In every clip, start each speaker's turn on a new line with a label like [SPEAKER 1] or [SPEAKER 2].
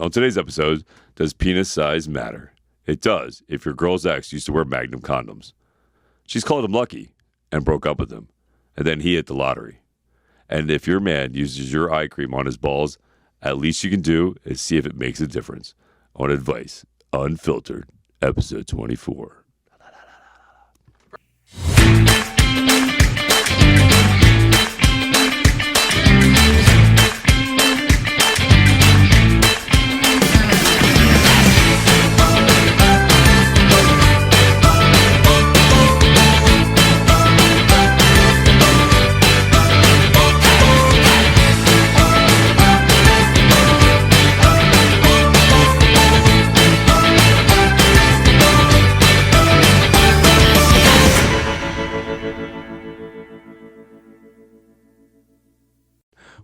[SPEAKER 1] On today's episode, does penis size matter? It does if your girl's ex used to wear magnum condoms. She's called him lucky and broke up with him. And then he hit the lottery. And if your man uses your eye cream on his balls, at least you can do is see if it makes a difference. On Advice Unfiltered, episode 24.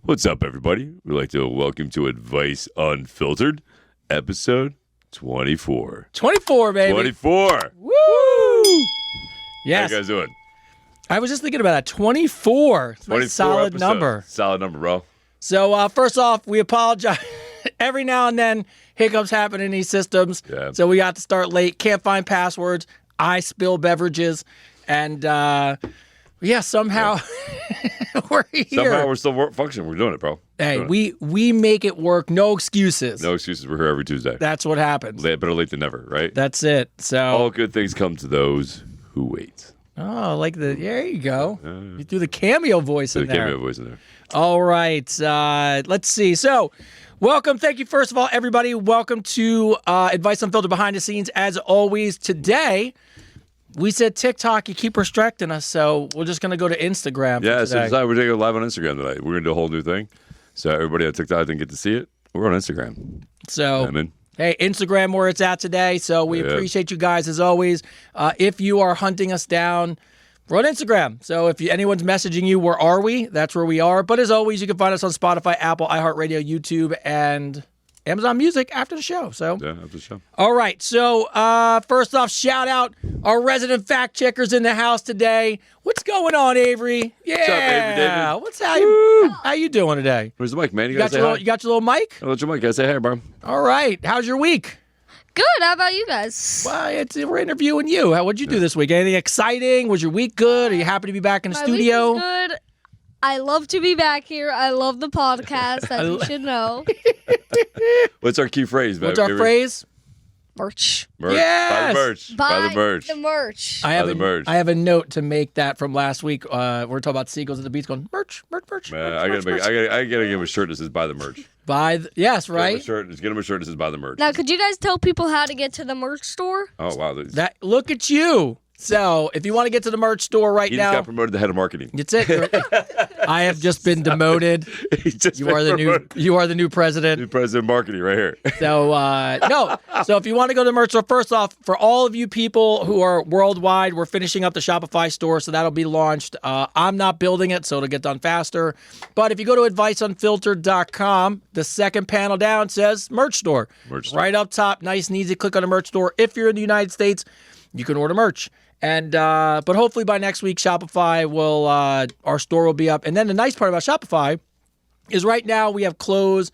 [SPEAKER 1] What's up, everybody? We'd like to welcome to Advice Unfiltered, episode 24.
[SPEAKER 2] 24, baby.
[SPEAKER 1] 24.
[SPEAKER 2] Woo! Yes.
[SPEAKER 1] How you guys doing?
[SPEAKER 2] I was just thinking about that. 24. It's a solid
[SPEAKER 1] episodes.
[SPEAKER 2] number.
[SPEAKER 1] Solid number, bro.
[SPEAKER 2] So, first off, we apologize. Every now and then, hiccups happen in these systems.
[SPEAKER 1] Yeah.
[SPEAKER 2] So we got to start late. Can't find passwords. I spill beverages. And, somehow we're here.
[SPEAKER 1] Somehow we're still functioning. We're doing it, bro.
[SPEAKER 2] Hey, we make it work. No excuses.
[SPEAKER 1] No excuses. We're here every Tuesday.
[SPEAKER 2] That's what happens.
[SPEAKER 1] Better late than never, right?
[SPEAKER 2] That's it. So
[SPEAKER 1] All good things come to those who wait.
[SPEAKER 2] Oh, there you go. You threw the cameo voice in
[SPEAKER 1] The
[SPEAKER 2] there.
[SPEAKER 1] cameo voice in there.
[SPEAKER 2] All right. Let's see. So, welcome. Thank you, first of all, everybody. Welcome to Advice Unfiltered Behind the Scenes. As always, today, we said TikTok, you keep restricting us, so we're just going to go to Instagram.
[SPEAKER 1] Yeah,
[SPEAKER 2] today.
[SPEAKER 1] so we're going to go live on Instagram tonight. We're going to do a whole new thing. So everybody on TikTok didn't get to see it. We're on Instagram.
[SPEAKER 2] So, hey, Instagram where it's at today. So we appreciate you guys as always. If you are hunting us down, we're on Instagram. So if anyone's messaging you, where are we? That's where we are. But as always, you can find us on Spotify, Apple, iHeartRadio, YouTube, and Amazon Music after the show. So
[SPEAKER 1] Yeah, after the show.
[SPEAKER 2] all right. So first off, shout out our resident fact checkers in the house today. What's going on, Avery? Yeah.
[SPEAKER 1] What's up, Avery, David?
[SPEAKER 2] How you doing today?
[SPEAKER 1] Where's the mic, man?
[SPEAKER 2] You got your little mic?
[SPEAKER 1] Oh, that's your mic. I say hey, bro.
[SPEAKER 2] All right. How's your week?
[SPEAKER 3] Good. How about you guys?
[SPEAKER 2] Well, we're interviewing you. What'd you do this week? Anything exciting? Was your week good? Are you happy to be back in the studio?
[SPEAKER 3] Week was good. I love to be back here. I love the podcast, as you should know.
[SPEAKER 1] What's our key phrase, man?
[SPEAKER 2] What's our phrase?
[SPEAKER 3] Merch.
[SPEAKER 1] Merch.
[SPEAKER 2] Yes!
[SPEAKER 1] Buy the merch.
[SPEAKER 3] The merch.
[SPEAKER 2] I have
[SPEAKER 1] the merch.
[SPEAKER 2] I have a note to make that from last week. We're talking about Seagulls at the Beach going, merch.
[SPEAKER 1] Man, I gotta give him a shirt that says buy the merch.
[SPEAKER 2] Yes, right?
[SPEAKER 1] Get him a shirt that says buy the merch.
[SPEAKER 3] Now, could you guys tell people how to get to the merch store?
[SPEAKER 1] Oh, wow.
[SPEAKER 2] Look at you. So, if you want to get to the merch store right
[SPEAKER 1] He
[SPEAKER 2] now,
[SPEAKER 1] just got promoted to head of marketing.
[SPEAKER 2] that's it. I have just been demoted. You are the new president.
[SPEAKER 1] New president of marketing right here.
[SPEAKER 2] So no. So if you want to go to the merch store, first off, for all of you people who are worldwide, we're finishing up the Shopify store, so that'll be launched. I'm not building it, so it'll get done faster. But if you go to adviceunfiltered.com, the second panel down says merch store.
[SPEAKER 1] Merch store.
[SPEAKER 2] Right up top, nice and easy. Click on the merch store. If you're in the United States, you can order merch. And but hopefully by next week, Shopify will our store will be up. And then the nice part about Shopify is right now we have clothes.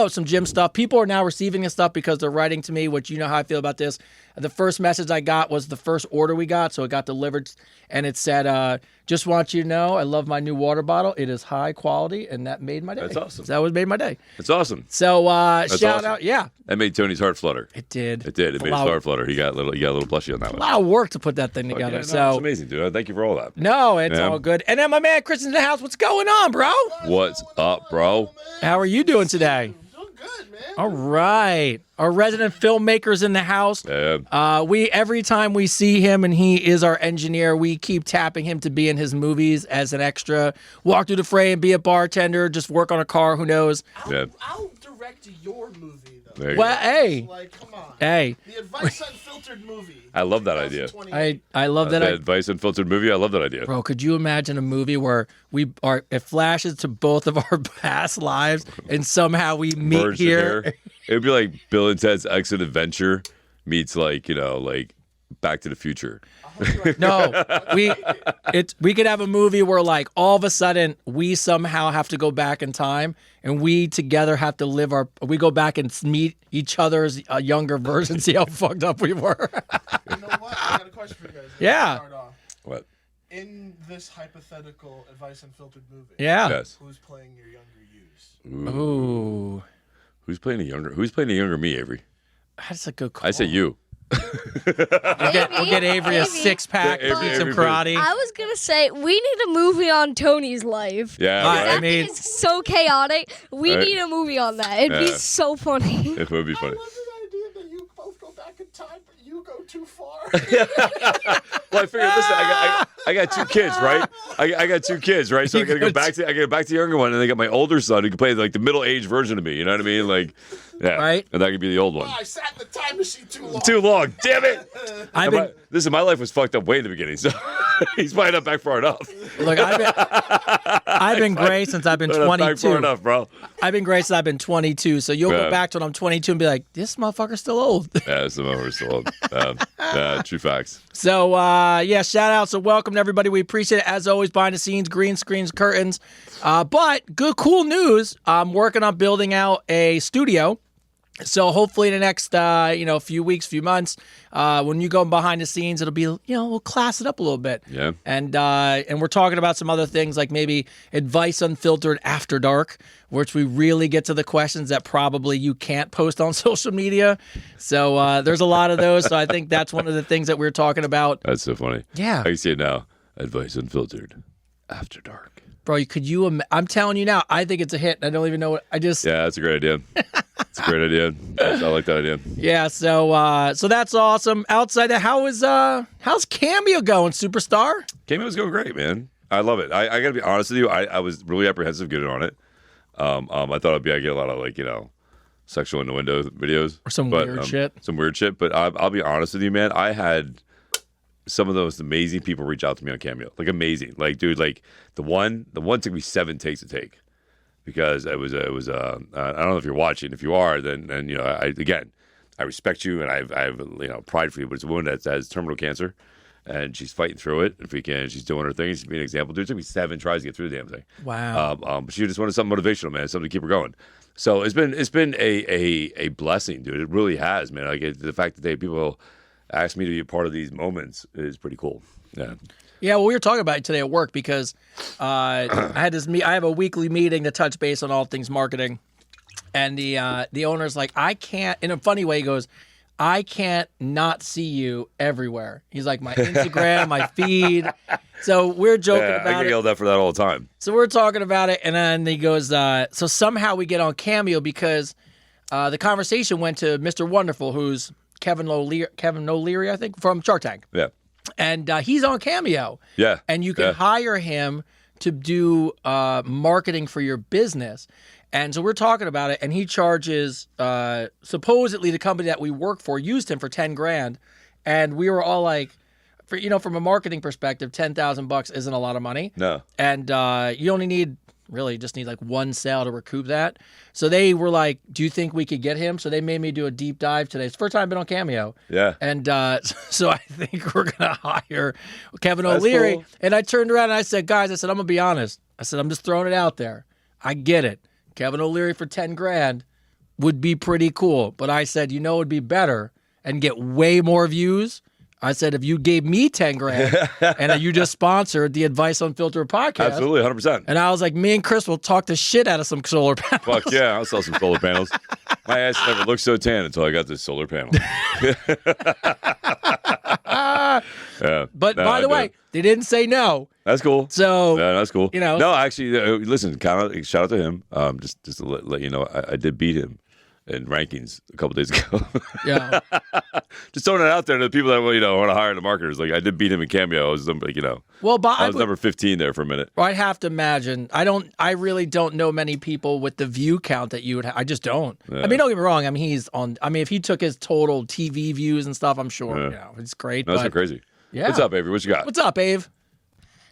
[SPEAKER 2] Some gym stuff. People are now receiving this stuff because they're writing to me, which you know how I feel about this. The first message I got was the first order we got, so it got delivered, and it said, just want you to know, I love my new water bottle. It is high quality, and that made my day.
[SPEAKER 1] That's awesome.
[SPEAKER 2] That was made my day.
[SPEAKER 1] It's awesome.
[SPEAKER 2] So shout
[SPEAKER 1] awesome.
[SPEAKER 2] out, yeah.
[SPEAKER 1] That made Tony's heart flutter.
[SPEAKER 2] It did.
[SPEAKER 1] It did. It made his heart flutter. He got a little plushy on that
[SPEAKER 2] A
[SPEAKER 1] one.
[SPEAKER 2] lot of work to put that thing together.
[SPEAKER 1] Yeah, no,
[SPEAKER 2] so
[SPEAKER 1] it's amazing, dude. Thank you for all that.
[SPEAKER 2] No, it's all good. And then my man Chris in the house. What's going on, bro?
[SPEAKER 1] What's up, bro?
[SPEAKER 2] How are you doing today?
[SPEAKER 4] Good, man.
[SPEAKER 2] All right. Our resident filmmaker's in the house.
[SPEAKER 1] Yeah.
[SPEAKER 2] We every time we see him and he is our engineer, we keep tapping him to be in his movies as an extra. Walk through the frame, be a bartender, just work on a car, who knows.
[SPEAKER 4] I'll direct your movie, though.
[SPEAKER 1] There you
[SPEAKER 2] Well,
[SPEAKER 1] go.
[SPEAKER 2] hey.
[SPEAKER 4] Like, come on.
[SPEAKER 2] Hey.
[SPEAKER 4] The Advice Unfiltered movie.
[SPEAKER 1] I love that idea.
[SPEAKER 4] 2028.
[SPEAKER 2] I love that.
[SPEAKER 1] The Advice Unfiltered movie. I love that idea.
[SPEAKER 2] Bro, could you imagine a movie where it flashes to both of our past lives and somehow we meet
[SPEAKER 1] Merged
[SPEAKER 2] here?
[SPEAKER 1] in there. It would be like Bill and Ted's Exit Adventure meets like Back to the Future.
[SPEAKER 2] No, we could have a movie where like all of a sudden we somehow have to go back in time and we together have to live we go back and meet each other's younger versions, see how fucked up we were.
[SPEAKER 4] You know what? I got a question for you guys.
[SPEAKER 2] Yeah.
[SPEAKER 4] Start off.
[SPEAKER 1] What?
[SPEAKER 4] In this hypothetical Advice Unfiltered movie,
[SPEAKER 2] Yeah.
[SPEAKER 1] Yes.
[SPEAKER 4] who's playing your younger yous?
[SPEAKER 2] Ooh.
[SPEAKER 1] Who's playing a younger me, Avery?
[SPEAKER 2] That's a good call.
[SPEAKER 1] I say you.
[SPEAKER 2] We'll get Avery a
[SPEAKER 3] Maybe.
[SPEAKER 2] six-pack
[SPEAKER 1] Yeah,
[SPEAKER 2] and do some
[SPEAKER 1] Avery,
[SPEAKER 2] karate.
[SPEAKER 3] I was gonna say we need a movie on Tony's life.
[SPEAKER 1] Yeah,
[SPEAKER 2] I
[SPEAKER 1] right.
[SPEAKER 2] mean-
[SPEAKER 3] It's so chaotic. We
[SPEAKER 1] Right.
[SPEAKER 3] need a movie on that. It'd be
[SPEAKER 1] Yeah.
[SPEAKER 3] so funny.
[SPEAKER 1] It would be
[SPEAKER 4] I
[SPEAKER 1] funny.
[SPEAKER 4] love the idea that you both go back in time, but you go too far.
[SPEAKER 1] Well, I figured. Listen, I got 2 kids, right? I got 2 kids, right? So I gotta go back to the younger one, and I got my older son who can play like the middle-aged version of me. You know what I mean? Like, yeah,
[SPEAKER 2] Right.
[SPEAKER 1] And that could be the old one.
[SPEAKER 4] I sat in the time machine too long.
[SPEAKER 1] Too long, damn it!
[SPEAKER 2] I've been,
[SPEAKER 1] Listen, my life was fucked up way in the beginning, so he's probably not back far enough.
[SPEAKER 2] look, I've been gray since I've been
[SPEAKER 1] Not back far
[SPEAKER 2] 22.
[SPEAKER 1] enough, bro.
[SPEAKER 2] I've been gray since I've been 22. So you'll
[SPEAKER 1] Yeah.
[SPEAKER 2] go back to when I'm 22 and be like, this motherfucker's still old.
[SPEAKER 1] Yeah, some of us still old. Yeah, true facts.
[SPEAKER 2] So, yeah, shout out. So, welcome to everybody. We appreciate it. As always, behind the scenes, green screens, curtains. But cool news. I'm working on building out a studio. So, hopefully, in the next, few weeks, few months, when you go behind the scenes, it'll be, we'll class it up a little bit.
[SPEAKER 1] Yeah.
[SPEAKER 2] And we're talking about some other things like maybe Advice Unfiltered After Dark, which we really get to the questions that probably you can't post on social media. So there's a lot of those. So I think that's one of the things that we're talking about.
[SPEAKER 1] That's so funny.
[SPEAKER 2] Yeah.
[SPEAKER 1] I can see it now. Advice Unfiltered After Dark.
[SPEAKER 2] Bro, I'm telling you now, I think it's a hit. I don't even know what I just.
[SPEAKER 1] Yeah, that's a great idea. It's a great idea. I like that idea.
[SPEAKER 2] Yeah. So that's awesome. Outside that, how's Cameo going, Superstar?
[SPEAKER 1] Cameo's going great, man. I love it. I got to be honest with you. I was really apprehensive getting on it. I thought I'd get a lot of sexual innuendo videos
[SPEAKER 2] Or some weird shit.
[SPEAKER 1] Some weird shit. But I'll be honest with you, man. I had some of those amazing people reach out to me on Cameo. Like amazing. Like, dude, like the one took me 7 takes to take because it was I don't know if you're watching. If you are, then I respect you and I have pride for you. But it's a woman that has terminal cancer. And she's fighting through it. If we can, she's doing her thing. She's being an example. Dude, it took me 7 tries to get through the damn thing.
[SPEAKER 2] Wow.
[SPEAKER 1] But she just wanted something motivational, man, something to keep her going. So it's been a blessing, dude. It really has, man. The fact that people ask me to be a part of these moments is pretty cool. Yeah.
[SPEAKER 2] Yeah, well, we were talking about it today at work because I have a weekly meeting to touch base on all things marketing, and the owner's like, I can't. In a funny way, he goes, I can't not see you everywhere. He's like, my Instagram, my feed. So we're joking
[SPEAKER 1] I
[SPEAKER 2] about
[SPEAKER 1] get
[SPEAKER 2] it.
[SPEAKER 1] yelled at for that all the time.
[SPEAKER 2] So we're talking about it, and then he goes, so somehow we get on Cameo because the conversation went to Mr. Wonderful, who's Kevin O'Leary, I think, from Shark Tank.
[SPEAKER 1] Yeah.
[SPEAKER 2] And he's on Cameo.
[SPEAKER 1] Yeah.
[SPEAKER 2] And you can hire him to do marketing for your business. And so we're talking about it, and he charges, supposedly the company that we work for used him for $10,000. And we were all like, from a marketing perspective, $10,000 isn't a lot of money.
[SPEAKER 1] No.
[SPEAKER 2] And you only just need like one sale to recoup that. So they were like, do you think we could get him? So they made me do a deep dive today. It's the first time I've been on Cameo.
[SPEAKER 1] Yeah.
[SPEAKER 2] And so I think we're going to hire Kevin O'Leary.
[SPEAKER 1] Cool.
[SPEAKER 2] And I turned around and I said, guys, I'm going to be honest. I said, I'm just throwing it out there. I get it. Kevin O'Leary for $10,000 would be pretty cool. But I said, it would be better and get way more views. I said, if you gave me $10,000 and you just sponsored the Advice Unfiltered podcast.
[SPEAKER 1] Absolutely, 100%.
[SPEAKER 2] And I was like, me and Chris will talk the shit out of some solar panels.
[SPEAKER 1] Fuck yeah, I'll sell some solar panels. My ass never looked so tan until I got this solar panel. Yeah.
[SPEAKER 2] But by the way, they didn't say no.
[SPEAKER 1] That's cool.
[SPEAKER 2] So
[SPEAKER 1] yeah, that's cool. No, actually, listen. Shout out to him. Just to let you know, I did beat him in rankings a couple days ago.
[SPEAKER 2] Yeah.
[SPEAKER 1] Just throwing it out there to the people that want to hire the marketers. Like I did beat him in Cameo. I was
[SPEAKER 2] Well,
[SPEAKER 1] I was number 15 there for a minute.
[SPEAKER 2] I'd have to imagine. I really don't know many people with the view count that you would have. I just don't.
[SPEAKER 1] Yeah.
[SPEAKER 2] I mean, don't get me wrong. I mean, if he took his total TV views and stuff, I'm sure it's great.
[SPEAKER 1] That's so crazy.
[SPEAKER 2] Yeah.
[SPEAKER 1] What's up, Avery? What you got?
[SPEAKER 2] What's up, Ave?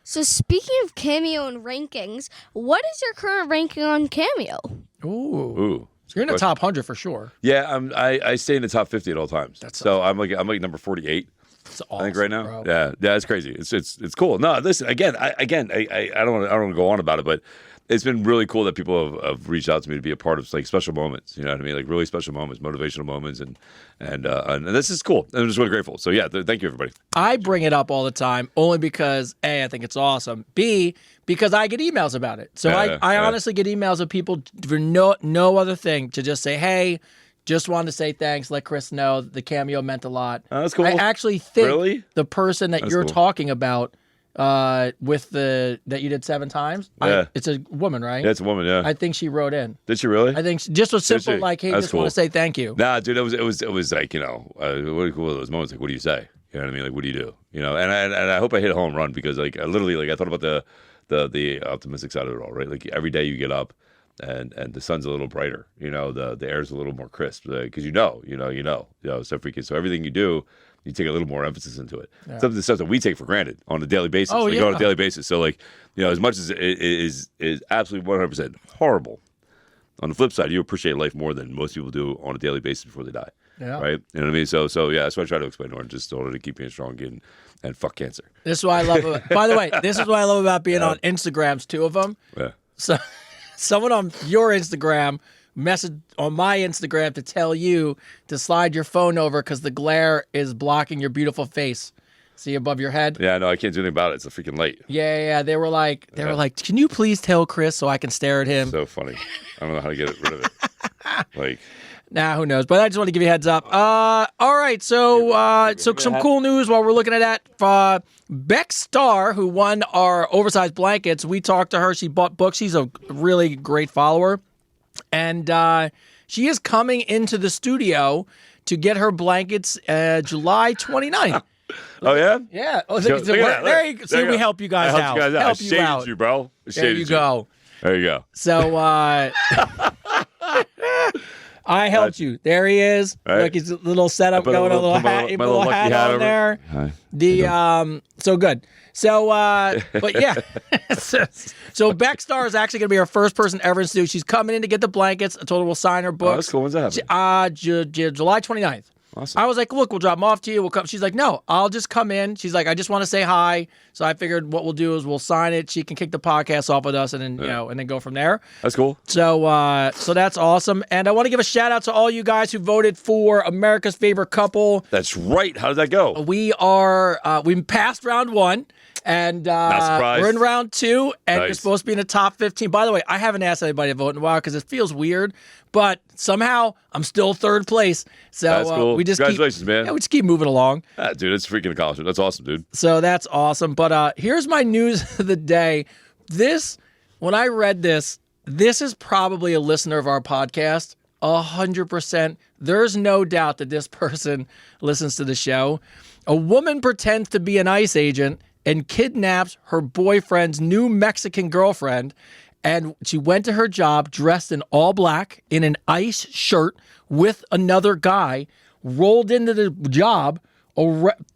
[SPEAKER 3] So speaking of Cameo and rankings, what is your current ranking on Cameo?
[SPEAKER 1] Ooh.
[SPEAKER 2] So you're in the top 100 for sure.
[SPEAKER 1] Yeah, I stay in the top 50 at all times. So I'm like number 48.
[SPEAKER 2] That's awesome,
[SPEAKER 1] I think right now.
[SPEAKER 2] bro.
[SPEAKER 1] Yeah, it's crazy. It's cool. No, listen, again, I don't want to go on about it, but it's been really cool that people have reached out to me to be a part of like special moments. You know what I mean? Like really special moments, motivational moments, and this is cool. I'm just really grateful. So yeah, thank you everybody.
[SPEAKER 2] I bring it up all the time only because A, I think it's awesome. B, because I get emails about it. So I honestly get emails of people for no other thing to just say, hey, just wanted to say thanks, let Chris know the cameo meant a lot.
[SPEAKER 1] Oh, that's cool.
[SPEAKER 2] I actually think
[SPEAKER 1] Really?
[SPEAKER 2] the person that you're talking about with that you did 7 times, it's a woman, right?
[SPEAKER 1] Yeah, it's a woman, yeah.
[SPEAKER 2] I think she wrote in.
[SPEAKER 1] Did she really?
[SPEAKER 2] I think just was simple like, hey,
[SPEAKER 1] That's
[SPEAKER 2] just want to say thank you.
[SPEAKER 1] Nah, dude, it was like, you know, what cool those moments like, what do you say? You know what I mean? Like, what do you do? You know, and I hope I hit a home run because like I literally like I thought about the optimistic side of it all, right? Like every day you get up and the sun's a little brighter, you know, the air's a little more crisp because you know, so freaking so everything you do, you take a little more emphasis into it. Yeah. Some of the stuff that we take for granted on a daily basis, on a daily basis. So like, you know, as much as it is absolutely 100% horrible, on the flip side, you appreciate life more than most people do on a daily basis before they die.
[SPEAKER 2] Yeah.
[SPEAKER 1] Right? You know what I mean? So yeah, that's what I try to explain to her, just in order to keep being strong and fuck cancer.
[SPEAKER 2] This is what I love. By the way, this is what I love about being on Instagrams, 2 of them.
[SPEAKER 1] Yeah.
[SPEAKER 2] So someone on your Instagram messaged on my Instagram to tell you to slide your phone over because the glare is blocking your beautiful face. See above your head?
[SPEAKER 1] Yeah, no, I can't do anything about it. It's a freaking light.
[SPEAKER 2] Yeah. They were like, can you please tell Chris so I can stare at him?
[SPEAKER 1] So funny. I don't know how to get rid of it. Like,
[SPEAKER 2] nah, who knows? But I just want to give you a heads up. All right, so some cool news while we're looking at that. Beck Starr, who won our oversized blankets, we talked to her. She bought books. She's a really great follower. And she is coming into the studio to get her blankets July 29th.
[SPEAKER 1] Oh, yeah?
[SPEAKER 2] Yeah. Oh,
[SPEAKER 1] Look at that.
[SPEAKER 2] See, we help you guys out. Help you out.
[SPEAKER 1] You, bro.
[SPEAKER 2] There you go.
[SPEAKER 1] There you go.
[SPEAKER 2] So I helped you. There he is.
[SPEAKER 1] Right.
[SPEAKER 2] Look, his little setup going, a little hat, a little hat on there.
[SPEAKER 1] Hi.
[SPEAKER 2] So good. So, but yeah. so Beck Starr is actually going to be our first person ever in studio. She's coming in to get the blankets. I told her we'll sign her books.
[SPEAKER 1] Oh, that's cool. When's that happening?
[SPEAKER 2] July 29th.
[SPEAKER 1] Awesome.
[SPEAKER 2] I was like, look, we'll drop them off to you. We'll come. She's like, no, I'll just come in. She's like, I just want to say hi. So I figured what we'll do is we'll sign it. She can kick the podcast off with us and then, and then go from there.
[SPEAKER 1] That's cool.
[SPEAKER 2] So, so that's awesome. And I want to give a shout out to all you guys who voted for America's Favorite Couple.
[SPEAKER 1] That's right. How did that go?
[SPEAKER 2] We passed round 1. And we're in round 2, and You're supposed to be in the top 15. By the way, I haven't asked anybody to vote in a while because it feels weird, but somehow I'm still 3rd place. So
[SPEAKER 1] that's cool.
[SPEAKER 2] We just
[SPEAKER 1] Congratulations, man.
[SPEAKER 2] Yeah, we just keep moving along.
[SPEAKER 1] Dude, it's freaking accomplishment. That's awesome, dude.
[SPEAKER 2] So that's awesome. But here's my news of the day. When I read this is probably a listener of our podcast. 100%. There's no doubt that this person listens to the show. A woman pretends to be an ICE agent and kidnaps her boyfriend's new Mexican girlfriend. And she went to her job dressed in all black in an ICE shirt with another guy, rolled into the job,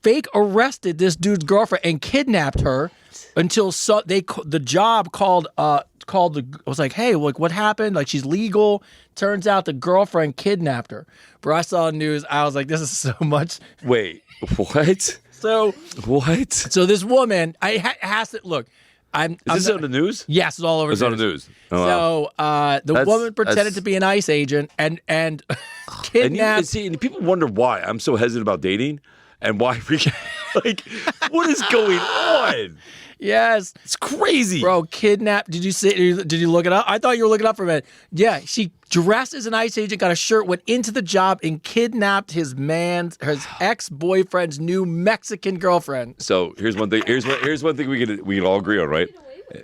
[SPEAKER 2] fake arrested this dude's girlfriend and kidnapped her until the job called was like, hey, like what happened? Like she's legal. Turns out the girlfriend kidnapped her. Bro, I saw the news. I was like, this is so much.
[SPEAKER 1] Wait, what?
[SPEAKER 2] So
[SPEAKER 1] what?
[SPEAKER 2] So this woman, has to look. Is
[SPEAKER 1] this on the news?
[SPEAKER 2] Yes, it's all over.
[SPEAKER 1] It's on the news.
[SPEAKER 2] Oh, wow. So the woman pretended to be an ICE agent and kidnapped.
[SPEAKER 1] And people wonder why I'm so hesitant about dating and why like what is going on?
[SPEAKER 2] Yes,
[SPEAKER 1] it's crazy,
[SPEAKER 2] bro. Kidnapped. Did you look it up? I thought you were looking up for a minute. Yeah, she dressed as an ICE agent, got a shirt, went into the job, and kidnapped his ex-boyfriend's new Mexican girlfriend.
[SPEAKER 1] So here's one thing. Here's one thing we can all agree on, right?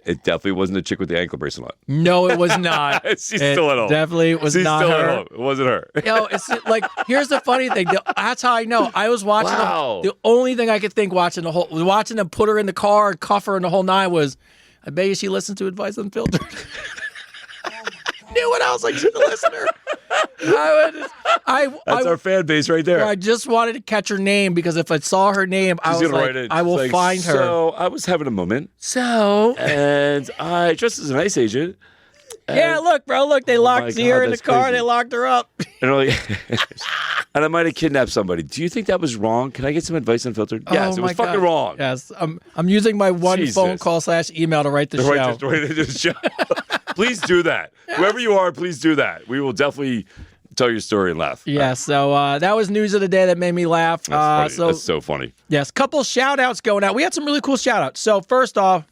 [SPEAKER 1] It definitely wasn't the chick with the ankle bracelet.
[SPEAKER 2] No, it was not.
[SPEAKER 1] She's still at home.
[SPEAKER 2] Definitely was not her.
[SPEAKER 1] At home. It wasn't her.
[SPEAKER 2] It's like, here's the funny thing. That's how I know. I was watching the only thing I could think watching them put her in the car and cuff her and the whole 9 was, I bet you she listens to Advice Unfiltered. Knew it. I was like, she's a listener.
[SPEAKER 1] That's our fan base right there.
[SPEAKER 2] I just wanted to catch her name because if I saw her name, I was like, I will find her.
[SPEAKER 1] So I was having a moment. And I dressed as an ICE agent.
[SPEAKER 2] Yeah, look, bro, look, they locked her in the car. Crazy. They locked her up.
[SPEAKER 1] And I might have kidnapped somebody. Do you think that was wrong? Can I get some advice unfiltered? Yes, it was fucking wrong.
[SPEAKER 2] Yes, I'm using my phone call /email to write the show.
[SPEAKER 1] To write the show. Please do that. Whoever you are, please do that. We will definitely tell your story and laugh.
[SPEAKER 2] Yeah, so that was news of the day that made me laugh.
[SPEAKER 1] That's funny. That's so funny.
[SPEAKER 2] Yes, couple shout outs going out. We had some really cool shout outs. So first off,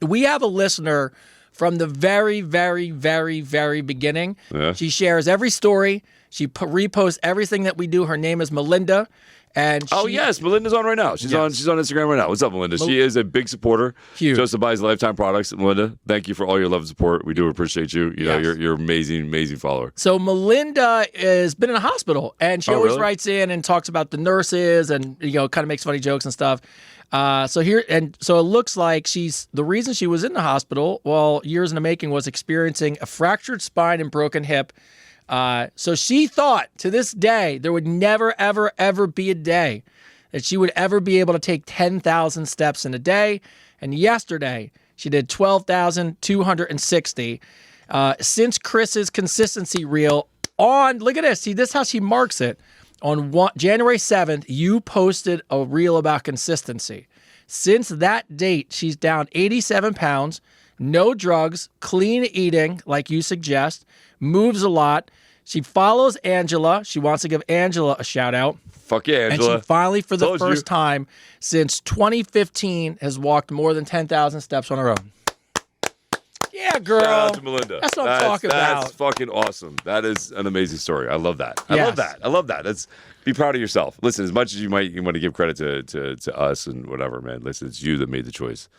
[SPEAKER 2] we have a listener from the very, very, very, very beginning.
[SPEAKER 1] Yeah.
[SPEAKER 2] She shares every story. She reposts everything that we do. Her name is Melinda. And
[SPEAKER 1] Yes, Melinda's on right now. She's on Instagram right now. What's up, Melinda? She is a big supporter.
[SPEAKER 2] Huge.
[SPEAKER 1] Joseph buys lifetime products. Melinda, thank you for all your love and support. We do appreciate you. You know, you're amazing, amazing follower.
[SPEAKER 2] So Melinda has been in a hospital, and she always
[SPEAKER 1] really?
[SPEAKER 2] writes in and talks about the nurses, and kind of makes funny jokes and stuff. So it looks like the reason she was in the hospital, years in the making, was experiencing a fractured spine and broken hip. So she thought to this day there would never, ever, ever be a day that she would ever be able to take 10,000 steps in a day. And yesterday she did 12,260. Since Chris's consistency reel look at this. See, this is how she marks it. On January 7th, you posted a reel about consistency. Since that date, she's down 87 pounds, no drugs, clean eating, like you suggest, moves a lot. She follows Angela. She wants to give Angela a shout out.
[SPEAKER 1] Fuck yeah, Angela.
[SPEAKER 2] And she finally, for the
[SPEAKER 1] Told
[SPEAKER 2] first
[SPEAKER 1] you.
[SPEAKER 2] time since 2015, has walked more than 10,000 steps on her own. Yeah, girl.
[SPEAKER 1] Shout out to Melinda.
[SPEAKER 2] That's what I'm talking about.
[SPEAKER 1] That's fucking awesome. That is an amazing story. I love that.
[SPEAKER 2] Yes.
[SPEAKER 1] I love that. Be proud of yourself. Listen, as much as you want to give credit to us and whatever, man. Listen, it's you that made the choice.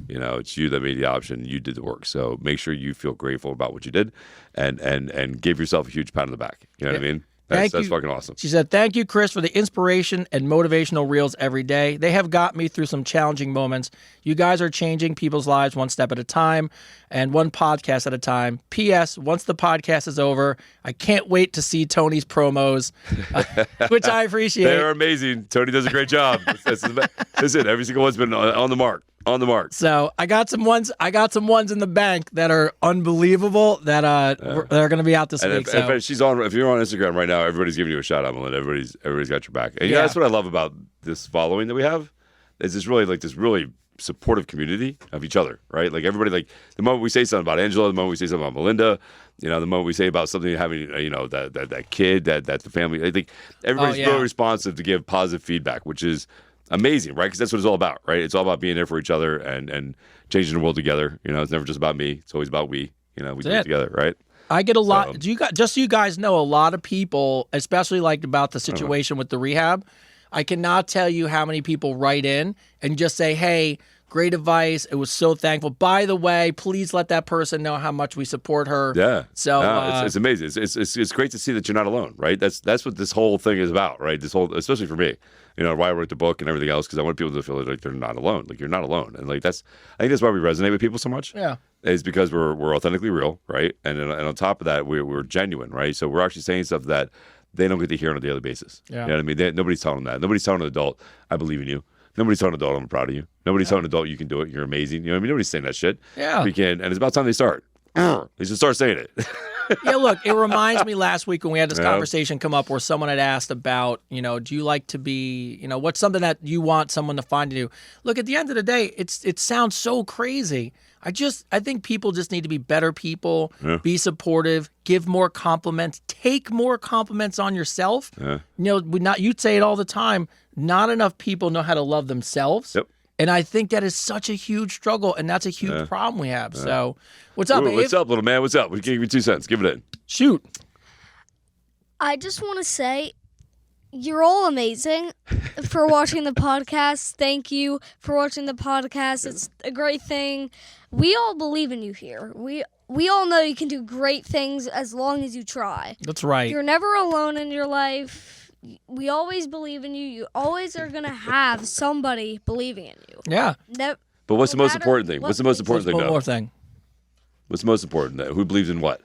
[SPEAKER 1] It's you that made the option. You did the work. So make sure you feel grateful about what you did, and give yourself a huge pat on the back. You know what I mean? That's fucking awesome.
[SPEAKER 2] She said, "Thank you, Chris, for the inspiration and motivational reels every day. They have got me through some challenging moments. You guys are changing people's lives one step at a time and one podcast at a time. P.S. Once the podcast is over, I can't wait to see Tony's promos," which I appreciate.
[SPEAKER 1] They're amazing. Tony does a great job. That's it. Every single one's been on the mark. On the mark.
[SPEAKER 2] So I got some ones in the bank that are unbelievable that are going to be out this week.
[SPEAKER 1] If you're on Instagram right now, everybody's giving you a shout out, Melinda. Everybody's got your back. And that's what I love about this following that we have. Is this really supportive community of each other, right? Like everybody, like the moment we say something about Angela, the moment we say something about Melinda, the moment we say about something having, that kid, that the family, I think everybody's really responsive to give positive feedback, which is amazing, right? Because that's what it's all about, right? It's all about being there for each other and changing the world together. It's never just about me. It's always about we. We do it together, right?
[SPEAKER 2] I get a lot. Just so you guys know, a lot of people, especially like about the situation with the rehab, I cannot tell you how many people write in and just say, "Hey, great advice. It was so thankful. By the way, please let that person know how much we support her."
[SPEAKER 1] Yeah.
[SPEAKER 2] So
[SPEAKER 1] it's amazing. It's great to see that you're not alone, right? That's what this whole thing is about, right? Especially for me, why I wrote the book and everything else, because I want people to feel like they're not alone. Like you're not alone, and I think that's why we resonate with people so much.
[SPEAKER 2] Yeah.
[SPEAKER 1] Is because we're authentically real, right? And on top of that, we're genuine, right? So we're actually saying stuff that they don't get to hear on a daily basis.
[SPEAKER 2] Yeah.
[SPEAKER 1] You know what I mean? Nobody's telling them that. Nobody's telling an adult, "I believe in you." Nobody's telling an adult, "I'm proud of you." Nobody's telling an adult, "You can do it. You're amazing." You know what I mean? Nobody's saying that shit.
[SPEAKER 2] Yeah.
[SPEAKER 1] We can, and it's about time they start. They should start saying it.
[SPEAKER 2] Yeah, look, it reminds me last week when we had this conversation come up where someone had asked about, do you like to be, what's something that you want someone to find you? Look, at the end of the day, it sounds so crazy. I think people just need to be better people, be supportive, give more compliments, take more compliments on yourself. You'd say it all the time. Not enough people know how to love themselves.
[SPEAKER 1] Yep.
[SPEAKER 2] And I think that is such a huge struggle, and that's a huge problem we have. So, what's up, Abe?
[SPEAKER 1] What's up, little man? What's up? We give you 2 cents. Give it in.
[SPEAKER 2] Shoot.
[SPEAKER 3] I just want to say, you're all amazing for watching the podcast. Thank you for watching the podcast. It's a great thing. We all believe in you here. We all know you can do great things as long as you try.
[SPEAKER 2] That's right.
[SPEAKER 3] You're never alone in your life. We always believe in you. You always are going to have somebody believing in you.
[SPEAKER 2] Yeah.
[SPEAKER 1] But what's the most important thing? What's the most important thing,
[SPEAKER 2] One
[SPEAKER 1] though?
[SPEAKER 2] more thing.
[SPEAKER 1] What's the most important? Who believes in what?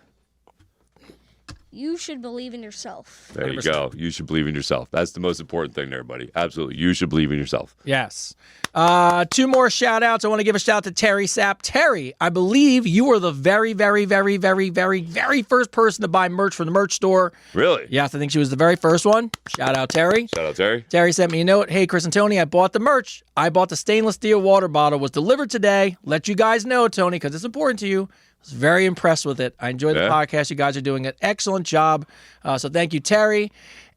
[SPEAKER 3] You should believe in yourself.
[SPEAKER 1] There you go. You should believe in yourself. That's the most important thing there, buddy. Absolutely. You should believe in yourself.
[SPEAKER 2] Yes. 2 more shout outs. I want to give a shout out to Terry Sapp. Terry, I believe you were the very, very, very, very, very, very first person to buy merch from the merch store.
[SPEAKER 1] Really?
[SPEAKER 2] Yes, I think she was the very first one. Shout out, Terry.
[SPEAKER 1] Shout out, Terry.
[SPEAKER 2] Terry sent me a note. "Hey, Chris and Tony, I bought the merch. I bought the stainless steel water bottle. Was delivered today. Let you guys know, Tony, because it's important to you. was very impressed with it. I enjoyed the podcast. You guys are doing an excellent job. So thank you, Terry.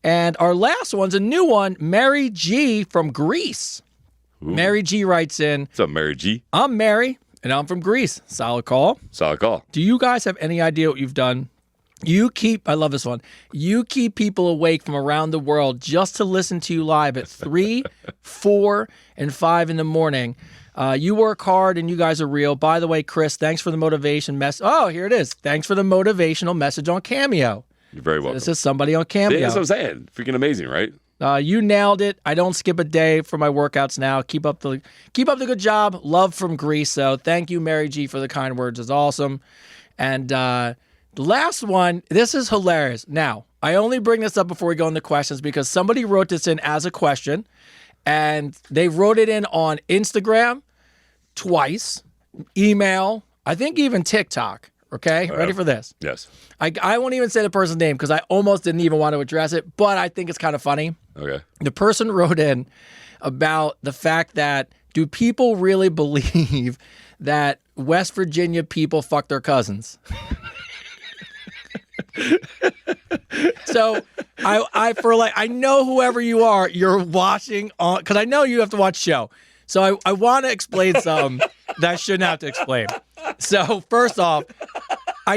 [SPEAKER 2] And our last one's a new one, Mary G from Greece. Ooh. Mary G writes in.
[SPEAKER 1] What's up, Mary G?
[SPEAKER 2] I'm Mary, and I'm from Greece. Solid call.
[SPEAKER 1] Solid call.
[SPEAKER 2] Do you guys have any idea what you've done? I love this one. You keep people awake from around the world just to listen to you live at 3, 4, and 5 in the morning. You work hard and you guys are real. By the way, Chris, thanks for the motivation message. Oh, here it is. Thanks for the motivational message on Cameo.
[SPEAKER 1] You're very welcome.
[SPEAKER 2] So this is somebody on Cameo.
[SPEAKER 1] That's what I'm saying. Freaking amazing, right?
[SPEAKER 2] You nailed it. I don't skip a day for my workouts now. Keep up the good job. Love from Greece. So thank you, Mary G, for the kind words. It's awesome. And the last one, this is hilarious. Now, I only bring this up before we go into questions because somebody wrote this in as a question, and they wrote it in on Instagram twice, email, I think even TikTok. Okay, ready for this?
[SPEAKER 1] Yes.
[SPEAKER 2] I won't even say the person's name because I almost didn't even want to address it, but I think it's kind of funny.
[SPEAKER 1] Okay.
[SPEAKER 2] The person wrote in about the fact that do people really believe that West Virginia people fuck their cousins? So I know whoever you are, you're watching on, because I know you have to watch the show. So I want to explain something that I shouldn't have to explain. So first off, I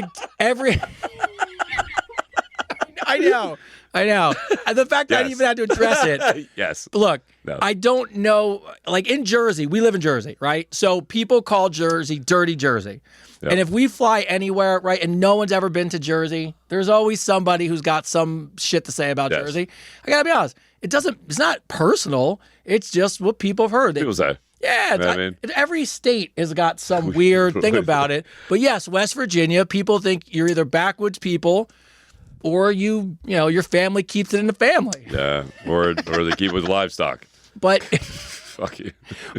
[SPEAKER 2] know. And the fact that I even had to address it.
[SPEAKER 1] Yes.
[SPEAKER 2] Look,
[SPEAKER 1] No.
[SPEAKER 2] I don't know. Like in Jersey, we live in Jersey, right? So people call Jersey dirty Jersey. Yep. And if we fly anywhere, right, and no one's ever been to Jersey, there's always somebody who's got some shit to say about Jersey. I gotta be honest. It's not personal. It's just what people have heard.
[SPEAKER 1] People say.
[SPEAKER 2] Yeah,
[SPEAKER 1] You know what I mean?
[SPEAKER 2] every state has got some weird thing about it. But yes, West Virginia, people think you're either backwoods people or your family keeps it in the family.
[SPEAKER 1] Yeah, or they keep with livestock.
[SPEAKER 2] But
[SPEAKER 1] Fuck you.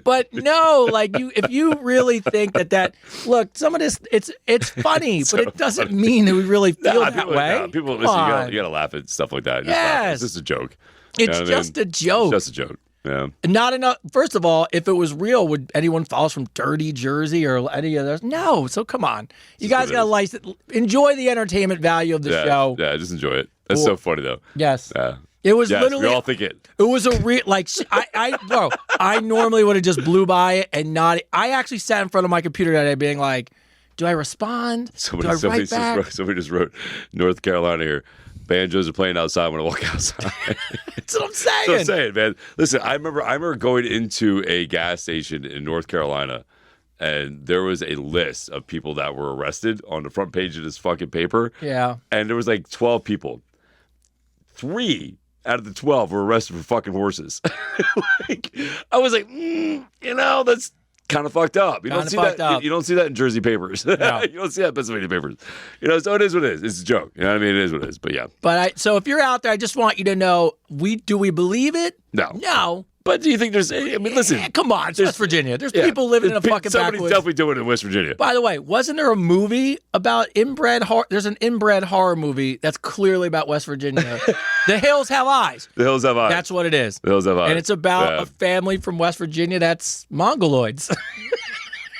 [SPEAKER 2] But no, like if you really think that look, some of this it's funny, but it doesn't mean that we really feel that way.
[SPEAKER 1] People listen, you gotta laugh at stuff like that.
[SPEAKER 2] Yes.
[SPEAKER 1] It's just a joke.
[SPEAKER 2] It's just a joke.
[SPEAKER 1] It's just a joke. Yeah.
[SPEAKER 2] Not enough. First of all, if it was real, would anyone follow us from dirty Jersey or any of those? No. So come on, you guys got to license. Enjoy the entertainment value of the show.
[SPEAKER 1] Yeah, just enjoy it. That's so funny though.
[SPEAKER 2] Yes.
[SPEAKER 1] Yeah.
[SPEAKER 2] It was literally.
[SPEAKER 1] We all think it.
[SPEAKER 2] It was a real I normally would have just blew by it and not. I actually sat in front of my computer that day, being like, "Do I respond? Do I write back?"
[SPEAKER 1] Somebody just wrote North Carolina here. Banjos are playing outside when I walk outside.
[SPEAKER 2] That's what I'm saying.
[SPEAKER 1] That's what I'm saying, man. Listen, I remember going into a gas station in North Carolina, and there was a list of people that were arrested on the front page of this fucking paper.
[SPEAKER 2] Yeah.
[SPEAKER 1] And there was like 12 people. 3 out of the 12 were arrested for fucking horses. I was like, that's kind of fucked up. You don't see that. You don't see that in Jersey papers. No. You don't see that in Pennsylvania papers. So it is what it is. It's a joke. You know what I mean? It is what it is. But yeah.
[SPEAKER 2] So if you're out there, I just want you to know, do we believe it? No.
[SPEAKER 1] But do you think there's? I mean, listen.
[SPEAKER 2] Come on, it's West Virginia. There's people living in a fucking backwoods.
[SPEAKER 1] Somebody's definitely doing it in West Virginia.
[SPEAKER 2] By the way, wasn't there a movie about inbred horror? There's an inbred horror movie that's clearly about West Virginia. The Hills Have Eyes.
[SPEAKER 1] The Hills Have Eyes.
[SPEAKER 2] That's what it is.
[SPEAKER 1] The Hills Have Eyes.
[SPEAKER 2] And it's about a family from West Virginia that's Mongoloids.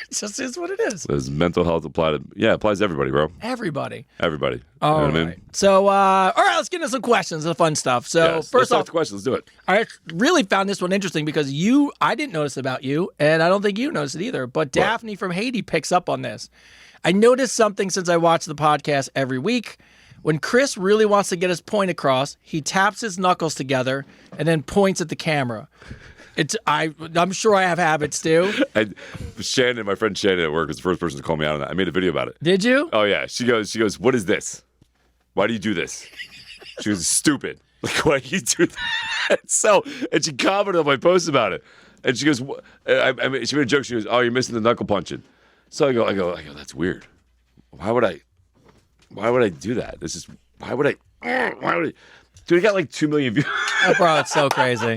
[SPEAKER 2] It just is what it is.
[SPEAKER 1] Does mental health apply to? Yeah, it applies to everybody, bro.
[SPEAKER 2] Everybody.
[SPEAKER 1] All right. I mean?
[SPEAKER 2] So, all right, let's get into some questions, the fun stuff. So, first off,
[SPEAKER 1] the questions. Let's do it.
[SPEAKER 2] I really found this one interesting because I didn't notice about you, and I don't think you noticed it either. But Daphne from Haiti picks up on this. I noticed something since I watch the podcast every week. When Chris really wants to get his point across, he taps his knuckles together and then points at the camera. I'm sure I have habits too.
[SPEAKER 1] Shannon, my friend Shannon at work, was the first person to call me out on that. I made a video about it.
[SPEAKER 2] Did you?
[SPEAKER 1] Oh yeah. She goes, what is this? Why do you do this? She goes, stupid. Like, why do you do that? And she commented on my post about it. And she goes, she made a joke. She goes, oh, you're missing the knuckle punching. So I go, that's weird. Why would I do that? Why would I? Dude, he got like 2 million views.
[SPEAKER 2] Oh, bro, it's so crazy.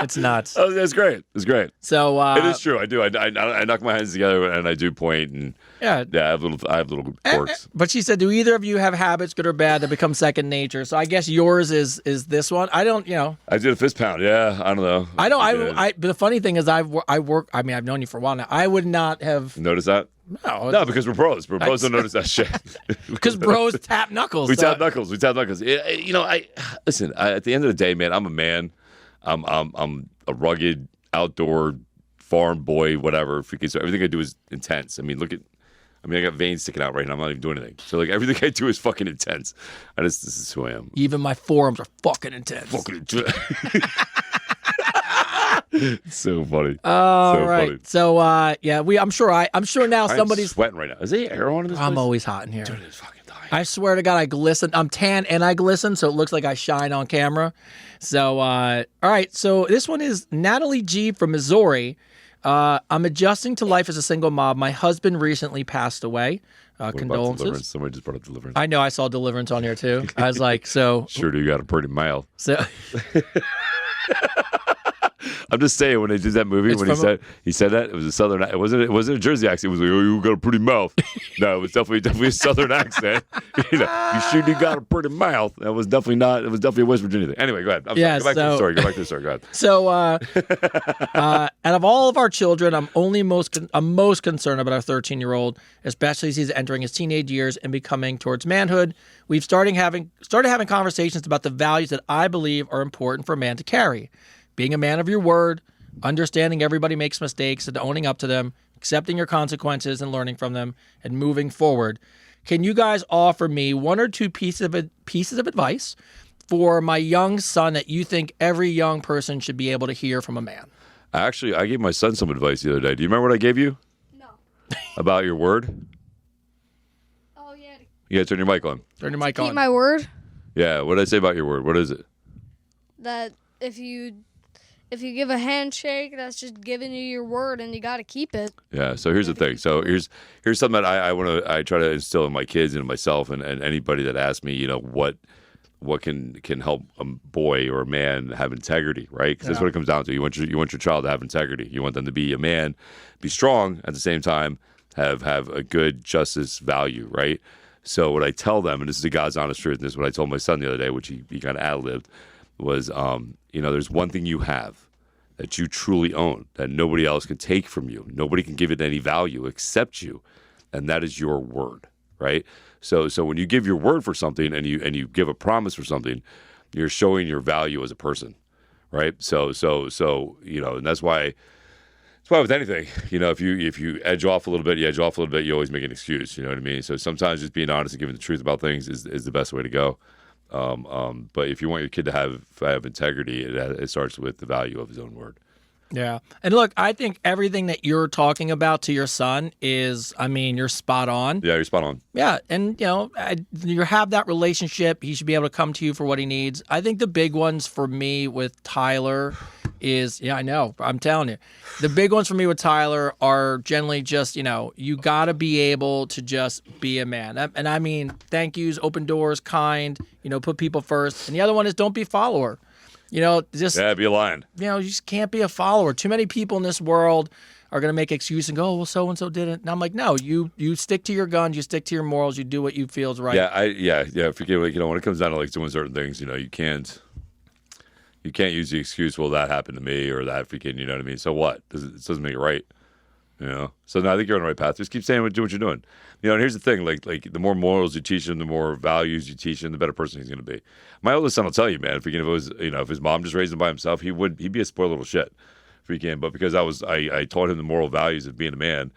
[SPEAKER 2] It's nuts.
[SPEAKER 1] Oh, that's great. It's great.
[SPEAKER 2] So
[SPEAKER 1] It is true. I do. I knock my hands together and I do point and
[SPEAKER 2] yeah.
[SPEAKER 1] I have little quirks.
[SPEAKER 2] But she said, do either of you have habits, good or bad, that become second nature? So I guess yours is this one. I don't,
[SPEAKER 1] I did a fist pound. Yeah, I don't know.
[SPEAKER 2] I don't. But the funny thing is, I work. I mean, I've known you for a while now. I would not have.
[SPEAKER 1] Notice that? No, because we're pros. We're pros. Don't notice that shit.
[SPEAKER 2] Because bros tap knuckles.
[SPEAKER 1] We tap knuckles. Listen. At the end of the day, man, I'm a man. I'm a rugged outdoor farm boy. Whatever. So everything I do is intense. I mean, I got veins sticking out right now. I'm not even doing anything. So everything I do is fucking intense. This is who I am.
[SPEAKER 2] Even my forearms are fucking intense.
[SPEAKER 1] Fucking intense. It's so funny.
[SPEAKER 2] Funny. So I'm sure now somebody's
[SPEAKER 1] sweating right now. Is there air on in this place?
[SPEAKER 2] I'm always hot in here.
[SPEAKER 1] Dude, it's fucking dying.
[SPEAKER 2] I swear to God, I glisten. I'm tan and I glisten, so it looks like I shine on camera. So all right. So this one is Natalie G from Missouri. I'm adjusting to life as a single mom. My husband recently passed away. Condolences.
[SPEAKER 1] Somebody just brought up Deliverance.
[SPEAKER 2] I know. I saw Deliverance on here too. I was like, so
[SPEAKER 1] sure do. You got a pretty mouth.
[SPEAKER 2] So.
[SPEAKER 1] I'm just saying, when they did that movie, he said that, it was a southern. It wasn't a Jersey accent. It was like, oh, you got a pretty mouth. No, it was definitely a southern accent. You sure do got a pretty mouth. That was definitely not. It was definitely a West Virginia thing. Anyway, go ahead. Go back to the story. Go back to the story. Go ahead.
[SPEAKER 2] So, out of all of our children, I'm most concerned about our 13-year-old, especially as he's entering his teenage years and becoming towards manhood. We've started having conversations about the values that I believe are important for a man to carry. Being a man of your word, understanding everybody makes mistakes and owning up to them, accepting your consequences and learning from them, and moving forward. Can you guys offer me one or two pieces of advice for my young son that you think every young person should be able to hear from a man?
[SPEAKER 1] Actually, I gave my son some advice the other day. Do you remember what I gave you?
[SPEAKER 3] No.
[SPEAKER 1] About your word?
[SPEAKER 3] Oh, yeah.
[SPEAKER 1] You gotta turn your mic on.
[SPEAKER 2] Turn your mic on.
[SPEAKER 3] Keep my word.
[SPEAKER 1] Yeah, what did I say about your word? What is it?
[SPEAKER 3] That if you give a handshake, that's just giving you your word, and you got to keep it.
[SPEAKER 1] Yeah. So here's the thing. So here's something that I try to instill in my kids and myself and anybody that asks me, what can help a boy or a man have integrity, right? Because that's what it comes down to. You want your child to have integrity. You want them to be a man, be strong at the same time, have a good justice value, right? So what I tell them, and this is the God's honest truth, and this is what I told my son the other day, which he kind of ad-libbed, was, there's one thing you have that you truly own that nobody else can take from you. Nobody can give it any value except you, and that is your word, right? So when you give your word for something and you give a promise for something, you're showing your value as a person, right? So and that's why with anything, if you edge off a little bit, you always make an excuse. You know what I mean? So sometimes just being honest and giving the truth about things is the best way to go. But if you want your kid to have integrity, it starts with the value of his own word.
[SPEAKER 2] Yeah. And look, I think everything that you're talking about to your son is, you're spot on.
[SPEAKER 1] Yeah, you're spot on.
[SPEAKER 2] Yeah. And, you have that relationship. He should be able to come to you for what he needs. I think the big ones for me with Tyler is, I know, I'm telling you, the big ones for me with Tyler are generally just, you got to be able to just be a man. And thank yous, open doors, kind, put people first. And the other one is don't be a follower. Be a lion. You just can't be a follower. Too many people in this world are going to make excuses and go, oh, well, so-and-so didn't. And I'm like, no, you stick to your guns, you stick to your morals, you do what you feel is right.
[SPEAKER 1] Yeah. Forget, when it comes down to doing certain things, you can't use the excuse, well, that happened to me or that freaking, you know what I mean? So what? It doesn't make it right. So now I think you're on the right path. Just keep saying do what you're doing. And here's the thing, like the more morals you teach him, the more values you teach him, the better person he's going to be. My oldest son will tell you, man, if his mom just raised him by himself, he'd be a spoiled little shit. But because I taught him the moral values of being a man,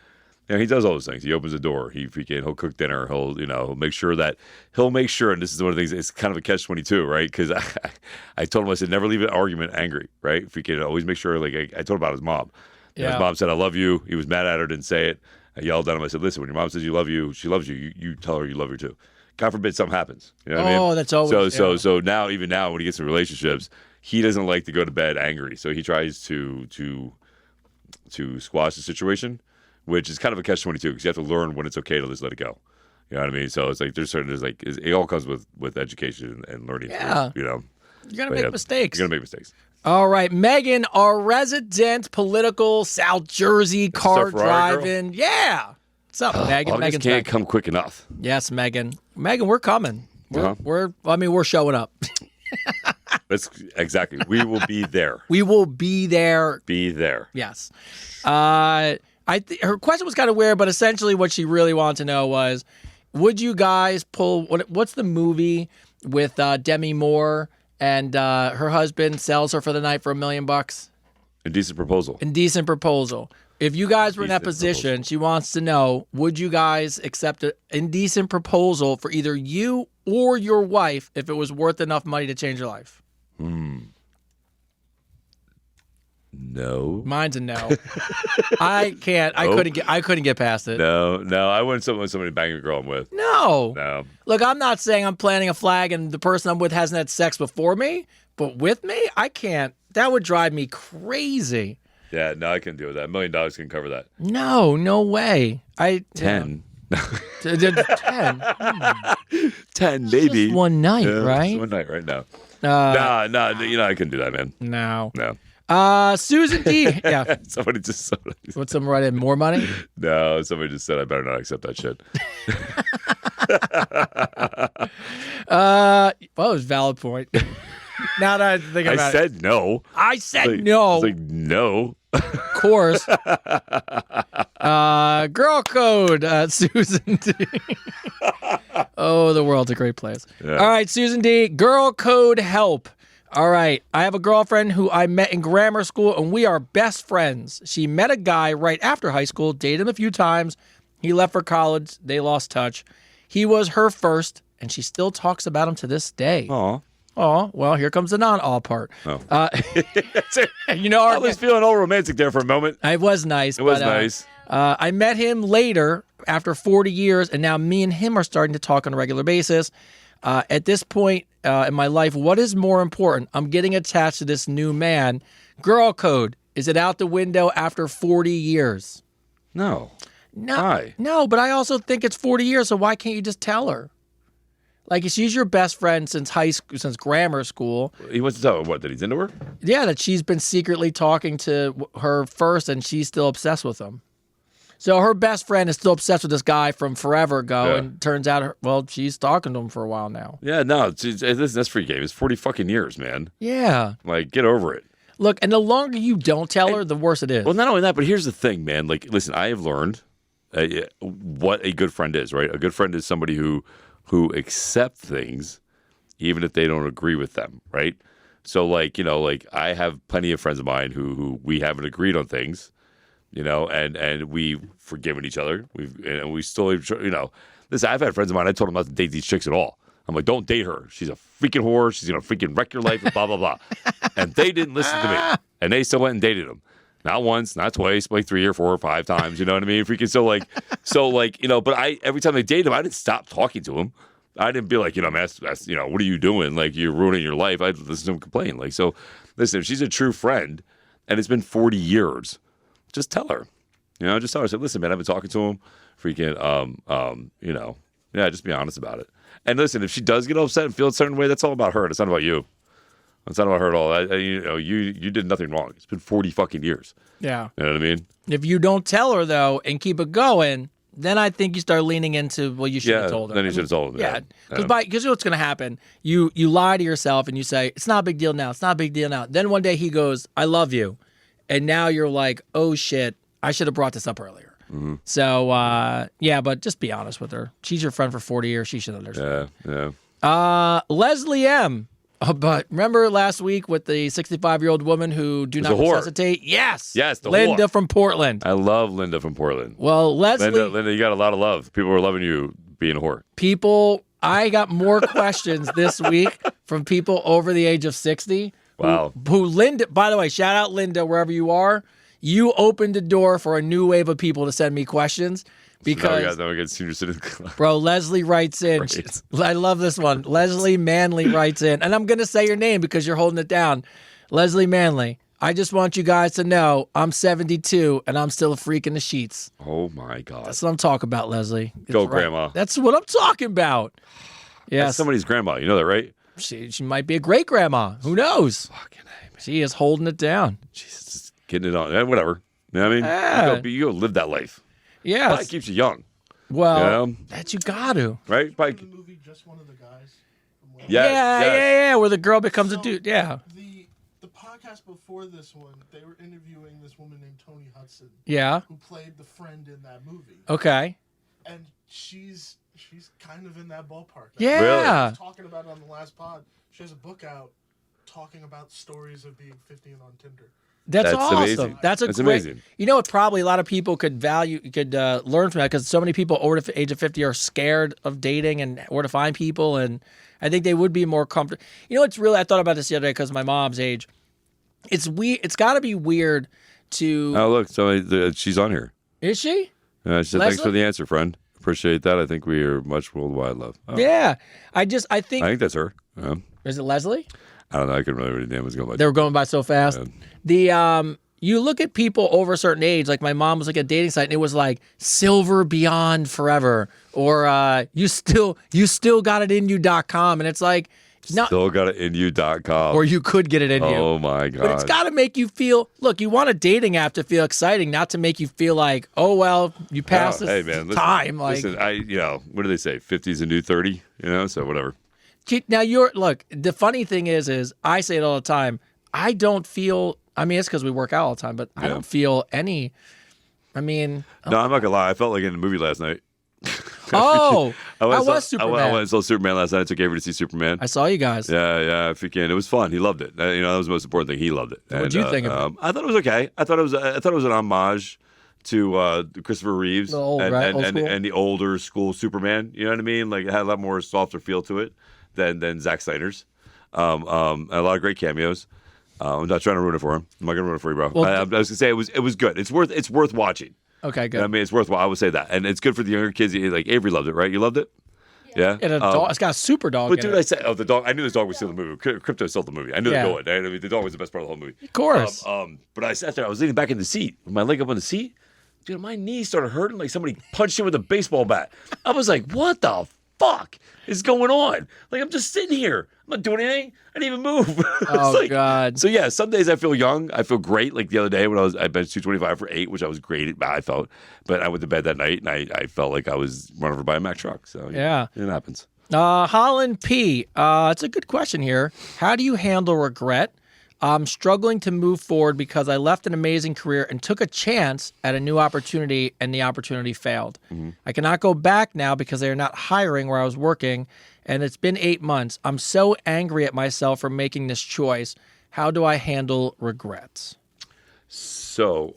[SPEAKER 1] he does all those things. He opens the door. He'll cook dinner. He'll make sure, and this is one of the things, it's kind of a catch-22, right? Because I told him, I said, never leave an argument angry, right? Always make sure, I told him about his mom. Yeah. His mom said, I love you. He was mad at her, didn't say it. I yelled at him. I said, listen, when your mom says she loves you, you tell her you love her too. God forbid something happens. You know what I mean?
[SPEAKER 2] That's always
[SPEAKER 1] So now, even now, when he gets in relationships, he doesn't like to go to bed angry. So he tries to squash the situation, which is kind of a catch-22 because you have to learn when it's okay to just let it go. You know what I mean? So it's it all comes with education and learning.
[SPEAKER 2] Yeah.
[SPEAKER 1] You're
[SPEAKER 2] going to make mistakes.
[SPEAKER 1] You're going to make mistakes.
[SPEAKER 2] All right, Megan, our resident political South Jersey car
[SPEAKER 1] Ferrari
[SPEAKER 2] driving. Yeah. What's up, Megan?
[SPEAKER 1] August
[SPEAKER 2] Megan's
[SPEAKER 1] can't
[SPEAKER 2] back.
[SPEAKER 1] come quick enough.
[SPEAKER 2] Yes, Megan. Megan, we're coming.
[SPEAKER 1] Uh-huh.
[SPEAKER 2] We're showing up.
[SPEAKER 1] Exactly. We will be there.
[SPEAKER 2] We will be there.
[SPEAKER 1] Be there.
[SPEAKER 2] Yes. Her question was kind of weird, but essentially what she really wanted to know was, would you guys pull? What's the movie with Demi Moore and her husband sells her for the night for $1 million?
[SPEAKER 1] Indecent Proposal.
[SPEAKER 2] Indecent Proposal. If you guys were in that position, she wants to know, would you guys accept an indecent proposal for either you or your wife if it was worth enough money to change your life?
[SPEAKER 1] No.
[SPEAKER 2] Mine's a no. I can't. I
[SPEAKER 1] Nope.
[SPEAKER 2] couldn't get past it.
[SPEAKER 1] No. I wouldn't want somebody to bang a girl I'm with.
[SPEAKER 2] No.
[SPEAKER 1] No.
[SPEAKER 2] Look, I'm not saying I'm planting a flag and the person I'm with hasn't had sex before me, but with me, I can't. That would drive me crazy.
[SPEAKER 1] Yeah, no, I can deal with that. $1 million can cover that.
[SPEAKER 2] No way.
[SPEAKER 1] 10.
[SPEAKER 2] 10.
[SPEAKER 1] 10, maybe.
[SPEAKER 2] Just one night,
[SPEAKER 1] Yeah,
[SPEAKER 2] right?
[SPEAKER 1] just one night right now.
[SPEAKER 2] No.
[SPEAKER 1] I couldn't do that, man.
[SPEAKER 2] No.
[SPEAKER 1] No.
[SPEAKER 2] Susan D. Yeah.
[SPEAKER 1] Somebody just said,
[SPEAKER 2] What's some right in? More money?
[SPEAKER 1] no, somebody just said I better not accept that shit.
[SPEAKER 2] Well, it was a valid point. Now that I think about
[SPEAKER 1] I said no.
[SPEAKER 2] I said
[SPEAKER 1] Like,
[SPEAKER 2] no.
[SPEAKER 1] It's like, no.
[SPEAKER 2] Of course. Girl code, Susan D. Oh, the world's a great place.
[SPEAKER 1] Yeah.
[SPEAKER 2] All right, Susan D. Girl code help. All right. I have a girlfriend who I met in grammar school, and we are best friends. She met a guy right after high school, dated him a few times. He left for college. They lost touch. He was her first, and she still talks about him to this day.
[SPEAKER 1] Aw.
[SPEAKER 2] Oh, well, here comes the non-all part.
[SPEAKER 1] Oh.
[SPEAKER 2] You know,
[SPEAKER 1] I was feeling all romantic there for a moment.
[SPEAKER 2] it was nice.
[SPEAKER 1] It was nice.
[SPEAKER 2] I met him later after 40 years, and now me and him are starting to talk on a regular basis. At this point in my life, what is more important? I'm getting attached to this new man. Girl code. Is it out the window after 40 years?
[SPEAKER 1] No.
[SPEAKER 2] No.
[SPEAKER 1] Why?
[SPEAKER 2] No, but I also think it's 40 years, so why can't you just tell her? Like, she's your best friend since high school, since grammar school.
[SPEAKER 1] He wants to tell her what, that he's into her?
[SPEAKER 2] Yeah, that she's been secretly talking to her first, and she's still obsessed with him. So her best friend is still obsessed with this guy from forever ago,
[SPEAKER 1] Yeah.
[SPEAKER 2] and turns out, she's talking to him for a while now.
[SPEAKER 1] Yeah, no, that's free game. It's 40 fucking years, man.
[SPEAKER 2] Yeah.
[SPEAKER 1] Like, get over it.
[SPEAKER 2] Look, and the longer you don't tell her, the worse it is.
[SPEAKER 1] Well, not only that, but here's the thing, man. Like, listen, I have learned what a good friend is, right? A good friend is somebody who accept things even if they don't agree with them, right? So, like, I have plenty of friends of mine who we haven't agreed on things, and we've forgiven each other. We still, listen, I've had friends of mine, I told them not to date these chicks at all. I'm like, don't date her. She's a freaking whore. She's going to freaking wreck your life and blah, blah, blah. And they didn't listen to me. And they still went and dated them. Not once, not twice, but like 3 or 4 or 5 times. You know what I mean? Freaking but every time they dated him, I didn't stop talking to him. I didn't be like, man, what are you doing? Like, you're ruining your life. I'd listen to him complain. Like, so listen, if she's a true friend and it's been 40 years, just tell her. Just tell her. Say, listen, man, I've been talking to him. Freaking, just be honest about it. And listen, if she does get upset and feel a certain way, that's all about her. It's not about you. It's not about her at all. You did nothing wrong. It's been 40 fucking years.
[SPEAKER 2] Yeah.
[SPEAKER 1] You know what I mean?
[SPEAKER 2] If you don't tell her, though, and keep it going, then I think you start leaning into, you should have told her.
[SPEAKER 1] Then you should have told her.
[SPEAKER 2] Yeah. Because you know what's going to happen? You lie to yourself and you say, it's not a big deal now. It's not a big deal now. Then one day he goes, I love you. And now you're like, oh, shit, I should have brought this up earlier. Mm-hmm. So, but just be honest with her. She's your friend for 40 years. She should understand.
[SPEAKER 1] Yeah.
[SPEAKER 2] Leslie M. But remember last week with the 65-year-old woman who do not resuscitate? Yes.
[SPEAKER 1] Yes, the
[SPEAKER 2] Linda
[SPEAKER 1] whore.
[SPEAKER 2] from Portland.
[SPEAKER 1] I love Linda from Portland.
[SPEAKER 2] Well, Leslie.
[SPEAKER 1] Linda, you got a lot of love. People are loving you being a whore.
[SPEAKER 2] I got more questions this week from people over the age of 60.
[SPEAKER 1] Wow.
[SPEAKER 2] Who Linda, by the way, shout out Linda, wherever you are. You opened the door for a new wave of people to send me questions. Because,
[SPEAKER 1] now we got Senior Citizen Club.
[SPEAKER 2] Bro, Leslie writes in.
[SPEAKER 1] Right.
[SPEAKER 2] I love this one. Leslie Manley writes in. And I'm going to say your name because you're holding it down. Leslie Manley, I just want you guys to know I'm 72 and I'm still a freak in the sheets.
[SPEAKER 1] Oh, my God.
[SPEAKER 2] That's what I'm talking about, Leslie.
[SPEAKER 1] Go,
[SPEAKER 2] right.
[SPEAKER 1] Grandma.
[SPEAKER 2] That's what I'm talking about. Yes.
[SPEAKER 1] That's somebody's grandma. You know that, right?
[SPEAKER 2] She might be a great grandma. Who knows?
[SPEAKER 1] Fucking A, man.
[SPEAKER 2] She is holding it down.
[SPEAKER 1] She's just getting it on. Whatever. You know what I mean?
[SPEAKER 2] Yeah.
[SPEAKER 1] You go live that life.
[SPEAKER 2] Yeah.
[SPEAKER 1] Probably keeps you young.
[SPEAKER 2] Well,
[SPEAKER 1] you know?
[SPEAKER 2] that you got to.
[SPEAKER 1] Right? Probably,
[SPEAKER 4] The movie Just One of the Guys. From Wales.
[SPEAKER 1] Yes,
[SPEAKER 2] Yeah, where the girl becomes a dude. Yeah.
[SPEAKER 4] The podcast before this one, they were interviewing this woman named Toni Hudson,
[SPEAKER 2] Yeah.
[SPEAKER 4] who played the friend in that movie,
[SPEAKER 2] Okay.
[SPEAKER 4] and she's kind of in that ballpark.
[SPEAKER 2] Yeah.
[SPEAKER 1] Really?
[SPEAKER 4] She was talking about it on the last pod. She has a book out talking about stories of being 50 and on Tinder.
[SPEAKER 2] That's awesome.
[SPEAKER 1] amazing.
[SPEAKER 2] That's
[SPEAKER 1] That's
[SPEAKER 2] great.
[SPEAKER 1] amazing.
[SPEAKER 2] You know what? Probably a lot of people could learn from that because so many people over the age of 50 are scared of dating and where to find people, and I think they would be more comfortable. You know, it's really. I thought about this the other day because my mom's age. It's weird. It's got to be weird to.
[SPEAKER 1] Oh, look. So she's on here.
[SPEAKER 2] Is she?
[SPEAKER 1] She said, thanks
[SPEAKER 2] Leslie?
[SPEAKER 1] for the answer, friend. Appreciate that. I think we are much worldwide love. Oh,
[SPEAKER 2] Yeah. I think.
[SPEAKER 1] I think that's her.
[SPEAKER 2] Is it Leslie?
[SPEAKER 1] I don't know. I couldn't really read the name. Was going by.
[SPEAKER 2] They were going by so fast.
[SPEAKER 1] Yeah.
[SPEAKER 2] You look at people over a certain age, like my mom was like a dating site, and it was like silver beyond forever, or you still got it in you.com, and it's like not,
[SPEAKER 1] Still got it in you.com.
[SPEAKER 2] or you could get it in you.
[SPEAKER 1] Oh my God.
[SPEAKER 2] But it's got to make you feel. Look, you want a dating app to feel exciting, not to make you feel like, oh well, you passed this
[SPEAKER 1] Hey man, listen,
[SPEAKER 2] time. Like
[SPEAKER 1] listen, what do they say? 50 is a new 30. So whatever.
[SPEAKER 2] now, look. The funny thing is I say it all the time. I don't feel. I mean, it's because we work out all the time, but I don't feel any. I mean,
[SPEAKER 1] No, I'm not gonna lie. I felt like in the movie last night.
[SPEAKER 2] I was
[SPEAKER 1] I
[SPEAKER 2] Superman.
[SPEAKER 1] went and saw Superman last night. I took Avery to see Superman.
[SPEAKER 2] I saw you guys.
[SPEAKER 1] Yeah, freaking. It was fun. He loved it. That was the most important thing. He loved it.
[SPEAKER 2] What'd you think of it?
[SPEAKER 1] I thought it was okay. I thought it was an homage to Christopher Reeves
[SPEAKER 2] The old school?
[SPEAKER 1] and the older school Superman. You know what I mean? Like it had a lot more softer feel to it than Zack Snyder's. A lot of great cameos. I'm not trying to ruin it for him. I'm not gonna ruin it for you, bro.
[SPEAKER 2] Well,
[SPEAKER 1] I was gonna say it was good. It's worth watching.
[SPEAKER 2] Okay, good.
[SPEAKER 1] I mean, it's worthwhile. I would say that, and it's good for the younger kids. Like Avery loved it, right? You loved it, yeah.
[SPEAKER 2] And a dog, it's got a super dog.
[SPEAKER 1] But
[SPEAKER 2] in
[SPEAKER 1] dude,
[SPEAKER 2] it.
[SPEAKER 1] I said, the dog. I knew this dog would steal the movie. Crypto stole the movie. I knew
[SPEAKER 2] Yeah.
[SPEAKER 1] they would. I mean, the dog was the best part of the whole movie.
[SPEAKER 2] Of course.
[SPEAKER 1] But I sat there. I was leaning back in the seat, with my leg up on the seat. Dude, my knee started hurting like somebody punched him with a baseball bat. I was like, what the fuck is going on? Like, I'm just sitting here. I'm not doing anything. I didn't even move.
[SPEAKER 2] Oh, God.
[SPEAKER 1] So yeah, some days I feel young. I feel great. Like the other day when I benched 225 for 8, which I was great. I felt, but I went to bed that night and I felt like I was run over by a Mack truck. So
[SPEAKER 2] Yeah.
[SPEAKER 1] it happens.
[SPEAKER 2] Holland P. It's a good question here. How do you handle regret? I'm struggling to move forward because I left an amazing career and took a chance at a new opportunity, and the opportunity failed. I cannot go back now because they are not hiring where I was working, and it's been 8 months. I'm so angry at myself for making this choice. How do I handle regrets?
[SPEAKER 1] So,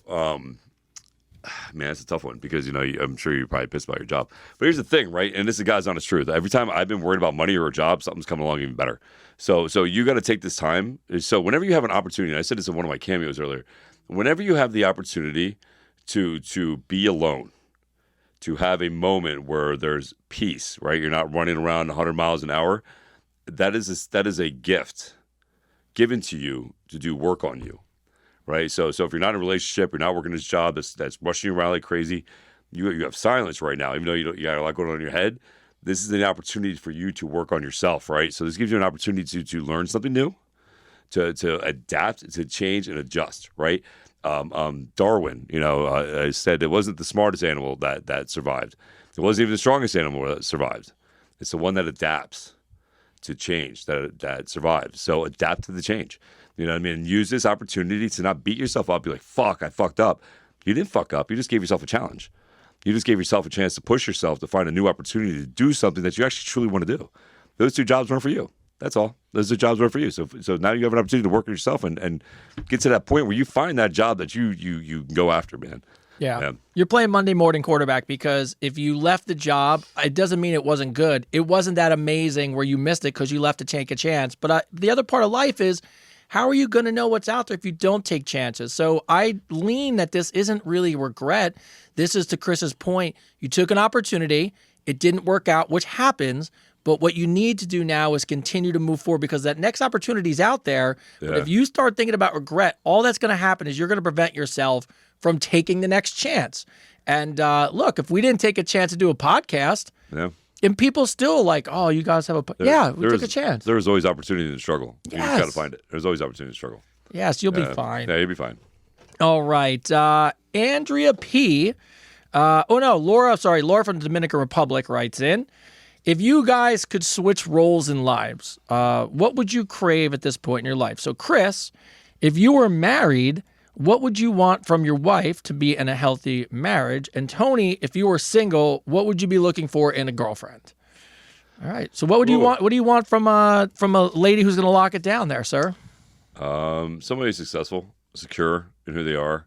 [SPEAKER 1] man, it's a tough one because, I'm sure you're probably pissed about your job. But here's the thing, right? And this is the God's honest truth. Every time I've been worried about money or a job, something's coming along even better. So you got to take this time. So whenever you have an opportunity, and I said this in one of my cameos earlier, whenever you have the opportunity to be alone, to have a moment where there's peace, right? You're not running around 100 miles an hour. That is a gift given to you to do work on you. Right, so if you're not in a relationship, you're not working this job that's rushing you around like crazy, you have silence right now. Even though you got a lot going on in your head, this is an opportunity for you to work on yourself. Right, so this gives you an opportunity to learn something new, to adapt, to change and adjust. Right, Darwin, said it wasn't the smartest animal that survived. It wasn't even the strongest animal that survived. It's the one that adapts to change that survives. So adapt to the change. You know what I mean? Use this opportunity to not beat yourself up. Be like, fuck, I fucked up. You didn't fuck up. You just gave yourself a challenge. You just gave yourself a chance to push yourself to find a new opportunity to do something that you actually truly want to do. Those 2 jobs weren't for you. That's all. Those 2 jobs weren't for you. So now you have an opportunity to work on yourself and get to that point where you find that job that you can go after, man.
[SPEAKER 2] Yeah. You're playing Monday morning quarterback because if you left the job, it doesn't mean it wasn't good. It wasn't that amazing where you missed it because you left to take a chance. But the other part of life is, how are you going to know what's out there if you don't take chances? So I lean that this isn't really regret. This is to Chris's point. You took an opportunity. It didn't work out, which happens. But what you need to do now is continue to move forward because that next opportunity is out there.
[SPEAKER 1] Yeah.
[SPEAKER 2] But if you start thinking about regret, all that's going to happen is you're going to prevent yourself from taking the next chance. And look, if we didn't take a chance to do a podcast,
[SPEAKER 1] Yeah.
[SPEAKER 2] and people still like, oh, you guys have we took a chance.
[SPEAKER 1] There's always opportunity in the struggle. You just
[SPEAKER 2] Yes.
[SPEAKER 1] got to find it. There's always opportunity in the struggle.
[SPEAKER 2] Yes, you'll be fine.
[SPEAKER 1] Yeah, you'll be fine.
[SPEAKER 2] All right. Andrea P. Laura from the Dominican Republic writes in. If you guys could switch roles in lives, what would you crave at this point in your life? So, Chris, if you were married, what would you want from your wife to be in a healthy marriage? And Tony, if you were single, what would you be looking for in a girlfriend? All right. So, what would you want? What do you want from a lady who's going to lock it down there, sir?
[SPEAKER 1] Somebody successful, secure in who they are,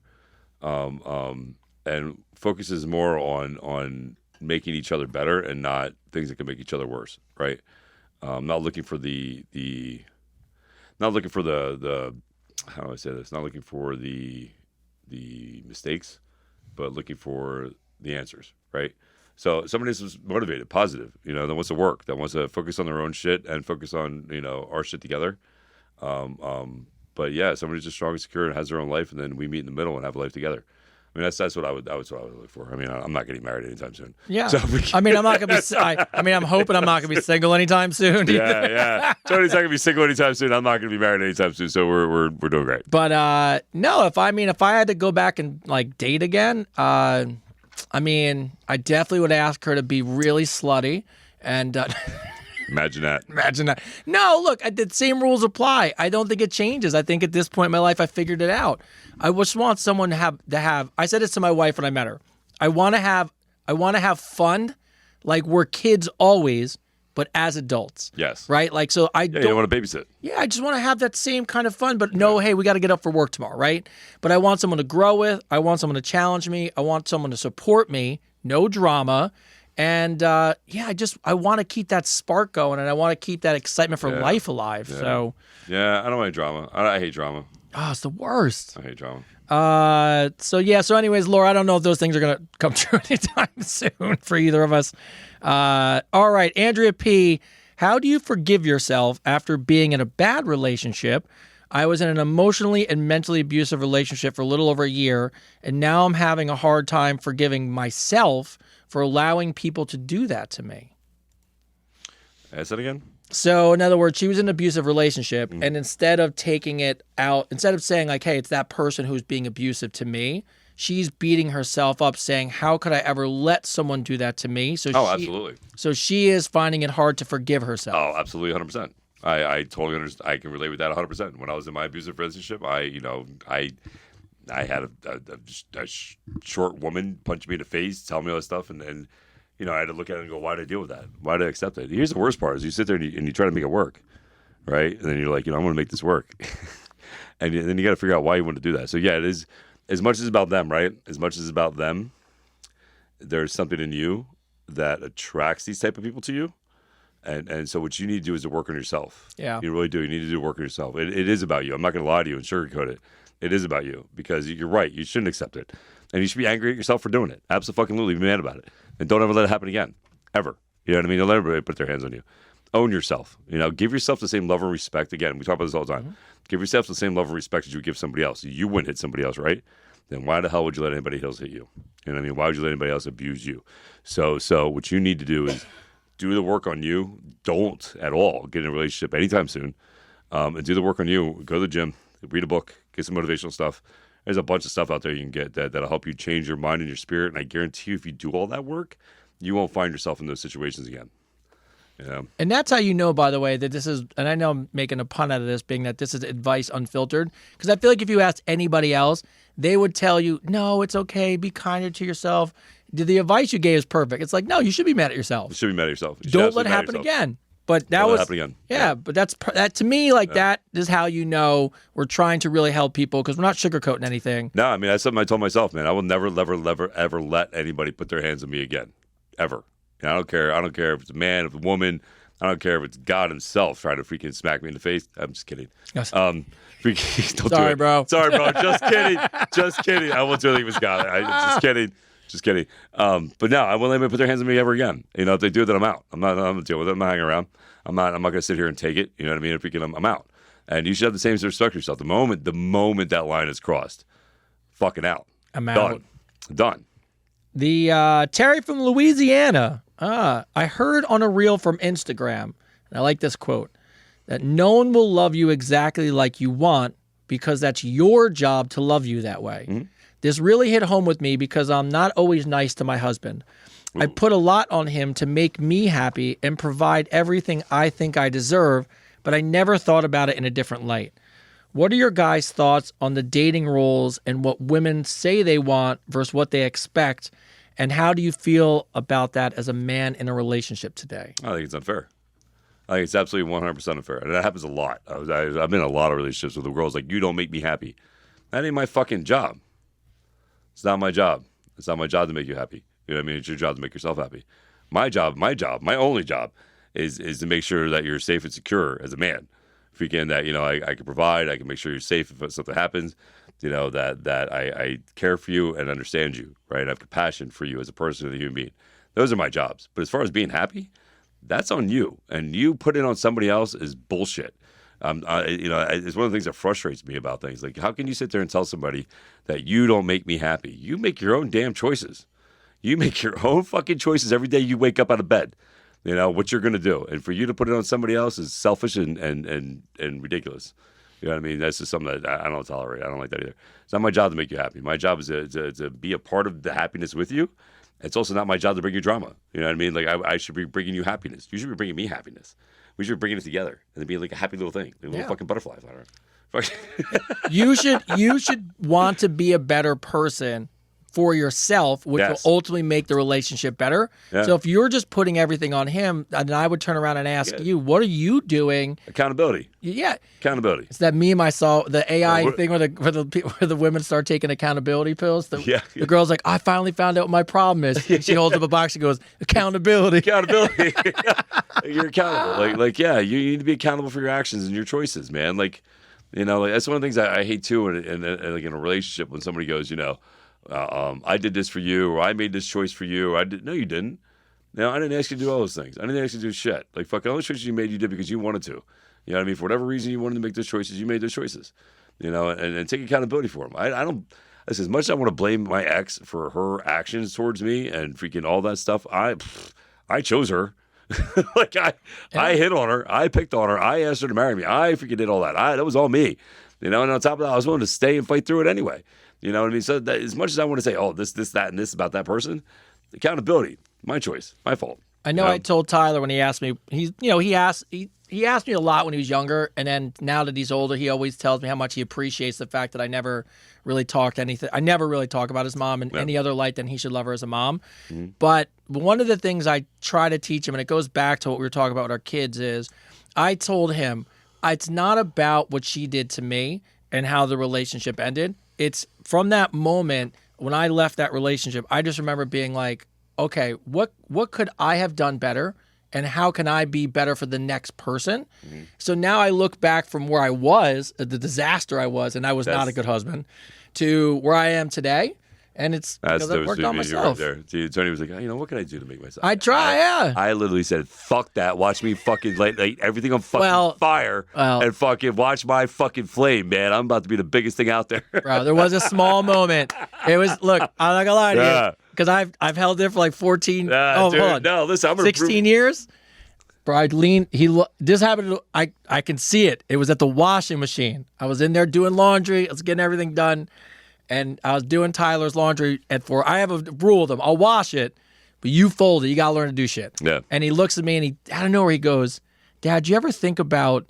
[SPEAKER 1] and focuses more on making each other better and not things that can make each other worse. Right? Not looking for the how do I say this? Not looking for the mistakes, but looking for the answers. Right? So somebody who's motivated, positive, that wants to work, that wants to focus on their own shit and focus on our shit together. But yeah, somebody's just strong and secure and has their own life, and then we meet in the middle and have a life together. I mean, that's what I would look for. I mean, I'm not getting married anytime soon.
[SPEAKER 2] Yeah. So I'm not gonna be. I'm hoping I'm not gonna be single anytime soon.
[SPEAKER 1] Yeah. Tony's not gonna be single anytime soon. I'm not gonna be married anytime soon. So we're doing great.
[SPEAKER 2] But no, if I had to go back and date again, I definitely would ask her to be really slutty and.
[SPEAKER 1] Imagine that.
[SPEAKER 2] No, look, the same rules apply. I don't think it changes. I think at this point in my life, I figured it out. I just want someone to have. I said this to my wife when I met her. I want to have fun, like we're kids always, but as adults.
[SPEAKER 1] Yes.
[SPEAKER 2] Right. Like so, I don't
[SPEAKER 1] you want to babysit.
[SPEAKER 2] Yeah, I just want to have that same kind of fun, but no, hey, we got to get up for work tomorrow, right? But I want someone to grow with. I want someone to challenge me. I want someone to support me. No drama. And I want to keep that spark going, and I want to keep that excitement for life alive.
[SPEAKER 1] Yeah.
[SPEAKER 2] So
[SPEAKER 1] I don't like drama. I hate drama.
[SPEAKER 2] Oh, it's the worst.
[SPEAKER 1] I hate drama.
[SPEAKER 2] So anyways, Laura, I don't know if those things are gonna come true anytime soon for either of us. All right, Andrea P. How do you forgive yourself after being in a bad relationship? I was in an emotionally and mentally abusive relationship for a little over a year, and now I'm having a hard time forgiving myself for allowing people to do that to me.
[SPEAKER 1] Ask that again?
[SPEAKER 2] So, in other words, she was in an abusive relationship, and instead of taking it out, instead of saying hey, it's that person who's being abusive to me, she's beating herself up saying, how could I ever let someone do that to me? So
[SPEAKER 1] absolutely.
[SPEAKER 2] So she is finding it hard to forgive herself.
[SPEAKER 1] Oh, absolutely, 100%. I totally understand. I can relate with that 100%. When I was in my abusive relationship, I had a short woman punch me in the face, tell me all this stuff, and I had to look at it and go, why did I deal with that? Why did I accept it? Here's the worst part: is you sit there and you try to make it work, right? And then you're like, I'm going to make this work, and then you got to figure out why you want to do that. So yeah, it is as much as about them, right? As much as about them, there's something in you that attracts these type of people to you. And so what you need to do is to work on yourself. Yeah. You really do. You need to do work on yourself. It is about you. I'm not going to lie to you and sugarcoat it. It is about you because you're right. You shouldn't accept it. And you should be angry at yourself for doing it. Absolutely. Be mad about it. And don't ever let it happen again. Ever. You know what I mean? Don't let everybody put their hands on you. Own yourself. Give yourself the same love and respect. Again, we talk about this all the time. Mm-hmm. Give yourself the same love and respect as you would give somebody else. You wouldn't hit somebody else, right? Then why the hell would you let anybody else hit you? You know what I mean? Why would you let anybody else abuse you? So what you need to do is do the work on you. Don't at all get in a relationship anytime soon. And do the work on you. Go to the gym. Read a book. Get some motivational stuff. There's a bunch of stuff out there you can get that'll help you change your mind and your spirit. And I guarantee you, if you do all that work, you won't find yourself in those situations again. Yeah.
[SPEAKER 2] And that's how you know, by the way, that this is, and I know I'm making a pun out of this, being that this is Advice Unfiltered. Because I feel like if you asked anybody else, they would tell you, no, it's okay. Be kinder to yourself. The advice you gave is perfect. It's like, no, you should be mad at yourself.
[SPEAKER 1] You should be mad at yourself.
[SPEAKER 2] Don't let it happen again. But that was, but that to me, that is how you know we're trying to really help people because we're not sugarcoating anything.
[SPEAKER 1] No, I mean, that's something I told myself, man. I will never, ever let anybody put their hands on me again. Ever. I don't care. I don't care if it's a man, if it's a woman. I don't care if it's God himself trying to freaking smack me in the face. I'm just kidding.
[SPEAKER 2] Yes.
[SPEAKER 1] Don't
[SPEAKER 2] Sorry,
[SPEAKER 1] do it.
[SPEAKER 2] Bro.
[SPEAKER 1] Sorry, bro. Just kidding. Just kidding. I won't do anything with God. Just kidding. Just kidding. But no, I won't let anybody put their hands on me ever again. If they do, then I'm out. I'm not going to deal with it. I'm not hanging around. I'm not going to sit here and take it. You know what I mean? If I'm out. And you should have the same respect for yourself. The moment that line is crossed, fucking out.
[SPEAKER 2] I'm out.
[SPEAKER 1] Done.
[SPEAKER 2] The Terry from Louisiana. I heard on a reel from Instagram, and I like this quote, that no one will love you exactly like you want, because that's your job to love you that way.
[SPEAKER 1] Mm-hmm.
[SPEAKER 2] This really hit home with me because I'm not always nice to my husband. I put a lot on him to make me happy and provide everything I think I deserve, but I never thought about it in a different light. What are your guys' thoughts on the dating roles and what women say they want versus what they expect? And how do you feel about that as a man in a relationship today?
[SPEAKER 1] I think it's unfair. I think it's absolutely 100% unfair. And that happens a lot. I've been in a lot of relationships with the girls like, you don't make me happy. That ain't my fucking job. It's not my job. It's not my job to make you happy. You know what I mean? It's your job to make yourself happy. My only job is to make sure that you're safe and secure as a man. Freaking that, I can provide, I can make sure you're safe if something happens, that I care for you and understand you, right? I have compassion for you as a person, as a human being. Those are my jobs. But as far as being happy, that's on you. And you put it on somebody else is bullshit. It's one of the things that frustrates me about things. Like, how can you sit there and tell somebody that you don't make me happy? You make your own damn choices. You make your own fucking choices every day you wake up out of bed. What you're going to do. And for you to put it on somebody else is selfish and ridiculous. You know what I mean? That's just something that I don't tolerate. I don't like that either. It's not my job to make you happy. My job is to be a part of the happiness with you. It's also not my job to bring you drama. You know what I mean? Like, I should be bringing you happiness. You should be bringing me happiness. We should be bringing it together and be like a happy little thing. Like little fucking butterflies on her.
[SPEAKER 2] You should want to be a better person for yourself, which will ultimately make the relationship better. Yeah. So if you're just putting everything on him, then I would turn around and ask you, what are you doing?
[SPEAKER 1] Accountability.
[SPEAKER 2] Yeah.
[SPEAKER 1] Accountability.
[SPEAKER 2] It's that meme I saw, the AI thing where the women start taking accountability pills. The girl's like, I finally found out what my problem is. And she holds up a box and goes, accountability.
[SPEAKER 1] Accountability. You're accountable. You need to be accountable for your actions and your choices, man. That's one of the things I hate too in a relationship when somebody goes, I did this for you, or I made this choice for you, or no, you didn't. I didn't ask you to do all those things. I didn't ask you to do shit. Like, fucking all the choices you made, you did because you wanted to. You know what I mean? For whatever reason you wanted to make those choices, you made those choices. And take accountability for them. I don't. As much as I want to blame my ex for her actions towards me and freaking all that stuff, I chose her. I hit on her. I picked on her. I asked her to marry me. I freaking did all that. That was all me. And on top of that, I was willing to stay and fight through it anyway. You know what I mean? So that, as much as I want to say, this, that, and this about that person, accountability, my choice, my fault.
[SPEAKER 2] I know I told Tyler when he asked me, he asked me a lot when he was younger, and then now that he's older, he always tells me how much he appreciates the fact that I never really talk about his mom in any other light than he should love her as a mom. Mm-hmm. But one of the things I try to teach him, and it goes back to what we were talking about with our kids, is I told him, it's not about what she did to me and how the relationship ended. It's from that moment when I left that relationship, I just remember being like, okay, what could I have done better? And how can I be better for the next person? Mm-hmm. So now I look back from where I was, the disaster I was, and I was not a good husband, to where I am today. And it's because I worked on myself.
[SPEAKER 1] Right there. Tony was like, what can I do to make myself?
[SPEAKER 2] I try,
[SPEAKER 1] I literally said, fuck that. Watch me fucking light everything on fucking fire and fucking watch my fucking flame, man. I'm about to be the biggest thing out there.
[SPEAKER 2] Bro, there was a small moment. It was, look, I'm not going to lie to you. Because I've held it for like 14,
[SPEAKER 1] dude, hold on. No, listen,
[SPEAKER 2] 16 years. Bro, I'd lean, this happened, I can see it. It was at the washing machine. I was in there doing laundry. I was getting everything done. And I was doing Tyler's laundry I have a rule with him. I'll wash it, but you fold it. You got to learn to do shit. Yeah. And he looks at me and I don't know where he goes, Dad, do you ever think about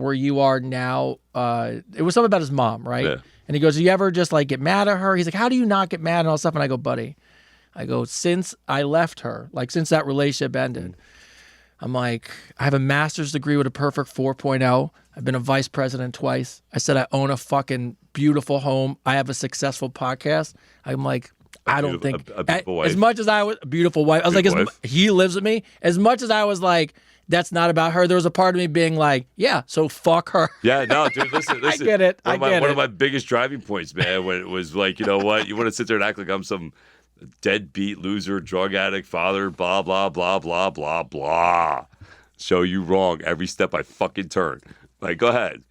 [SPEAKER 2] where you are now? It was something about his mom, right? Yeah. And he goes, do you ever just like get mad at her? He's like, how do you not get mad and all that stuff? And I go, buddy, since I left her, like since that relationship ended, I'm like, I have a master's degree with a perfect 4.0. I've been a vice president twice. I said I own a fucking beautiful home. I have a successful podcast. I'm like, I don't think
[SPEAKER 1] a beautiful wife.
[SPEAKER 2] As much as I was a beautiful wife. I was like, he lives with me. As much as I was like, that's not about her. There was a part of me being like, yeah, so fuck her.
[SPEAKER 1] Yeah, no, dude, listen.
[SPEAKER 2] I get it.
[SPEAKER 1] One of my biggest driving points, man, when it was like, you know what? You want to sit there and act like I'm some deadbeat loser, drug addict, father, blah, blah, blah, blah, blah, blah. Show you wrong every step I fucking turn. Like, go ahead,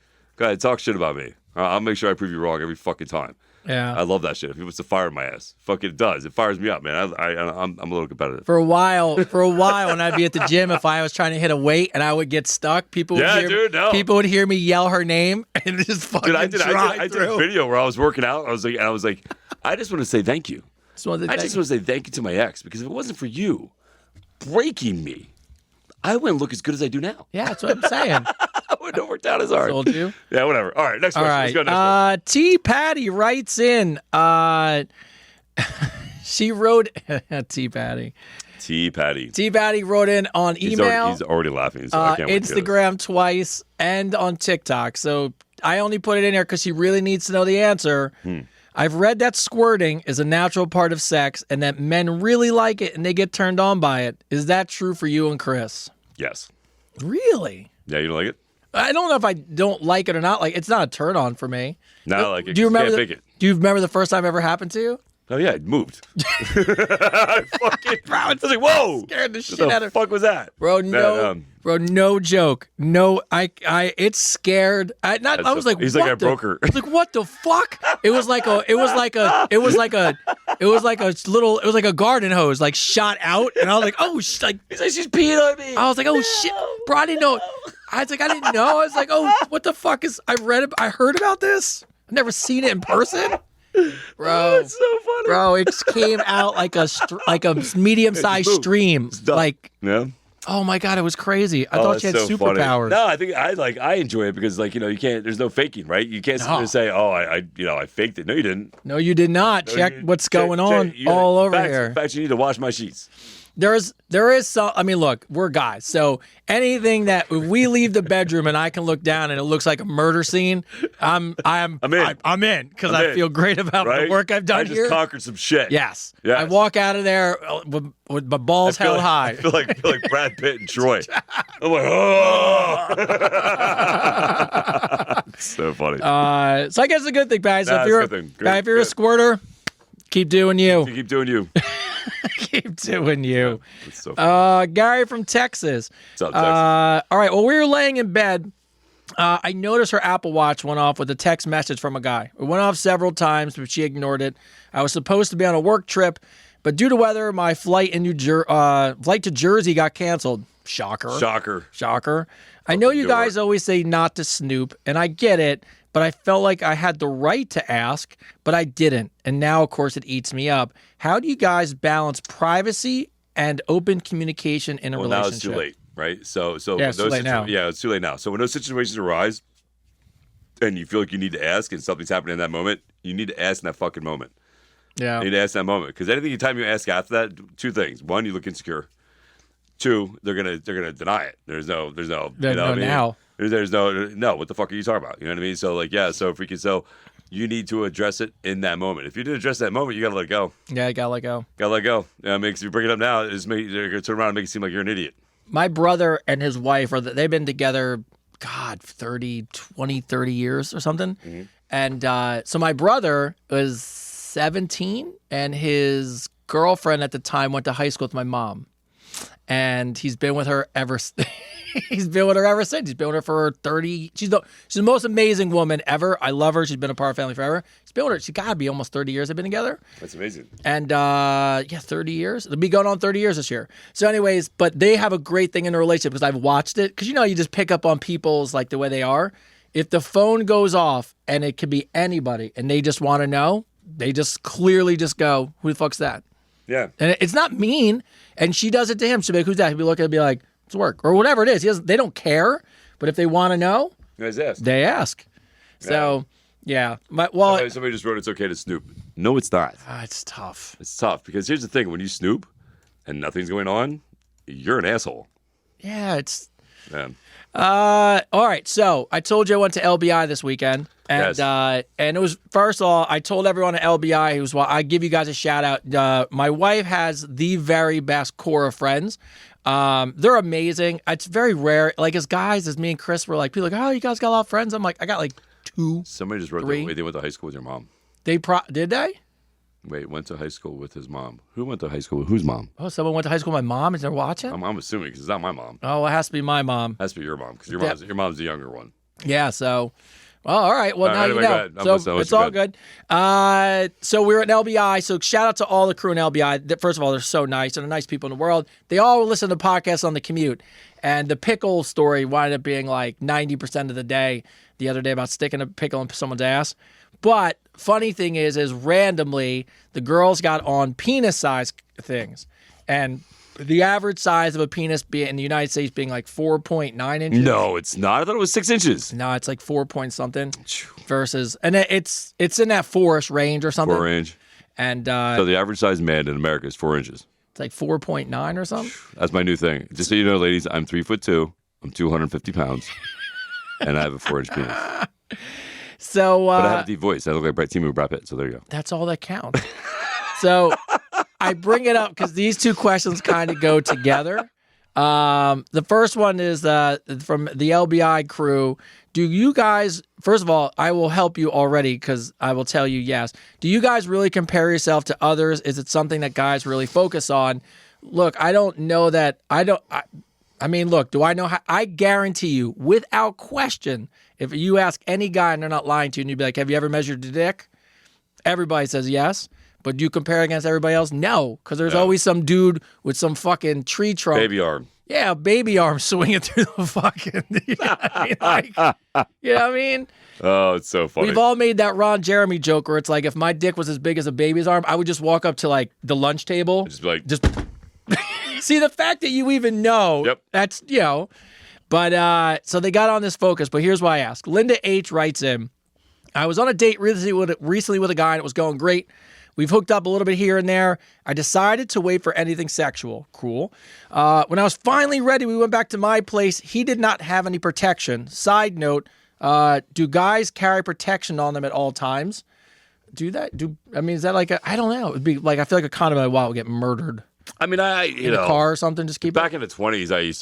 [SPEAKER 1] talk shit about me. I'll make sure I prove you wrong every fucking time.
[SPEAKER 2] Yeah.
[SPEAKER 1] I love that shit. If it was to fire my ass, fuck it does. It fires me up, man. I'm a little competitive.
[SPEAKER 2] For a while, when I'd be at the gym, if I was trying to hit a weight and I would get stuck, people would hear me yell her name and just fucking
[SPEAKER 1] Dude, I did a video where I was working out. I was like, I just want to say thank you. I just want to say thank you to my ex, because if it wasn't for you breaking me, I wouldn't look as good as I do now.
[SPEAKER 2] Yeah, that's what I'm saying.
[SPEAKER 1] I wouldn't have worked out as hard.
[SPEAKER 2] Told you.
[SPEAKER 1] Yeah, whatever. All right, next question. Let's go next one.
[SPEAKER 2] T. Patty writes in. She wrote T. Patty.
[SPEAKER 1] T. Patty.
[SPEAKER 2] T. Patty wrote in on email.
[SPEAKER 1] He's already laughing. So I can't wait to
[SPEAKER 2] Instagram twice and on TikTok. So I only put it in there because she really needs to know the answer. I've read that squirting is a natural part of sex and that men really like it and they get turned on by it. Is that true for you and Chris?
[SPEAKER 1] Yes.
[SPEAKER 2] Really?
[SPEAKER 1] Yeah, you don't like it?
[SPEAKER 2] I don't know if I don't like it or not. Like, it's not a turn on for me.
[SPEAKER 1] No, I like it.
[SPEAKER 2] Do you remember?
[SPEAKER 1] Can't fake it.
[SPEAKER 2] Do you remember the first time it ever happened to you?
[SPEAKER 1] Oh yeah, it moved. I was like, whoa!
[SPEAKER 2] Scared the shit
[SPEAKER 1] What
[SPEAKER 2] out
[SPEAKER 1] the
[SPEAKER 2] of
[SPEAKER 1] fuck was that,
[SPEAKER 2] bro? No joke. No, it's scared. I was like,
[SPEAKER 1] he's like, I broke her.
[SPEAKER 2] I was like, what the fuck? It was like a garden hose, like shot out, and I was like, oh, like
[SPEAKER 1] He's like, she's peeing on me.
[SPEAKER 2] I was like, oh shit, bro, I didn't know. I didn't know. I was like, oh, what the fuck is? I heard about this. I've never seen it in person. Bro,
[SPEAKER 1] oh, it's so funny.
[SPEAKER 2] Bro, it came out like a medium-sized stream. Like,
[SPEAKER 1] yeah.
[SPEAKER 2] Oh my god, it was crazy. I thought she had superpowers.
[SPEAKER 1] No, I think I enjoy it because you can't. There's no faking, right? You can't sit there and say, oh, I faked it. No, you didn't.
[SPEAKER 2] No, you did not. Check what's going on all over here.
[SPEAKER 1] In fact, you need to wash my sheets.
[SPEAKER 2] There is some. I mean, look, we're guys, so anything that if we leave the bedroom and I can look down and it looks like a murder scene, I'm in because I feel great about the work I've done here.
[SPEAKER 1] I just conquered some shit.
[SPEAKER 2] Yes. I walk out of there with my balls held high.
[SPEAKER 1] I feel like Brad Pitt and Troy. I'm like, oh, it's so funny.
[SPEAKER 2] So I guess it's a good thing, guys.
[SPEAKER 1] Nah,
[SPEAKER 2] if you're a squirter, keep doing you.
[SPEAKER 1] Keep doing you.
[SPEAKER 2] Keep doing you.
[SPEAKER 1] That's so funny.
[SPEAKER 2] Gary from Texas.
[SPEAKER 1] What's up, Texas?
[SPEAKER 2] All right. Well, we were laying in bed. I noticed her Apple Watch went off with a text message from a guy. It went off several times, but she ignored it. I was supposed to be on a work trip, but due to weather, my flight to Jersey got canceled. Shocker. I know you guys always say not to snoop, and I get it, but I felt like I had the right to ask, but I didn't. And now, of course, it eats me up. How do you guys balance privacy and open communication in a relationship?
[SPEAKER 1] Now it's too late, right? So
[SPEAKER 2] yeah, it's too late now.
[SPEAKER 1] Yeah, it's too late now. So when those situations arise and you feel like you need to ask and something's happening in that moment, you need to ask in that fucking moment.
[SPEAKER 2] Yeah.
[SPEAKER 1] You need to ask in that moment. Because anytime you ask after that, two things. One, you look insecure. Two, they're gonna deny it. There's no
[SPEAKER 2] There's
[SPEAKER 1] no what the fuck are you talking about? You know what I mean? So you need to address it in that moment. If you didn't address that moment, you gotta let it go.
[SPEAKER 2] Yeah, you gotta let go.
[SPEAKER 1] Because if you bring it up now, they're gonna turn around and make it seem like you're an idiot.
[SPEAKER 2] My brother and his wife they've been together, 30 years or something. Mm-hmm. And so my brother was 17 and his girlfriend at the time went to high school with my mom. And he's been with her ever since. He's been with her for 30. She's the most amazing woman ever. I love her. She's been a part of our family forever. He's been with her. She's got to be almost 30 years they've been together.
[SPEAKER 1] That's amazing.
[SPEAKER 2] And 30 years. It'll be going on 30 years this year. So anyways, but they have a great thing in a relationship because I've watched it. Because you just pick up on people's like the way they are. If the phone goes off and it could be anybody and they just want to know, they just clearly just go, who the fuck's that?
[SPEAKER 1] Yeah. And
[SPEAKER 2] it's not mean. And she does it to him. She'll be like, who's that? He'll be looking and be like, it's work. Or whatever it is. They don't care. But if they want to know, they ask. Yeah. So, yeah.
[SPEAKER 1] Somebody just wrote it's okay to snoop. No, it's not.
[SPEAKER 2] It's tough.
[SPEAKER 1] It's tough. Because here's the thing. When you snoop and nothing's going on, you're an asshole.
[SPEAKER 2] Yeah, it's...
[SPEAKER 1] Yeah.
[SPEAKER 2] All right. So, I told you I went to LBI this weekend. And and it was, first of all, I told everyone at LBI, I give you guys a shout out. My wife has the very best core of friends. They're amazing. It's very rare. Like as guys, as me and Chris were like, people are like, oh, you guys got a lot of friends. I'm like, I got like 2.
[SPEAKER 1] Somebody just wrote
[SPEAKER 2] three.
[SPEAKER 1] They went to high school with your mom.
[SPEAKER 2] Did they?
[SPEAKER 1] Wait, went to high school with his mom. Who went to high school with whose mom?
[SPEAKER 2] Oh, someone went to high school with my mom and they're watching?
[SPEAKER 1] I'm assuming because it's not my mom.
[SPEAKER 2] Oh, it has to be my mom.
[SPEAKER 1] It has to be your mom because your mom's the younger one.
[SPEAKER 2] Yeah, so... Well, all right. Well,
[SPEAKER 1] All
[SPEAKER 2] now
[SPEAKER 1] right,
[SPEAKER 2] you
[SPEAKER 1] anyway, go
[SPEAKER 2] know.
[SPEAKER 1] ahead. I'm
[SPEAKER 2] So
[SPEAKER 1] listening.
[SPEAKER 2] it's all good. So we're at LBI. So shout out to all the crew in LBI. First of all, they're so nice. They're the nice people in the world. They all listen to podcasts on the commute. And the pickle story wound up being like 90% of the day the other day about sticking a pickle in someone's ass. But funny thing is randomly, the girls got on penis size things. And the average size of a penis in the United States being like 4.9 inches.
[SPEAKER 1] No, it's not. I thought it was 6 inches.
[SPEAKER 2] No, it's like 4 point something versus, and it's in that 4-ish range or something.
[SPEAKER 1] 4 range.
[SPEAKER 2] And
[SPEAKER 1] So the average size man in America is 4 inches.
[SPEAKER 2] it's like 4.9 or something.
[SPEAKER 1] That's my new thing. Just so you know, ladies, I'm 3'2". I'm 250 pounds, and I have a 4-inch penis.
[SPEAKER 2] So,
[SPEAKER 1] But I have a deep voice. I look like Brad Pitt. So there you go.
[SPEAKER 2] that's all that counts. So I bring it up because these two questions kind of go together. The first one is from the LBI crew. Do you guys, first of all, I will help you already because I will tell you yes. Do you guys really compare yourself to others? Is it something that guys really focus on? Look, I don't know that. I mean, look, do I know how? I guarantee you, without question, if you ask any guy and they're not lying to you and you'd be like, have you ever measured your dick? Everybody says yes. But do you compare against everybody else? No, because there's always some dude with some fucking tree trunk.
[SPEAKER 1] Baby arm.
[SPEAKER 2] Yeah, baby arm swinging through the fucking. You know what I mean? Like, you know what I mean?
[SPEAKER 1] Oh, it's so funny.
[SPEAKER 2] We've all made that Ron Jeremy joke where it's like, if my dick was as big as a baby's arm, I would just walk up to like the lunch table.
[SPEAKER 1] Just be like,
[SPEAKER 2] See, the fact that you even know,
[SPEAKER 1] Yep.
[SPEAKER 2] that's, you know. But so they got on this focus. But here's why I ask. Linda H. writes in, I was on a date recently with a guy and it was going great. We've hooked up a little bit here and there. I decided to wait for anything sexual. Cool. When I was finally ready, we went back to my place. He did not have any protection. Side note, do guys carry protection on them at all times? Do that? I mean, is that like I don't know. It'd be like, I feel like a condom in a while would get murdered
[SPEAKER 1] I mean,
[SPEAKER 2] in a car or something. Just keep
[SPEAKER 1] back in the 20s, I used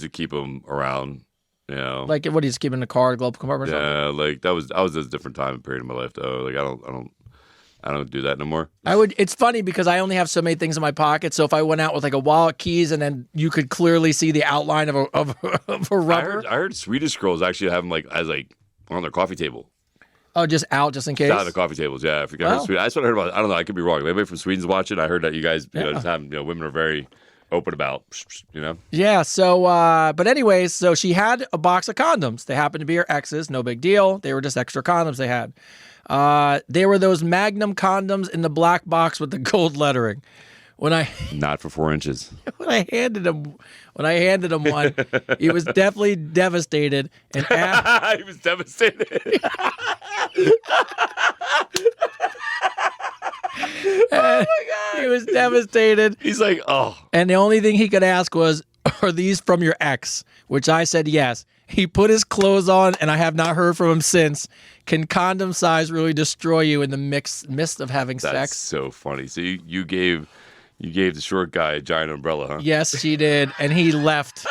[SPEAKER 1] to keep them around, you know.
[SPEAKER 2] Like, what do you just keep in the car, the glove compartment or something?
[SPEAKER 1] Yeah, like that was a different time period in my life though. Like I don't do that no more.
[SPEAKER 2] It's funny because I only have so many things in my pocket. So if I went out with like a wallet, keys, and then you could clearly see the outline of a rubber.
[SPEAKER 1] I heard Swedish girls actually have them like as like on their coffee table.
[SPEAKER 2] Oh, just out, just in case.
[SPEAKER 1] Out of the coffee tables, yeah. I forget.
[SPEAKER 2] Wow.
[SPEAKER 1] That's what I heard about. I don't know. I could be wrong. Anybody from Sweden's watching? I heard that you guys, just have, women are very open about,
[SPEAKER 2] Yeah. So, but anyways, so she had a box of condoms. They happened to be her exes. No big deal. They were just extra condoms they had. They were those Magnum condoms in the black box with the gold lettering.
[SPEAKER 1] Not for 4 inches.
[SPEAKER 2] When I handed him one, he was definitely devastated and asked,
[SPEAKER 1] He was devastated. Oh my god!
[SPEAKER 2] he was devastated.
[SPEAKER 1] He's like, oh.
[SPEAKER 2] And the only thing he could ask was, are these from your ex? Which I said yes. He put his clothes on, and I have not heard from him since. Can condom size really destroy you in the midst of having
[SPEAKER 1] That's
[SPEAKER 2] sex?
[SPEAKER 1] so funny. So you gave the short guy a giant umbrella, huh?
[SPEAKER 2] Yes, she did, and he left.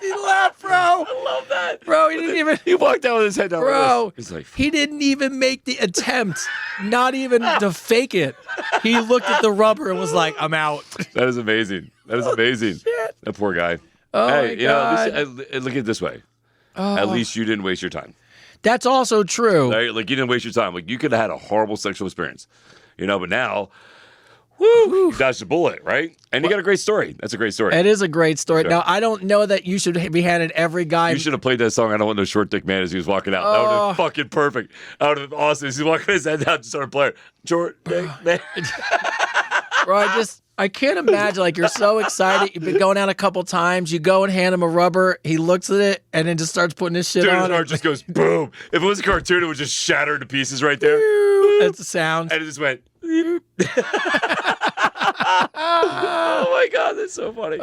[SPEAKER 2] He left, bro.
[SPEAKER 1] I love that.
[SPEAKER 2] Bro, he didn't even.
[SPEAKER 1] He walked out with his head down.
[SPEAKER 2] Bro,
[SPEAKER 1] like this. He's like,
[SPEAKER 2] he didn't even make the attempt, not even to fake it. He looked at the rubber and was like, I'm out.
[SPEAKER 1] that is amazing. That is amazing.
[SPEAKER 2] Shit.
[SPEAKER 1] That poor guy.
[SPEAKER 2] Oh,
[SPEAKER 1] hey,
[SPEAKER 2] my
[SPEAKER 1] you know,
[SPEAKER 2] God.
[SPEAKER 1] at least, look at it this way. At least you didn't waste your time.
[SPEAKER 2] That's also true.
[SPEAKER 1] Right? Like you didn't waste your time. Like you could have had a horrible sexual experience, but now, woo, you dodged a bullet, right? And you got a great story. That's a great story.
[SPEAKER 2] It is a great story.
[SPEAKER 1] Sure.
[SPEAKER 2] Now, I don't know that you should be handed every guy.
[SPEAKER 1] You should have played that song, I Don't Want No Short Dick Man, as he was walking out. That would have been fucking perfect. That would have been awesome. He's walking his head down and started playing. Short Dick Man.
[SPEAKER 2] Bro, I can't imagine. Like, you're so excited. You've been going out a couple times. You go and hand him a rubber. He looks at it and then just starts putting his shit
[SPEAKER 1] Dude,
[SPEAKER 2] on.
[SPEAKER 1] his heart just goes boom. If it was a cartoon, it would just shatter into pieces right there.
[SPEAKER 2] That's the sound.
[SPEAKER 1] And it just went. Oh my God, that's so funny.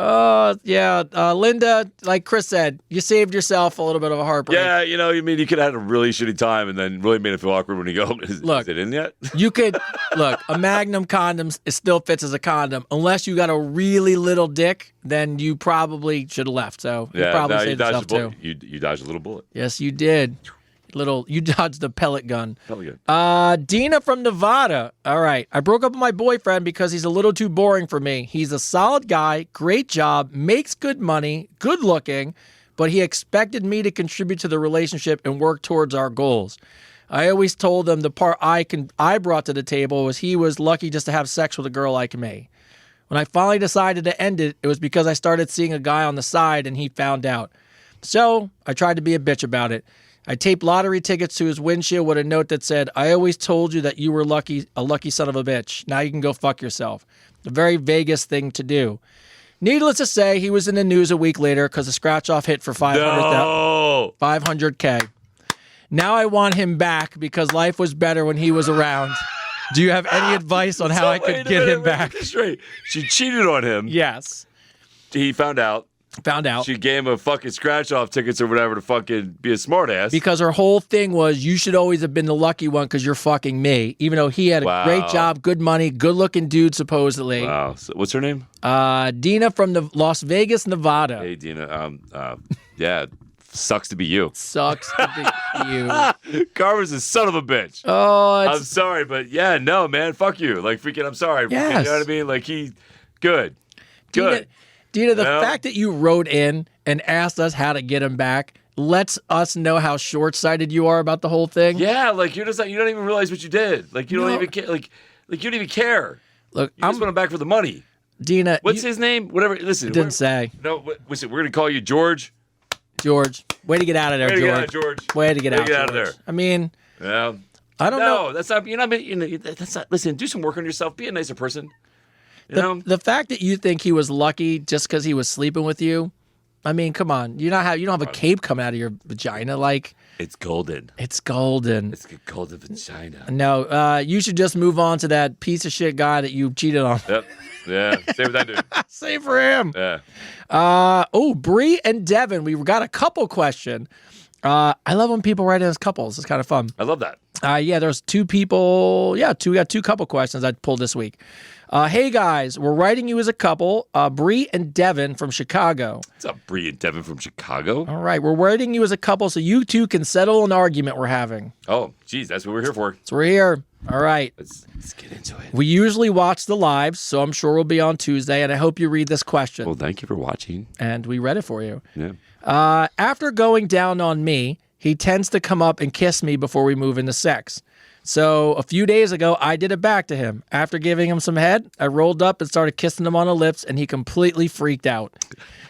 [SPEAKER 2] Yeah. Linda, like Chris said, you saved yourself a little bit of a heartbreak.
[SPEAKER 1] Yeah, you could have had a really shitty time and then really made it feel awkward when you go, is it in yet?
[SPEAKER 2] You could, look, a Magnum condom, it still fits as a condom. Unless you got a really little dick, then you probably should have left. So you probably saved yourself too.
[SPEAKER 1] You dodged a little bullet.
[SPEAKER 2] Yes, you did. You dodged the pellet gun.
[SPEAKER 1] Pellet gun.
[SPEAKER 2] Dina from Nevada. All right. I broke up with my boyfriend because he's a little too boring for me. He's a solid guy, great job, makes good money, good looking, but he expected me to contribute to the relationship and work towards our goals. I always told him the part I brought to the table was he was lucky just to have sex with a girl like me. When I finally decided to end it, it was because I started seeing a guy on the side and he found out. So I tried to be a bitch about it. I taped lottery tickets to his windshield with a note that said, I always told you that you were a lucky son of a bitch. Now you can go fuck yourself. A very Vegas thing to do. Needless to say, he was in the news a week later because the scratch-off hit for $500K. Now I want him back because life was better when he was around. Do you have any advice on how I could get him back?
[SPEAKER 1] Straight. She cheated on him.
[SPEAKER 2] Yes.
[SPEAKER 1] He found out. She gave him a fucking scratch-off tickets or whatever to fucking be a smartass.
[SPEAKER 2] Because her whole thing was, you should always have been the lucky one because you're fucking me. Even though he had a great job, good money, good-looking dude, supposedly.
[SPEAKER 1] Wow. So what's her name?
[SPEAKER 2] Dina from Las Vegas, Nevada.
[SPEAKER 1] Hey, Dina. Yeah, sucks to be you.
[SPEAKER 2] Sucks to be you.
[SPEAKER 1] Carver's a son of a bitch.
[SPEAKER 2] Oh,
[SPEAKER 1] I'm sorry, but yeah, no, man, fuck you. Like, freaking, I'm sorry.
[SPEAKER 2] Yes.
[SPEAKER 1] You know what I mean? Like, good.
[SPEAKER 2] Dina, the fact that you wrote in and asked us how to get him back lets us know how short-sighted you are about the whole thing.
[SPEAKER 1] Yeah, like you're just like, you don't even realize what you did. Like you don't even care. Like you don't even care.
[SPEAKER 2] Look,
[SPEAKER 1] you just want him back for the money.
[SPEAKER 2] Dina,
[SPEAKER 1] what's his name? Whatever. Listen,
[SPEAKER 2] didn't say.
[SPEAKER 1] No, listen. We're gonna call you George.
[SPEAKER 2] George, way to get out of there, George. Way to get out of there. I mean,
[SPEAKER 1] yeah.
[SPEAKER 2] I don't know.
[SPEAKER 1] No, that's not. You're not. That's not. Listen, do some work on yourself. Be a nicer person.
[SPEAKER 2] The fact that you think he was lucky just because he was sleeping with you, I mean, come on. You don't have a cape coming out of your vagina. Like,
[SPEAKER 1] it's golden.
[SPEAKER 2] It's golden.
[SPEAKER 1] It's a golden vagina.
[SPEAKER 2] No, you should just move on to that piece of shit guy that you cheated on.
[SPEAKER 1] Yep. Yeah. Same with that dude.
[SPEAKER 2] Same for him.
[SPEAKER 1] Yeah.
[SPEAKER 2] Bree and Devin, we got a couple question. I love when people write in as couples. It's kind of fun.
[SPEAKER 1] I love that.
[SPEAKER 2] Yeah, there's two people. Yeah, we got two couple questions I pulled this week. Hey guys, we're writing you as a couple, Bree and Devin from Chicago.
[SPEAKER 1] What's up, Bree and Devin from Chicago?
[SPEAKER 2] All right, we're writing you as a couple so you two can settle an argument we're having.
[SPEAKER 1] Oh, geez, that's what we're here for.
[SPEAKER 2] So we're here. All right.
[SPEAKER 1] Let's get into it.
[SPEAKER 2] We usually watch the lives, so I'm sure we'll be on Tuesday, and I hope you read this question.
[SPEAKER 1] Well, thank you for watching.
[SPEAKER 2] And we read it for you.
[SPEAKER 1] Yeah.
[SPEAKER 2] After going down on me, he tends to come up and kiss me before we move into sex. So a few days ago, I did it back to him. After giving him some head, I rolled up and started kissing him on the lips, and he completely freaked out.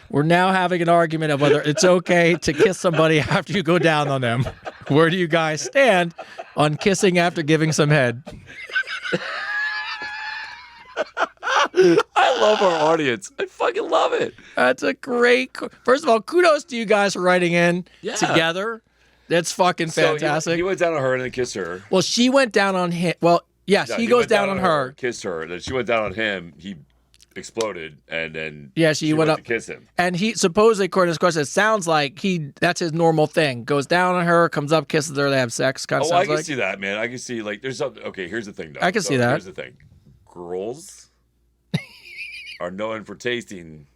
[SPEAKER 2] We're now having an argument of whether it's okay to kiss somebody after you go down on them. Where do you guys stand on kissing after giving some head?
[SPEAKER 1] I love our audience. I fucking love it.
[SPEAKER 2] That's a great... First of all, kudos to you guys for writing in together. That's fucking fantastic.
[SPEAKER 1] So he went down on her and then kissed her.
[SPEAKER 2] Well, she went down on him. Well, yes, he goes down on her.
[SPEAKER 1] Kissed her. Then she went down on him. He exploded, and then
[SPEAKER 2] she went up
[SPEAKER 1] to kiss him.
[SPEAKER 2] And he supposedly, according to this question, it sounds like that's his normal thing. Goes down on her, comes up, kisses her, they have sex. Kind of sounds
[SPEAKER 1] I can see that, man. I can see there's something. Okay, here's the thing, though.
[SPEAKER 2] I can see that.
[SPEAKER 1] Here's the thing. Girls are known for tasting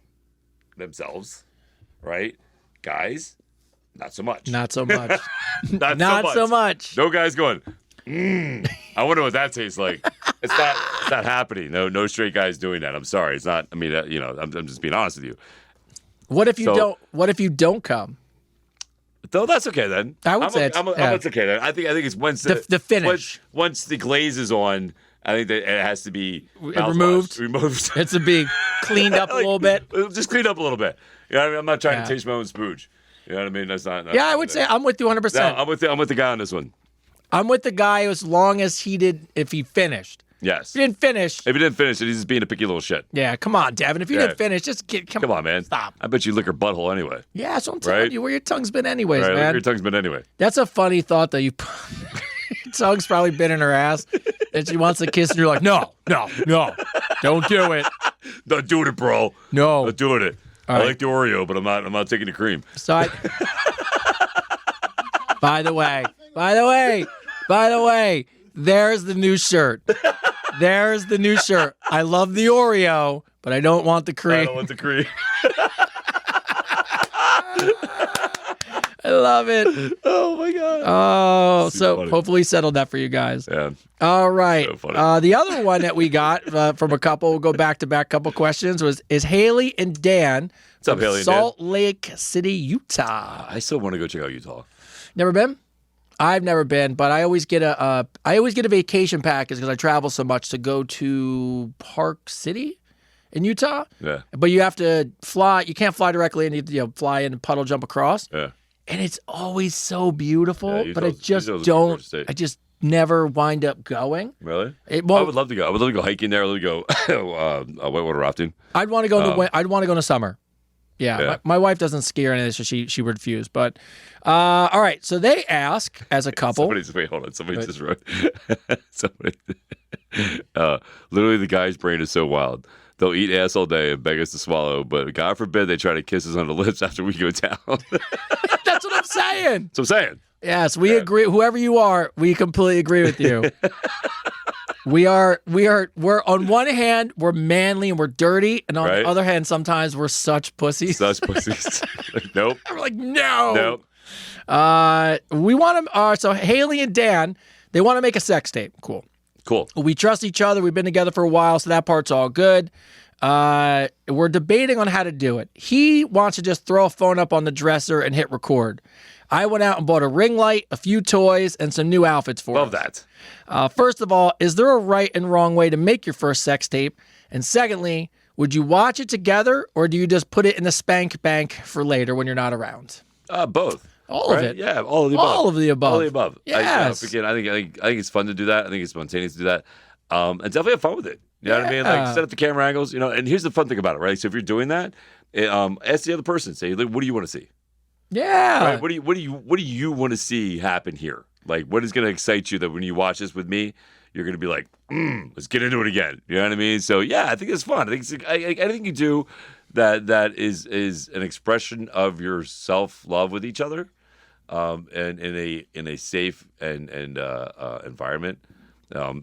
[SPEAKER 1] themselves, right? Guys, not so much.
[SPEAKER 2] Not so much.
[SPEAKER 1] not
[SPEAKER 2] so much.
[SPEAKER 1] No guys going, I wonder what that tastes like. It's not happening. No straight guys doing that. I'm sorry. It's not. I mean, I'm just being honest with you.
[SPEAKER 2] What if you don't? What if you don't come?
[SPEAKER 1] Though that's okay then.
[SPEAKER 2] I would say
[SPEAKER 1] it's okay then. I think it's once
[SPEAKER 2] the finish.
[SPEAKER 1] Once the glaze is on, I think that it has to be
[SPEAKER 2] removed. It's to be cleaned up a little bit.
[SPEAKER 1] Just clean up a little bit. You know what I mean? I'm not trying to taste my own spooge. You know what I mean? That's not.
[SPEAKER 2] I would say I'm with you 100%.
[SPEAKER 1] No, I'm with the guy on this one.
[SPEAKER 2] I'm with the guy as long as if he finished.
[SPEAKER 1] Yes.
[SPEAKER 2] If he didn't finish.
[SPEAKER 1] If he didn't finish, he's just being a picky little shit.
[SPEAKER 2] Yeah, come on, Devin. If you didn't finish, just come
[SPEAKER 1] on, man.
[SPEAKER 2] Stop.
[SPEAKER 1] I bet you lick her butthole anyway.
[SPEAKER 2] Yeah, that's what I'm telling you. Where your tongue's been anyways, man.
[SPEAKER 1] Where your tongue's been anyway.
[SPEAKER 2] That's a funny thought that your tongue's probably been in her ass and she wants to kiss and you're like, no, don't do it.
[SPEAKER 1] Not doing it, bro.
[SPEAKER 2] No.
[SPEAKER 1] Not doing it. I like the Oreo, but I'm not taking the cream.
[SPEAKER 2] So By the way, there's the new shirt. There's the new shirt. I love the Oreo, but I don't want the cream.
[SPEAKER 1] I don't want the cream.
[SPEAKER 2] I love it.
[SPEAKER 1] Oh my my God.
[SPEAKER 2] Oh,
[SPEAKER 1] Super
[SPEAKER 2] so
[SPEAKER 1] funny.
[SPEAKER 2] hopefully settled that for you guys.
[SPEAKER 1] Yeah.
[SPEAKER 2] All right.
[SPEAKER 1] So funny.
[SPEAKER 2] The other one that we got from a couple, we'll go back to back couple questions, is Haley and Dan.
[SPEAKER 1] What's up,
[SPEAKER 2] from
[SPEAKER 1] Haley and
[SPEAKER 2] Salt Lake City, Utah.
[SPEAKER 1] I still want to go check out Utah.
[SPEAKER 2] Never been? I've never been, but I always get a vacation package because I travel so much to go to Park City in Utah.
[SPEAKER 1] Yeah.
[SPEAKER 2] But you have to fly. You can't fly directly, and you fly in and puddle jump across.
[SPEAKER 1] Yeah.
[SPEAKER 2] And it's always so beautiful,
[SPEAKER 1] Yeah,
[SPEAKER 2] but I
[SPEAKER 1] Utah's-
[SPEAKER 2] just
[SPEAKER 1] Utah's a
[SPEAKER 2] don't.
[SPEAKER 1] gorgeous state.
[SPEAKER 2] I just never wind up going.
[SPEAKER 1] Really?
[SPEAKER 2] It
[SPEAKER 1] I
[SPEAKER 2] won't.
[SPEAKER 1] would love to go. I would love to go hiking there. I would love to go whitewater rafting.
[SPEAKER 2] I'd want to go in the I'd want to go in the summer. Yeah,
[SPEAKER 1] Yeah.
[SPEAKER 2] My wife doesn't ski or anything, so she would refuse. But all right, so they ask as a couple.
[SPEAKER 1] Wait, hold on. Somebody just wrote. Literally, the guy's brain is so wild. They'll eat ass all day and beg us to swallow, but God forbid they try to kiss us on the lips after we go down.
[SPEAKER 2] That's what I'm saying.
[SPEAKER 1] So I'm saying.
[SPEAKER 2] Yes, we agree. Whoever you are, we completely agree with you. We're on one hand, we're manly and we're dirty, and on
[SPEAKER 1] Right.
[SPEAKER 2] the other hand, sometimes we're such pussies.
[SPEAKER 1] Such pussies. Nope.
[SPEAKER 2] We're like, no.
[SPEAKER 1] Nope.
[SPEAKER 2] We want to. So Haley and Dan, they want to make a sex tape. Cool.
[SPEAKER 1] Cool.
[SPEAKER 2] We trust each other. We've been together for a while, so that part's all good. We're debating on how to do it. He wants to just throw a phone up on the dresser and hit record. I went out and bought a ring light, a few toys, and some new outfits for
[SPEAKER 1] Love
[SPEAKER 2] us.
[SPEAKER 1] that.
[SPEAKER 2] First of all, is there a right and wrong way to make your first sex tape? And secondly, would you watch it together, or do you just put it in the spank bank for later when you're not around?
[SPEAKER 1] Both.
[SPEAKER 2] All of
[SPEAKER 1] Right?
[SPEAKER 2] it.
[SPEAKER 1] Yeah, all of the above.
[SPEAKER 2] All of the above.
[SPEAKER 1] All of the above.
[SPEAKER 2] Yes.
[SPEAKER 1] I think it's fun to do that. I think it's spontaneous to do that. And definitely have fun with it. You know what I mean? Like, set up the camera angles, and here's the fun thing about it, right? So if you're doing that, ask the other person, say, like, what do you want to see?
[SPEAKER 2] Yeah.
[SPEAKER 1] Right? What do you want to see happen here? Like, what is going to excite you that when you watch this with me, you're going to be like, let's get into it again. You know what I mean? So yeah, I think it's fun. I think anything you do that is an expression of your self-love with each other, and in a safe and environment,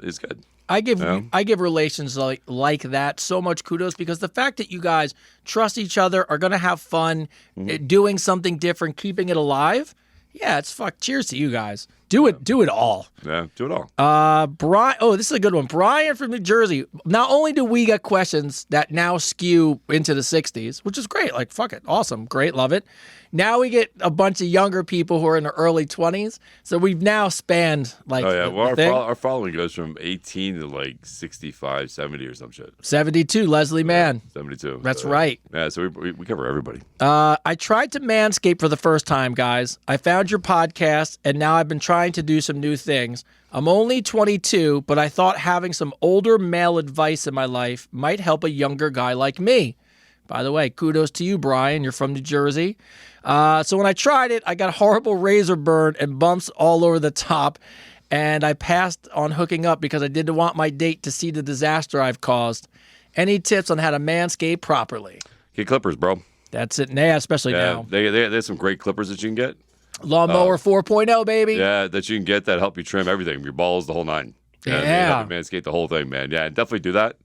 [SPEAKER 1] is good.
[SPEAKER 2] I give relations like that so much kudos because the fact that you guys trust each other, are going to have fun, doing something different, keeping it alive. Yeah, it's cheers to you guys. Do it all.
[SPEAKER 1] Yeah, do it all.
[SPEAKER 2] Brian. Oh, this is a good one. Brian from New Jersey. Not only do we get questions that now skew into the 60s, which is great. Like, fuck it. Awesome. Great. Love it. Now we get a bunch of younger people who are in their early 20s. So we've now spanned like
[SPEAKER 1] our following goes from 18 to like 65, 70 or some shit.
[SPEAKER 2] 72, Leslie Mann.
[SPEAKER 1] 72.
[SPEAKER 2] That's right.
[SPEAKER 1] Yeah, so we cover everybody.
[SPEAKER 2] I tried to manscape for the first time, guys. I found your podcast, and now I've been trying to do some new things. I'm only 22, but I thought having some older male advice in my life might help a younger guy like me. By the way, kudos to you, Brian. You're from New Jersey. So when I tried it, I got horrible razor burn and bumps all over the top, and I passed on hooking up because I didn't want my date to see the disaster I've caused. Any tips on how to manscape properly?
[SPEAKER 1] Get clippers, bro.
[SPEAKER 2] That's it. Yeah, especially now.
[SPEAKER 1] There's some great clippers that you can get.
[SPEAKER 2] Lawnmower 4.0, baby.
[SPEAKER 1] Yeah, that you can get that help you trim everything, your balls, the whole nine.
[SPEAKER 2] Yeah.
[SPEAKER 1] Help you manscape the whole thing, man. Yeah, definitely do that.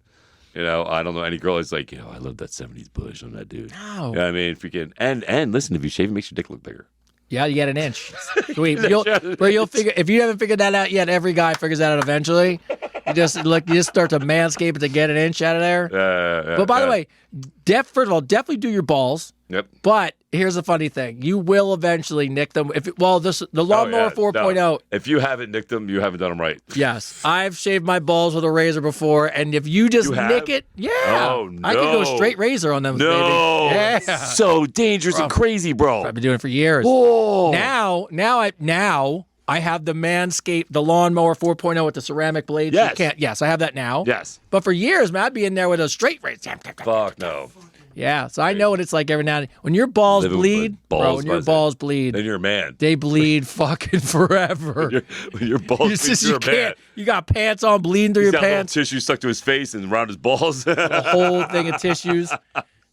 [SPEAKER 1] I don't know any girl is like, I love that 70s bush on that dude.
[SPEAKER 2] No.
[SPEAKER 1] You know what I mean? Freaking and listen, if you shave, it makes your dick look bigger.
[SPEAKER 2] Yeah, you get an inch. You'll figure if you haven't figured that out yet. Every guy figures that out eventually. You just start to manscape it to get an inch out of there.
[SPEAKER 1] Yeah.
[SPEAKER 2] But by the way, first of all, definitely do your balls.
[SPEAKER 1] Yep.
[SPEAKER 2] But here's the funny thing: you will eventually nick them. The lawnmower 4.0.
[SPEAKER 1] No. If you haven't nicked them, you haven't done them right.
[SPEAKER 2] Yes, I've shaved my balls with a razor before, and if you just nick it,
[SPEAKER 1] Oh,
[SPEAKER 2] I can go straight razor on them.
[SPEAKER 1] No,
[SPEAKER 2] baby. Yeah.
[SPEAKER 1] it's so dangerous and crazy, bro.
[SPEAKER 2] I've been doing it for years.
[SPEAKER 1] Whoa.
[SPEAKER 2] Now I have the Manscaped, the lawnmower 4.0 with the ceramic blades.
[SPEAKER 1] Yes.
[SPEAKER 2] I have that now.
[SPEAKER 1] Yes.
[SPEAKER 2] But for years, man, I'd be in there with a straight razor.
[SPEAKER 1] Fuck no.
[SPEAKER 2] Yeah, so I know what it's like every now and then. When your balls bleed,
[SPEAKER 1] balls
[SPEAKER 2] bleed,
[SPEAKER 1] then you're a man.
[SPEAKER 2] they bleed fucking forever.
[SPEAKER 1] When your balls bleed, you're a man.
[SPEAKER 2] You got pants on, bleeding through
[SPEAKER 1] He's
[SPEAKER 2] your
[SPEAKER 1] got
[SPEAKER 2] pants.
[SPEAKER 1] little tissue stuck to his face and around his balls.
[SPEAKER 2] A whole thing of tissues.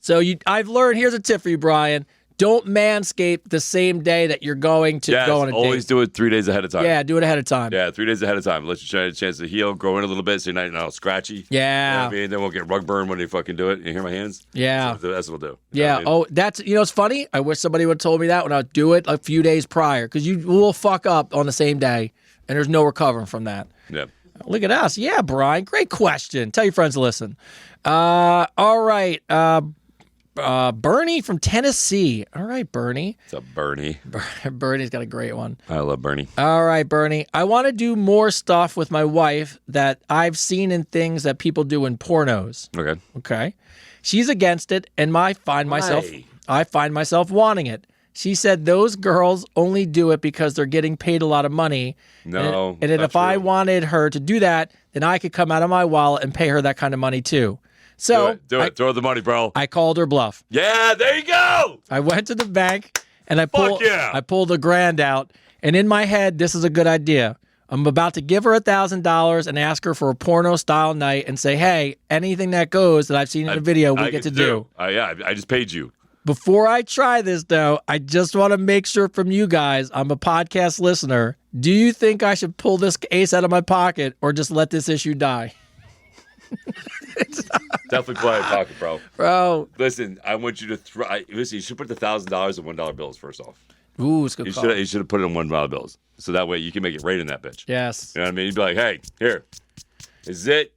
[SPEAKER 2] So I've learned, here's a tip for you, Brian. don't manscape the same day that you're going to go on a date.
[SPEAKER 1] Always do it 3 days ahead of time.
[SPEAKER 2] Yeah, do it ahead of time.
[SPEAKER 1] Yeah, 3 days ahead of time. Let you have a chance to heal, grow in a little bit, so you're not all scratchy.
[SPEAKER 2] Yeah.
[SPEAKER 1] You know what I mean? They won't get rug burn when you fucking do it. You hear my hands?
[SPEAKER 2] Yeah.
[SPEAKER 1] So that's what we'll do.
[SPEAKER 2] Yeah. Oh, that's, it's funny. I wish somebody would have told me that when I would do it a few days prior, because you will fuck up on the same day, and there's no recovering from that.
[SPEAKER 1] Yeah.
[SPEAKER 2] Look at us. Yeah, Brian. Great question. Tell your friends to listen. All right. Bernie from Tennessee. All right, Bernie.
[SPEAKER 1] What's up, Bernie?
[SPEAKER 2] Bernie's got a great one.
[SPEAKER 1] I love Bernie.
[SPEAKER 2] All right, Bernie. I want to do more stuff with my wife that I've seen in things that people do in pornos.
[SPEAKER 1] Okay.
[SPEAKER 2] Okay. She's against it, and I find myself wanting it. She said those girls only do it because they're getting paid a lot of money.
[SPEAKER 1] No.
[SPEAKER 2] And if I wanted her to do that, then I could come out of my wallet and pay her that kind of money too. So
[SPEAKER 1] do it. Throw the money, bro.
[SPEAKER 2] I called her bluff.
[SPEAKER 1] Yeah, there you go.
[SPEAKER 2] I went to the bank and I pulled $1,000 out. And in my head, this is a good idea. I'm about to give her $1,000 and ask her for a porno style night and say, hey, anything that goes that I've seen in the video, we get to do.
[SPEAKER 1] I just paid you.
[SPEAKER 2] Before I try this, though, I just want to make sure from you guys, I'm a podcast listener. Do you think I should pull this ace out of my pocket or just let this issue die?
[SPEAKER 1] Definitely pull out your pocket, bro.
[SPEAKER 2] Bro.
[SPEAKER 1] Listen, I want you to listen, you should put the $1,000 in $1 bills first off.
[SPEAKER 2] Ooh, it's a good call.
[SPEAKER 1] You should have put it in $1 bills. So that way you can make it right in that bitch.
[SPEAKER 2] Yes.
[SPEAKER 1] You know what I mean? You'd be like, hey, here. Is it?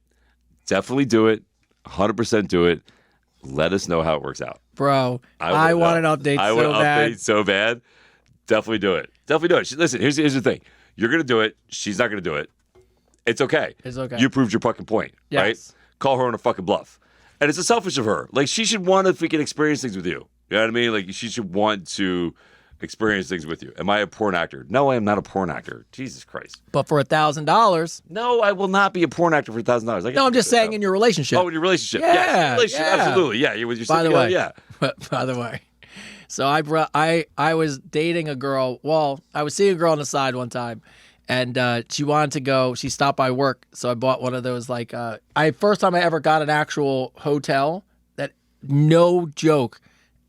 [SPEAKER 1] Definitely do it. 100% do it. Let us know how it works out.
[SPEAKER 2] Bro, I want an update
[SPEAKER 1] so bad. Definitely do it. Definitely do it. Listen, here's the thing. You're going to do it. She's not going to do it. It's okay.
[SPEAKER 2] It's okay.
[SPEAKER 1] You proved your fucking point, right? Call her on a fucking bluff. And it's selfish of her. Like, she should want to freaking experience things with you. You know what I mean? Like, she should want to experience things with you. Am I a porn actor? No, I am not a porn actor. Jesus Christ.
[SPEAKER 2] But for $1,000.
[SPEAKER 1] No, I will not be a porn actor for $1,000.
[SPEAKER 2] No, I'm just saying in your relationship.
[SPEAKER 1] Oh, in your relationship.
[SPEAKER 2] Yeah,
[SPEAKER 1] yes. Relationship,
[SPEAKER 2] yeah.
[SPEAKER 1] absolutely. Yeah, you're with your
[SPEAKER 2] By the way,
[SPEAKER 1] yeah.
[SPEAKER 2] By the way, so I was dating a girl. Well, I was seeing a girl on the side one time, and she wanted to go. She stopped by work, so I bought one of those first time I ever got an actual hotel that, no joke,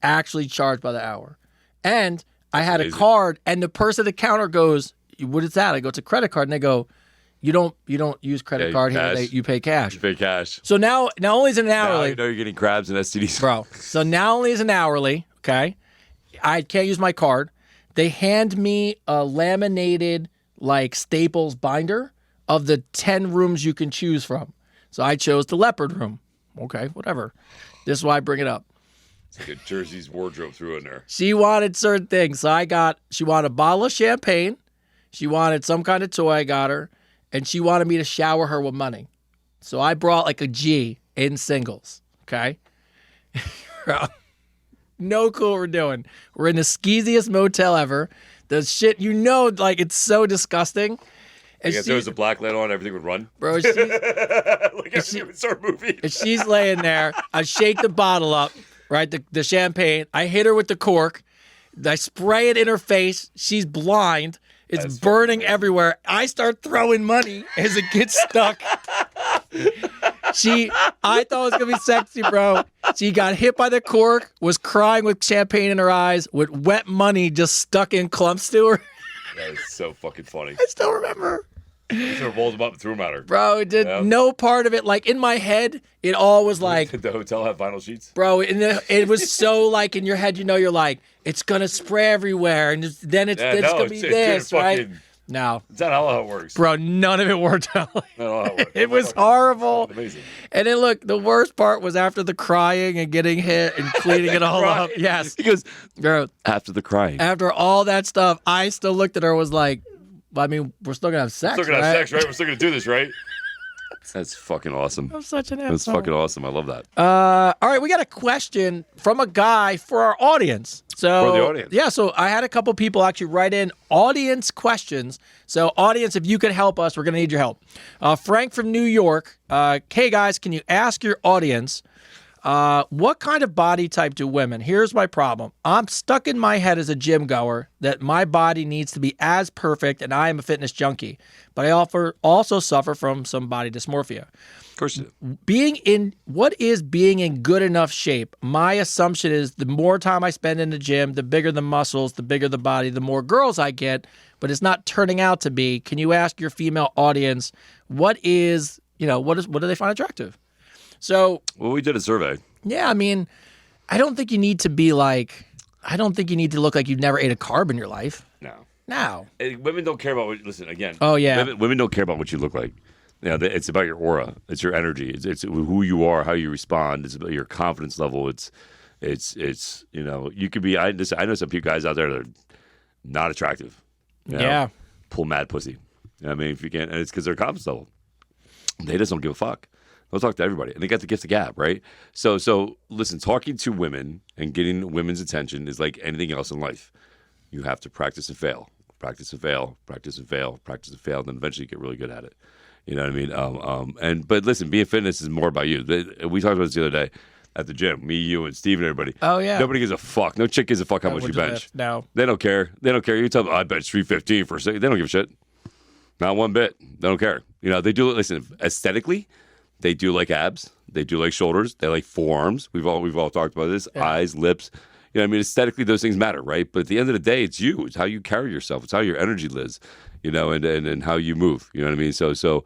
[SPEAKER 2] actually charged by the hour, and I had a card, and the person at the counter goes, "What is that?" I go, "It's a credit card," and they go, You don't use credit card here. You pay cash.
[SPEAKER 1] You pay cash.
[SPEAKER 2] So now only is an hourly.
[SPEAKER 1] Now you know you're getting crabs and STDs.
[SPEAKER 2] Bro. So now only is an hourly, okay? I can't use my card. They hand me a laminated Staples binder of the 10 rooms you can choose from. So I chose the leopard room. Okay, whatever. This is why I bring it up.
[SPEAKER 1] It's like a Jersey's wardrobe threw in there.
[SPEAKER 2] She wanted certain things. So she wanted a bottle of champagne. She wanted some kind of toy I got her. And she wanted me to shower her with money. So I brought a G in singles. Okay? No clue what we're doing. We're in the skeeziest motel ever. The shit, it's so disgusting. And
[SPEAKER 1] if there was a black light on, everything would run.
[SPEAKER 2] Bro,
[SPEAKER 1] everything would start moving.
[SPEAKER 2] And she's laying there. I shake the bottle up, right? The champagne. I hit her with the cork. I spray it in her face. She's blind. It's burning everywhere. I start throwing money as it gets stuck. I thought it was going to be sexy, bro. She got hit by the cork, was crying with champagne in her eyes, with wet money just stuck in clumps to her.
[SPEAKER 1] That is so fucking funny.
[SPEAKER 2] I still remember.
[SPEAKER 1] He sort of rolled them up and threw them at her.
[SPEAKER 2] Bro, it did no part of it. In my head, it all was
[SPEAKER 1] Did the hotel have vinyl sheets?
[SPEAKER 2] Bro, it was so in your head, you're like, it's going to spray everywhere. And then it's going to be this, right? No.
[SPEAKER 1] It's not how it works.
[SPEAKER 2] Bro, none of it worked out.
[SPEAKER 1] It
[SPEAKER 2] was horrible.
[SPEAKER 1] Amazing.
[SPEAKER 2] And then look, the worst part was after the crying and getting hit and cleaning it all up. Yes.
[SPEAKER 1] Because,
[SPEAKER 2] bro,
[SPEAKER 1] after the crying.
[SPEAKER 2] After all that stuff, I still looked at her and was like, we're still going to have sex,
[SPEAKER 1] We're still going to have sex, right? We're still going to do this, right? That's fucking awesome.
[SPEAKER 2] I'm such an asshole.
[SPEAKER 1] That's fucking awesome. I love that.
[SPEAKER 2] All right, we got a question from a guy for our audience. So
[SPEAKER 1] for the audience.
[SPEAKER 2] Yeah, so I had a couple people actually write in audience questions. So audience, if you could help us, we're going to need your help. Frank from New York. Hey, guys, can you ask your audience What kind of body type do women? Here's my problem. I'm stuck in my head as a gym goer that my body needs to be as perfect, and I am a fitness junkie. But I also suffer from some body dysmorphia.
[SPEAKER 1] Of course you do.
[SPEAKER 2] What is being in good enough shape? My assumption is the more time I spend in the gym, the bigger the muscles, the bigger the body, the more girls I get, but it's not turning out to be. Can you ask your female audience what do they find attractive? So,
[SPEAKER 1] well, we did a survey.
[SPEAKER 2] Yeah, I mean, I don't think you need to look like you've never ate a carb in your life. No.
[SPEAKER 1] Women don't care about listen, again.
[SPEAKER 2] Oh, yeah.
[SPEAKER 1] Women don't care about what you look like. It's about your aura. It's your energy. It's who you are, how you respond. It's about your confidence level. It's you could be, I know some few guys out there that are not attractive.
[SPEAKER 2] Yeah.
[SPEAKER 1] Pull mad pussy. I mean, if you can't, and it's because their confidence level. They just don't give a fuck. They'll talk to everybody, and they got the gift of gab, right? So listen, talking to women and getting women's attention is like anything else in life. You have to practice and fail, practice and fail, practice and fail, practice and fail, and then eventually you get really good at it. You know what I mean? But listen, being fitness is more about you. We talked about this the other day at the gym. Me, you, and Steve, and everybody.
[SPEAKER 2] Oh yeah.
[SPEAKER 1] Nobody gives a fuck. No chick gives a fuck how much you bench.
[SPEAKER 2] No.
[SPEAKER 1] They don't care. They don't care. You tell them, I bench 315 for a second. They don't give a shit. Not one bit. They don't care. They do. Listen, aesthetically. They do like abs. They do like shoulders. They like forearms. We've all talked about this. Yeah. Eyes, lips. I mean, aesthetically, those things matter, right? But at the end of the day, it's you. It's how you carry yourself. It's how your energy lives, and how you move. You know what I mean? So,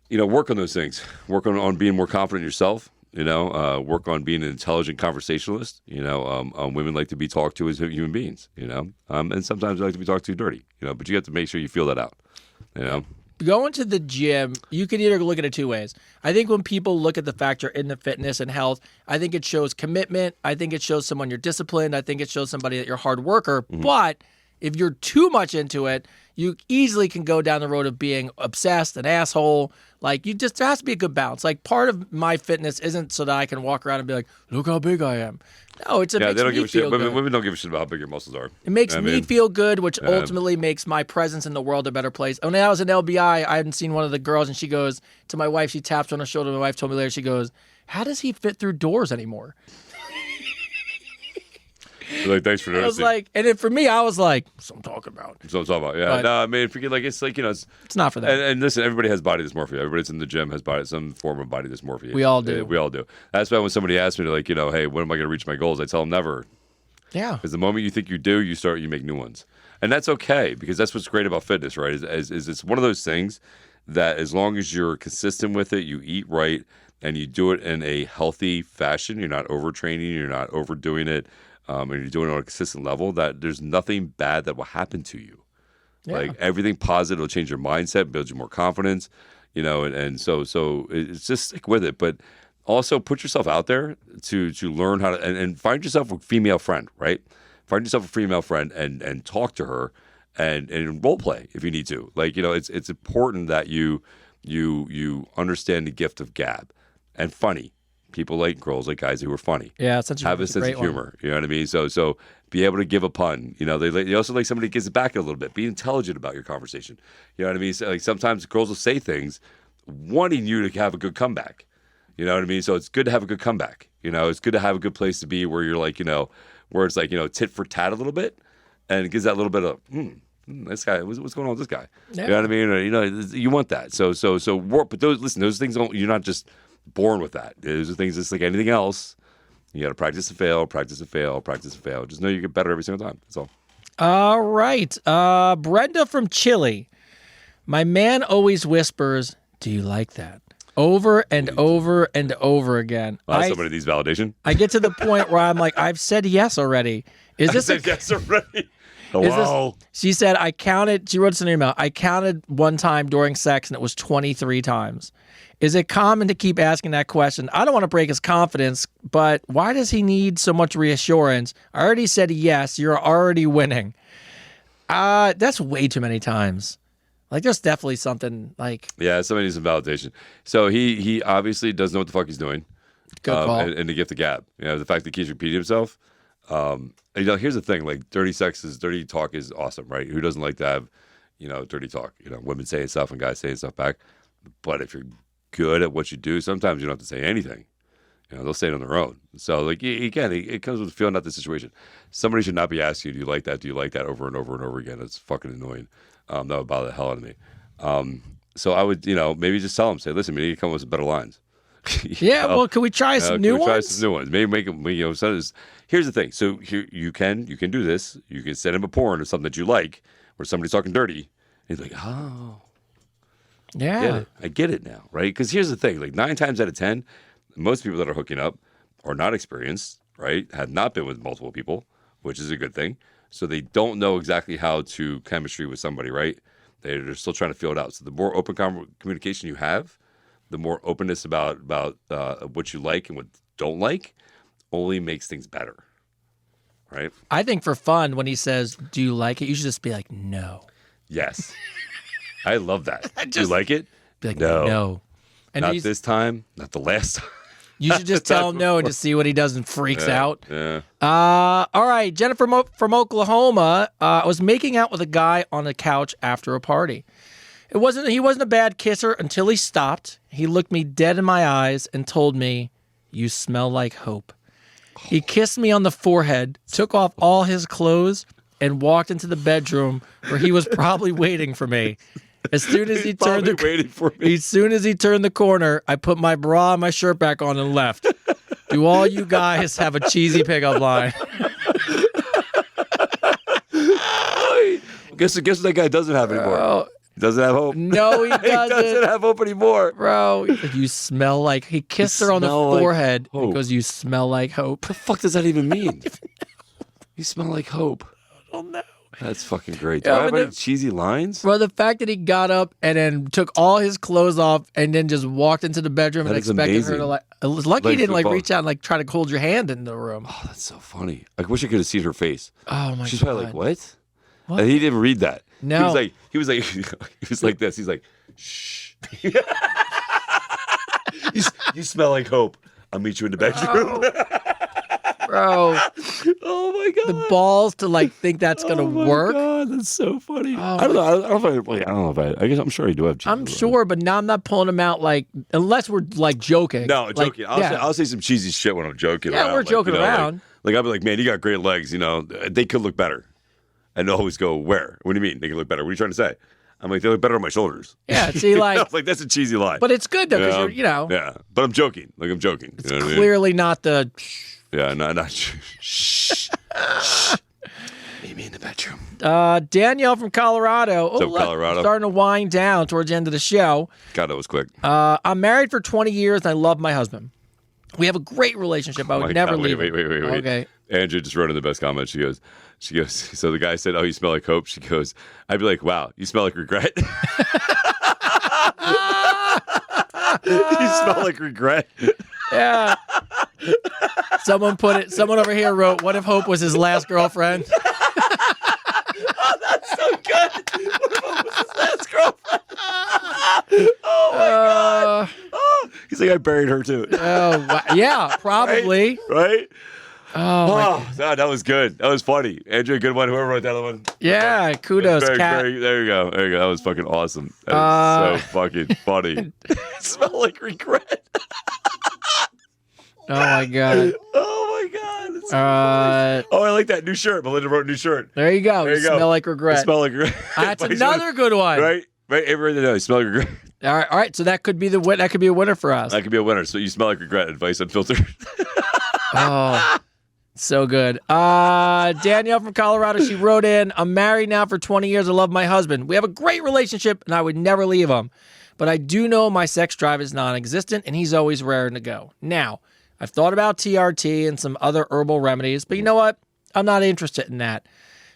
[SPEAKER 1] work on those things. Work on being more confident in yourself. Work on being an intelligent conversationalist. Women like to be talked to as human beings. And sometimes they like to be talked to dirty. But you have to make sure you feel that out.
[SPEAKER 2] Going to the gym, you can either look at it two ways. I think when people look at the fact you're into fitness and health, I think it shows commitment. I think it shows someone you're disciplined. I think it shows somebody that you're a hard worker. Mm-hmm. But if you're too much into it, you easily can go down the road of being obsessed, an asshole. Like, there has to be a good balance. Like, part of my fitness isn't so that I can walk around and be like, look how big I am. No, they don't give a shit.
[SPEAKER 1] Women don't give a shit about how big your muscles are.
[SPEAKER 2] It makes me feel good, which ultimately makes my presence in the world a better place. When I was in LBI, I hadn't seen one of the girls, and she goes to my wife, she taps on her shoulder. My wife told me later, she goes, how does he fit through doors anymore?
[SPEAKER 1] Like, thanks for noticing.
[SPEAKER 2] I was like, and then for me, I was like, that's what I'm talking about.
[SPEAKER 1] That's what I'm talking about. Yeah.
[SPEAKER 2] But,
[SPEAKER 1] no, I mean, it's like,
[SPEAKER 2] it's not for that.
[SPEAKER 1] And listen, everybody has body dysmorphia. Everybody that's in the gym has some form of body dysmorphia.
[SPEAKER 2] We all do.
[SPEAKER 1] We all do. That's why when somebody asks me to, hey, when am I going to reach my goals? I tell them never.
[SPEAKER 2] Yeah.
[SPEAKER 1] Because the moment you think you do, you make new ones. And that's okay, because that's what's great about fitness, right? Is it's one of those things that as long as you're consistent with it, you eat right, and you do it in a healthy fashion, you're not overtraining, you're not overdoing it, and you're doing it on a consistent level, that there's nothing bad that will happen to you. Yeah. Like, everything positive will change your mindset, build you more confidence, and so it's just stick with it. But also put yourself out there to learn how to, and find yourself a female friend, right? Find yourself a female friend and talk to her and role play if you need to. It's important that you understand the gift of gab and funny. People like girls, like guys who are funny.
[SPEAKER 2] Yeah,
[SPEAKER 1] have a sense of humor. You know what I mean? So be able to give a pun. They also like somebody who gives it back a little bit. Be intelligent about your conversation. You know what I mean? So, sometimes girls will say things wanting you to have a good comeback. You know what I mean? So it's good to have a good comeback. It's good to have a good place to be where you're where it's tit for tat a little bit, and it gives that little bit of this guy. What's going on with this guy? Yeah. You know what I mean? You want that. So work. But those things don't. You're not just born with that. Those are things just like anything else. You got to practice and fail, practice and fail, practice and fail. Just know you get better every single time. That's all.
[SPEAKER 2] All right. Brenda from Chile. My man always whispers, "Do you like that?" Over and over and over again.
[SPEAKER 1] Somebody needs validation.
[SPEAKER 2] I get to the point where I'm like, I've said yes already.
[SPEAKER 1] Yes already. Hello.
[SPEAKER 2] She said, she wrote this in an email. I counted one time during sex and it was 23 times. Is it common to keep asking that question? I don't want to break his confidence, but why does he need so much reassurance? I already said yes. You're already winning. That's way too many times. There's definitely something
[SPEAKER 1] Yeah, somebody needs some validation. So he obviously doesn't know what the fuck he's doing.
[SPEAKER 2] Good call.
[SPEAKER 1] And the gift of gab. The fact that he keeps repeating himself. Here's the thing. Dirty talk is awesome, right? Who doesn't like to have, dirty talk? Women saying stuff and guys saying stuff back. But if you're good at what you do, sometimes you don't have to say anything. They'll say it on their own. So, like, again, it comes with feeling out the situation. Somebody should not be asking you, do you like that? Do you like that over and over and over again? It's fucking annoying. That would bother the hell out of me. So I would, maybe just tell them, say, listen, we need to come up with some better lines.
[SPEAKER 2] Yeah, well, can we try some new ones?
[SPEAKER 1] Try some new ones. Maybe make them, here's the thing. So here you can do this. You can send him a porn or something that you like where somebody's talking dirty. And he's like, oh.
[SPEAKER 2] Yeah.
[SPEAKER 1] I get it now, right? Because here's the thing. Like 9 times out of 10, most people that are hooking up are not experienced, right? Have not been with multiple people, which is a good thing. So they don't know exactly how to chemistry with somebody, right? They're still trying to feel it out. So the more open communication you have, the more openness about what you like and what you don't like only makes things better, right?
[SPEAKER 2] I think for fun, when he says, do you like it? You should just be like, no.
[SPEAKER 1] Yes. I love that. Do you like it?
[SPEAKER 2] Be like, no. And
[SPEAKER 1] not this time, not the last time.
[SPEAKER 2] You should just tell him no and just see what he does and freaks out.
[SPEAKER 1] Yeah.
[SPEAKER 2] All right. Jennifer from Oklahoma was making out with a guy on a couch after a party. He wasn't a bad kisser until he stopped. He looked me dead in my eyes and told me, "You smell like hope." He kissed me on the forehead, took off all his clothes, and walked into the bedroom where he was probably waiting for me. As soon as he turned the corner, I put my bra and my shirt back on and left. Do all you guys have a cheesy pickup line?
[SPEAKER 1] Guess what that guy doesn't have anymore? He doesn't have hope.
[SPEAKER 2] No, he doesn't.
[SPEAKER 1] He doesn't have hope anymore.
[SPEAKER 2] Bro, you smell like... He kissed her on the forehead because you smell like hope.
[SPEAKER 1] What the fuck does that even mean? You smell like hope.
[SPEAKER 2] I don't know.
[SPEAKER 1] That's fucking great. Do I have any cheesy lines?
[SPEAKER 2] Bro, the fact that he got up and then took all his clothes off and then just walked into the bedroom and expected her to like... It was lucky he didn't reach out and try to hold your hand in the room.
[SPEAKER 1] Oh, that's so funny. I wish I could have seen her face.
[SPEAKER 2] Oh, my God.
[SPEAKER 1] She's probably like, what? And he didn't read that.
[SPEAKER 2] No.
[SPEAKER 1] He was like this. He's like, shh. You smell like hope. I'll meet you in the bedroom.
[SPEAKER 2] Bro.
[SPEAKER 1] Oh my God.
[SPEAKER 2] The balls to think that's gonna work.
[SPEAKER 1] Oh God, that's so funny. I don't know. I guess I'm sure I do have cheesy
[SPEAKER 2] I'm sure, but now I'm not pulling them out unless we're joking.
[SPEAKER 1] No, joking. I'll say some cheesy shit when I'm joking around.
[SPEAKER 2] Yeah, we're joking around.
[SPEAKER 1] I'll be like, man, you got great legs, they could look better. And they'll always go, where? What do you mean? They can look better. What are you trying to say? I'm like, they look better on my shoulders.
[SPEAKER 2] Yeah, see,
[SPEAKER 1] that's a cheesy lie.
[SPEAKER 2] But it's good, though, because
[SPEAKER 1] Yeah, but I'm joking. I'm joking.
[SPEAKER 2] It's clearly not the...
[SPEAKER 1] Yeah, not shh. Meet me in the bedroom.
[SPEAKER 2] Danielle from Colorado.
[SPEAKER 1] What's up, Colorado?
[SPEAKER 2] Starting to wind down towards the end of the show.
[SPEAKER 1] God, that was quick.
[SPEAKER 2] I'm married for 20 years, and I love my husband. We have a great relationship. I would never leave him.
[SPEAKER 1] Wait.
[SPEAKER 2] Okay.
[SPEAKER 1] Andrew just wrote in the best comment. She goes, so the guy said, oh, you smell like hope. She goes, I'd be like, wow, you smell like regret. You smell like regret.
[SPEAKER 2] Yeah. Someone over here wrote, what if Hope was his last girlfriend?
[SPEAKER 1] Oh, that's so good. What if Hope was his last girlfriend? Oh, my God. Oh. He's like, I buried her, too.
[SPEAKER 2] Oh, wow. Yeah, probably.
[SPEAKER 1] Right?
[SPEAKER 2] Oh,
[SPEAKER 1] God, that was good. That was funny. Andrew, good one. Whoever wrote that one.
[SPEAKER 2] Yeah, kudos, Kat.
[SPEAKER 1] There you go. That was fucking awesome. That was so fucking funny. Smell like regret.
[SPEAKER 2] Oh, my God.
[SPEAKER 1] Oh, my God. It's I like that. New shirt. Melinda wrote new shirt.
[SPEAKER 2] There you go. You smell like regret.
[SPEAKER 1] Smell like regret.
[SPEAKER 2] That's another good one.
[SPEAKER 1] Right? Everybody knows. Smell like regret.
[SPEAKER 2] All right. So that could be a winner for us.
[SPEAKER 1] That could be a winner. So you smell like regret. Advice Unfiltered.
[SPEAKER 2] Oh, so good. Danielle from Colorado, she wrote in, I'm married now for 20 years. I love my husband. We have a great relationship, and I would never leave him. But I do know my sex drive is non-existent, and he's always raring to go. Now, I've thought about TRT and some other herbal remedies, but you know what? I'm not interested in that.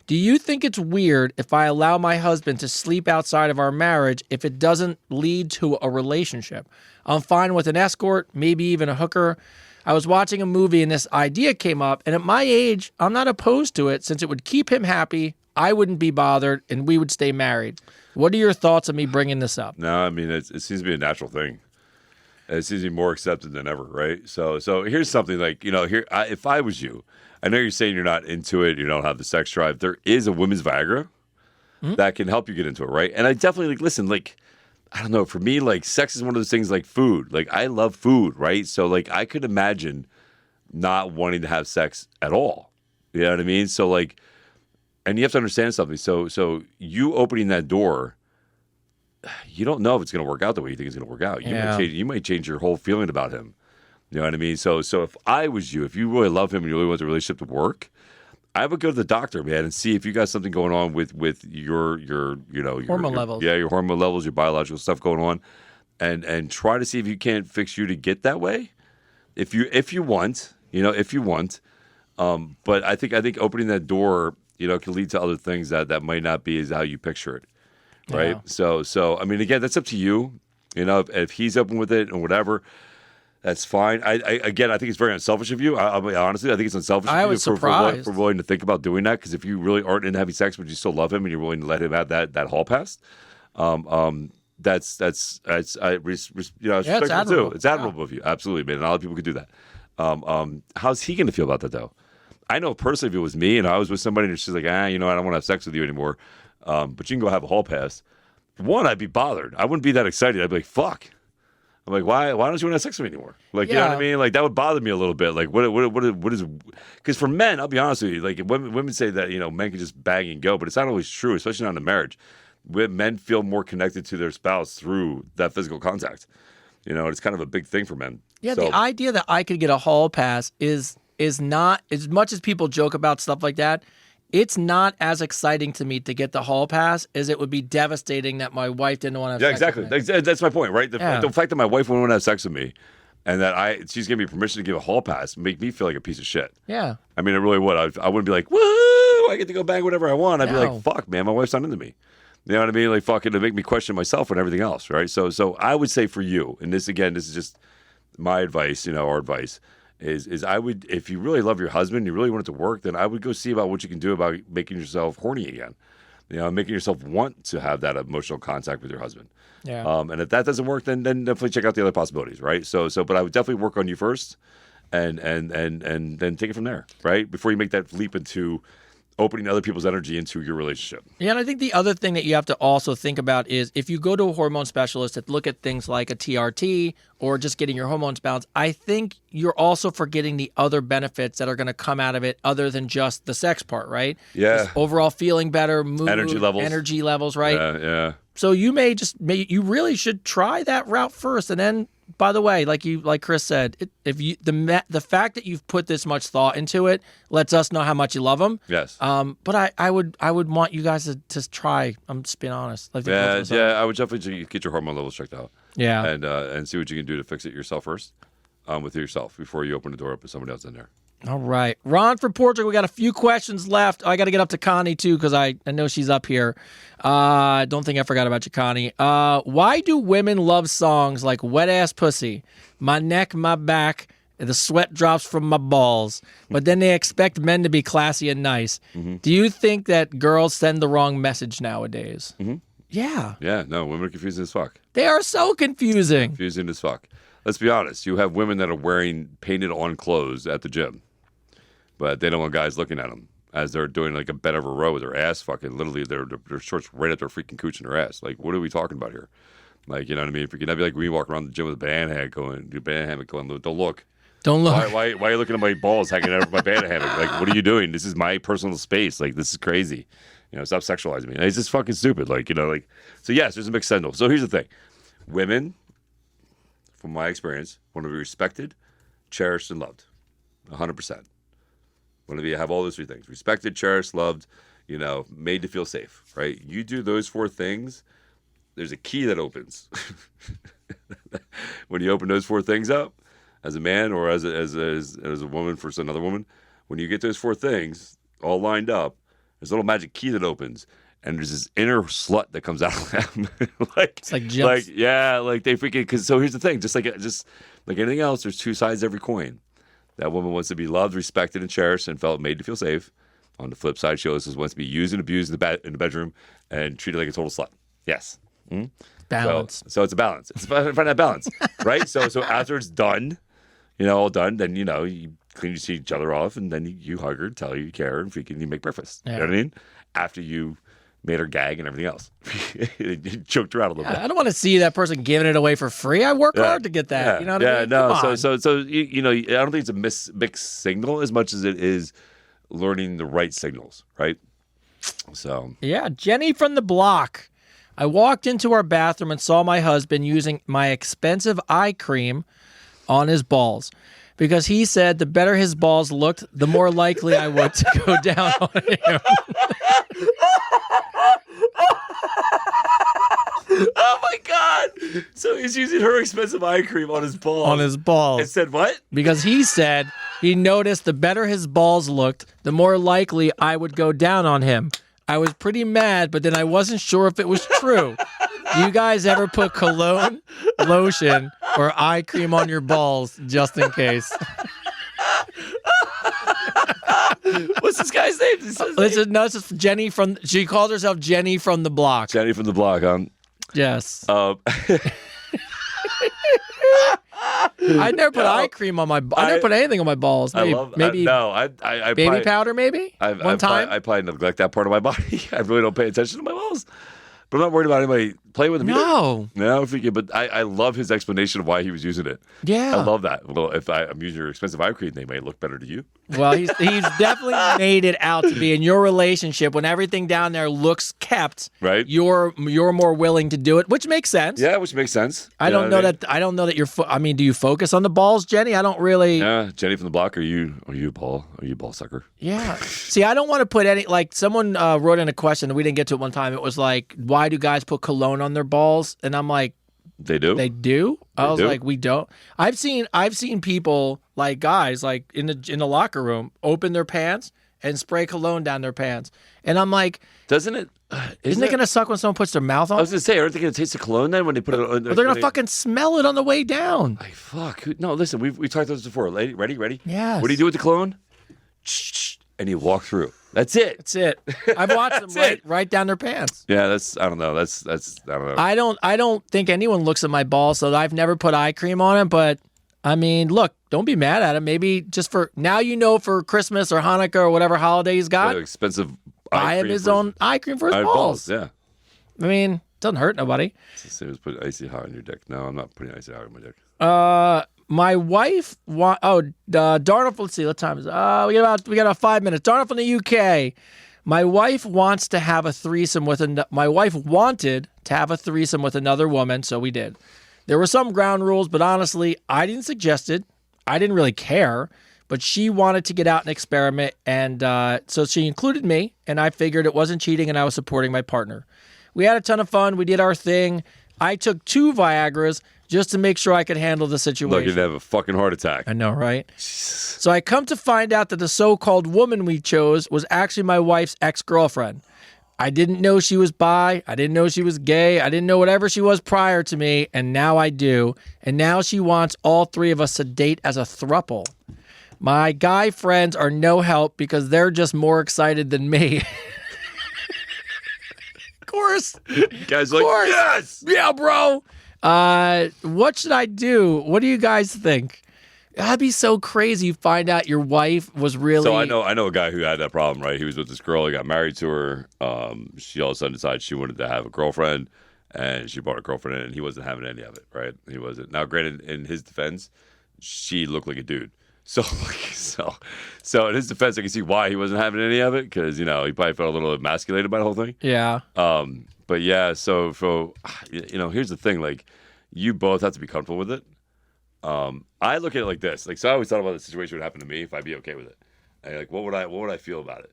[SPEAKER 2] Do you think it's weird if I allow my husband to sleep outside of our marriage if it doesn't lead to a relationship? I'm fine with an escort, maybe even a hooker. I was watching a movie and this idea came up, and at my age, I'm not opposed to it since it would keep him happy, I wouldn't be bothered, and we would stay married. What are your thoughts on me bringing this up?
[SPEAKER 1] No, I mean, it seems to be a natural thing. It seems to be more accepted than ever, right? So here's something if I was you, I know you're saying you're not into it, you don't have the sex drive. There is a women's Viagra that can help you get into it, right? And I definitely listen, I don't know. For me, like sex is one of those things like food. Like I love food, right? So like I could imagine not wanting to have sex at all. You know what I mean? So like, and you have to understand something. So you opening that door, you don't know if it's going to work out the way you think it's going to work out. You might change your whole feeling about him. You know what I mean? So if I was you, if you really love him and you really want the relationship to work, I would go to the doctor, man, and see if you got something going on with your
[SPEAKER 2] Hormone levels.
[SPEAKER 1] Yeah, your hormone levels, your biological stuff going on, and try to see if you can't fix you to get that way. If you want, but I think opening that door, can lead to other things that might not be as how you picture it, right?
[SPEAKER 2] Yeah.
[SPEAKER 1] So I mean, again, that's up to you. If he's open with it and whatever. That's fine. I think it's very unselfish of you. Honestly, I think it's unselfish of you for willing to think about doing that. Because if you really aren't into having sex, but you still love him and you're willing to let him have that hall pass, that's respectful too. It's admirable of you, absolutely, man. And a lot of people could do that. How's he going to feel about that though? I know personally, if it was me and I was with somebody and she's like, I don't want to have sex with you anymore, but you can go have a hall pass. One, I'd be bothered. I wouldn't be that excited. I'd be like, fuck. I'm like, why don't you want to have sex with me anymore? Like, you know what I mean? Like, that would bother me a little bit. Like, what is, because for men, I'll be honest with you, like, women say that, men can just bang and go, but it's not always true, especially not in a marriage. Men feel more connected to their spouse through that physical contact. It's kind of a big thing for men.
[SPEAKER 2] Yeah, the idea that I could get a hall pass is not, as much as people joke about stuff like that, it's not as exciting to me to get the hall pass as it would be devastating that my wife didn't want to have sex with me.
[SPEAKER 1] Exactly. That's my point, right? The fact that my wife wouldn't want to have sex with me and that she's giving me permission to give a hall pass make me feel like a piece of shit.
[SPEAKER 2] Yeah.
[SPEAKER 1] I mean, it really would. I wouldn't be like, woo, I get to go bang whatever I want. I'd be like, fuck, man, my wife's not into me. You know what I mean? Like, fucking to make me question myself and everything else, right? So I would say for you, and this is just my advice, our advice, is I would, if you really love your husband, you really want it to work, then I would go see about what you can do about making yourself horny again. Making yourself want to have that emotional contact with your husband.
[SPEAKER 2] Yeah.
[SPEAKER 1] And if that doesn't work, then definitely check out the other possibilities, right? So, but I would definitely work on you first, and then take it from there, right? Before you make that leap into opening other people's energy into your relationship.
[SPEAKER 2] Yeah, and I think the other thing that you have to also think about is if you go to a hormone specialist to look at things like a TRT or just getting your hormones balanced, I think you're also forgetting the other benefits that are going to come out of it other than just the sex part, right?
[SPEAKER 1] Yeah.
[SPEAKER 2] Just overall feeling better, mood,
[SPEAKER 1] energy levels,
[SPEAKER 2] right?
[SPEAKER 1] Yeah.
[SPEAKER 2] So you you really should try that route first, and then, by the way, like Chris said, the fact that you've put this much thought into it lets us know how much you love him.
[SPEAKER 1] Yes.
[SPEAKER 2] But I would want you guys to try. I'm just being honest.
[SPEAKER 1] I would definitely get your hormone levels checked out.
[SPEAKER 2] Yeah.
[SPEAKER 1] And see what you can do to fix it yourself first, with yourself before you open the door up with somebody else in there.
[SPEAKER 2] All right. Ron from Portugal, we got a few questions left. I got to get up to Connie, too, because I know she's up here. I don't think I forgot about you, Connie. Why do women love songs like Wet Ass Pussy, My Neck, My Back, the Sweat Drops from My Balls, but then they expect men to be classy and nice? Mm-hmm. Do you think that girls send the wrong message nowadays?
[SPEAKER 1] Mm-hmm.
[SPEAKER 2] Yeah.
[SPEAKER 1] Yeah, no, women are confusing as fuck.
[SPEAKER 2] They are so confusing.
[SPEAKER 1] Confusing as fuck. Let's be honest. You have women that are wearing painted-on clothes at the gym, but they don't want guys looking at them as they're doing like a bed of a row with their ass fucking literally their shorts right at their freaking cooch and their ass. Like, what are we talking about here? Like, you know what I mean? If you can have like we walk around the gym with a banana hammock going, don't look.
[SPEAKER 2] Don't look.
[SPEAKER 1] Why are you looking at my balls hanging out of my banana hammock? Like, what are you doing? This is my personal space. Like, this is crazy. Stop sexualizing me. It's just fucking stupid. Like, so yes, there's a mixed signal. So here's the thing. Women, from my experience, want to be respected, cherished, and loved. 100%. Want to have all those three things: respected, cherished, loved, made to feel safe, right? You do those four things, there's a key that opens. When you open those four things up, as a man or as a woman for another woman, when you get those four things all lined up, there's a little magic key that opens, and there's this inner slut that comes out of them.
[SPEAKER 2] It's like jumps.
[SPEAKER 1] Like they freaking. Because so here's the thing: just like anything else, there's two sides to every coin. That woman wants to be loved, respected, and cherished, and felt made to feel safe. On the flip side, she also wants to be used and abused in the bedroom and treated like a total slut. Yes. Mm-hmm.
[SPEAKER 2] Balance.
[SPEAKER 1] So it's a balance. It's find that balance, right? So after it's done, all done, then you clean each other off, and then you hug her, tell her you care, and freaking you make breakfast. Yeah. You know what I mean? After you made her gag and everything else. He choked her out a little bit.
[SPEAKER 2] I don't want to see that person giving it away for free. I work hard to get that.
[SPEAKER 1] Yeah.
[SPEAKER 2] You know what I mean?
[SPEAKER 1] No.
[SPEAKER 2] Come on.
[SPEAKER 1] So you know, I don't think it's a mixed signal as much as it is learning the right signals, right? So
[SPEAKER 2] Yeah, Jenny from the block. I walked into our bathroom and saw my husband using my expensive eye cream on his balls because he said the better his balls looked, the more likely I would to go down on him.
[SPEAKER 1] oh my God! So he's using her expensive eye cream on his balls.
[SPEAKER 2] On his balls.
[SPEAKER 1] And said what?
[SPEAKER 2] Because he said he noticed the better his balls looked, the more likely I would go down on him. I was pretty mad, but then I wasn't sure if it was true. You guys ever put cologne, lotion, or eye cream on your balls just in case?
[SPEAKER 1] What's this guy's name?
[SPEAKER 2] This is Jenny from. She calls herself Jenny from the block.
[SPEAKER 1] Jenny from the block, huh?
[SPEAKER 2] Yes. I never put eye cream on my. I never put anything on my balls. Maybe,
[SPEAKER 1] I
[SPEAKER 2] baby powder. Maybe one time.
[SPEAKER 1] I probably neglect that part of my body. I really don't pay attention to my balls. But I'm not worried about anybody playing with them.
[SPEAKER 2] No.
[SPEAKER 1] No, but I love his explanation of why he was using it.
[SPEAKER 2] Yeah.
[SPEAKER 1] I love that. Well, if I'm using your expensive eye cream, they may look better to you.
[SPEAKER 2] Well, he's definitely made it out to be in your relationship when everything down there looks kept.
[SPEAKER 1] Right.
[SPEAKER 2] You're more willing to do it, which makes sense.
[SPEAKER 1] Yeah, which makes sense.
[SPEAKER 2] I don't know that you're. I mean, do you focus on the balls, Jenny? I don't really.
[SPEAKER 1] Yeah, Jenny from the block. Are you a ball sucker?
[SPEAKER 2] Yeah. See, I don't want to put any. Like someone wrote in a question and we didn't get to it one time. It was like, why do guys put cologne on their balls? And I'm like,
[SPEAKER 1] they do.
[SPEAKER 2] They do. I was like, we don't. I've seen people like guys like in the locker room open their pants and spray cologne down their pants, and I'm like,
[SPEAKER 1] doesn't it?
[SPEAKER 2] Isn't it gonna suck when someone puts their mouth on?
[SPEAKER 1] I was gonna say, aren't they gonna taste the cologne then when they put it on?
[SPEAKER 2] But they're gonna fucking smell it on the way down.
[SPEAKER 1] Like, fuck. No, listen, we talked about this before. Ready?
[SPEAKER 2] Yes.
[SPEAKER 1] What do you do with the cologne? And you walk through. That's it.
[SPEAKER 2] That's it. I've watched them right down their pants.
[SPEAKER 1] Yeah, I don't know. That's I don't know.
[SPEAKER 2] I don't think anyone looks at my balls, so I've never put eye cream on them. But I mean, look, don't be mad at him. Maybe just for now, for Christmas or Hanukkah or whatever holiday he's got,
[SPEAKER 1] expensive.
[SPEAKER 2] Buy him his own eye cream for his balls.
[SPEAKER 1] Yeah.
[SPEAKER 2] I mean, it doesn't hurt nobody.
[SPEAKER 1] It's the same as putting icy hot on your dick. No, I'm not putting icy hot on my dick.
[SPEAKER 2] My wife Darnell. Let's see, what time is it? We got about 5 minutes. Darnell from the UK. My wife wants to have a threesome with my wife wanted to have a threesome with another woman, so we did. There were some ground rules, but honestly, I didn't suggest it. I didn't really care, but she wanted to get out and experiment, and so she included me, and I figured it wasn't cheating, and I was supporting my partner. We had a ton of fun. We did our thing. I took 2 Viagras just to make sure I could handle the situation.
[SPEAKER 1] Look, you'd have a fucking heart attack.
[SPEAKER 2] I know, right? So I come to find out that the so-called woman we chose was actually my wife's ex-girlfriend. I didn't know she was bi. I didn't know she was gay. I didn't know whatever she was prior to me, and now I do. And now she wants all 3 of us to date as a throuple. My guy friends are no help because they're just more excited than me. Of course.
[SPEAKER 1] Guys are like, yes!
[SPEAKER 2] Yeah, bro. What should I do? What do you guys think? That'd be so crazy. You find out your wife was really.
[SPEAKER 1] So I know a guy who had that problem, right? He was with this girl. He got married to her. She all of a sudden decided she wanted to have a girlfriend, and she brought a girlfriend in, and he wasn't having any of it, right? He wasn't. Now, granted, in his defense, she looked like a dude. So in his defense, I can see why he wasn't having any of it because he probably felt a little emasculated by the whole thing.
[SPEAKER 2] Yeah.
[SPEAKER 1] But yeah, so here's the thing: like, you both have to be comfortable with it. I look at it like this: so I always thought about the situation would happen to me if I'd be okay with it. And like, what would I feel about it?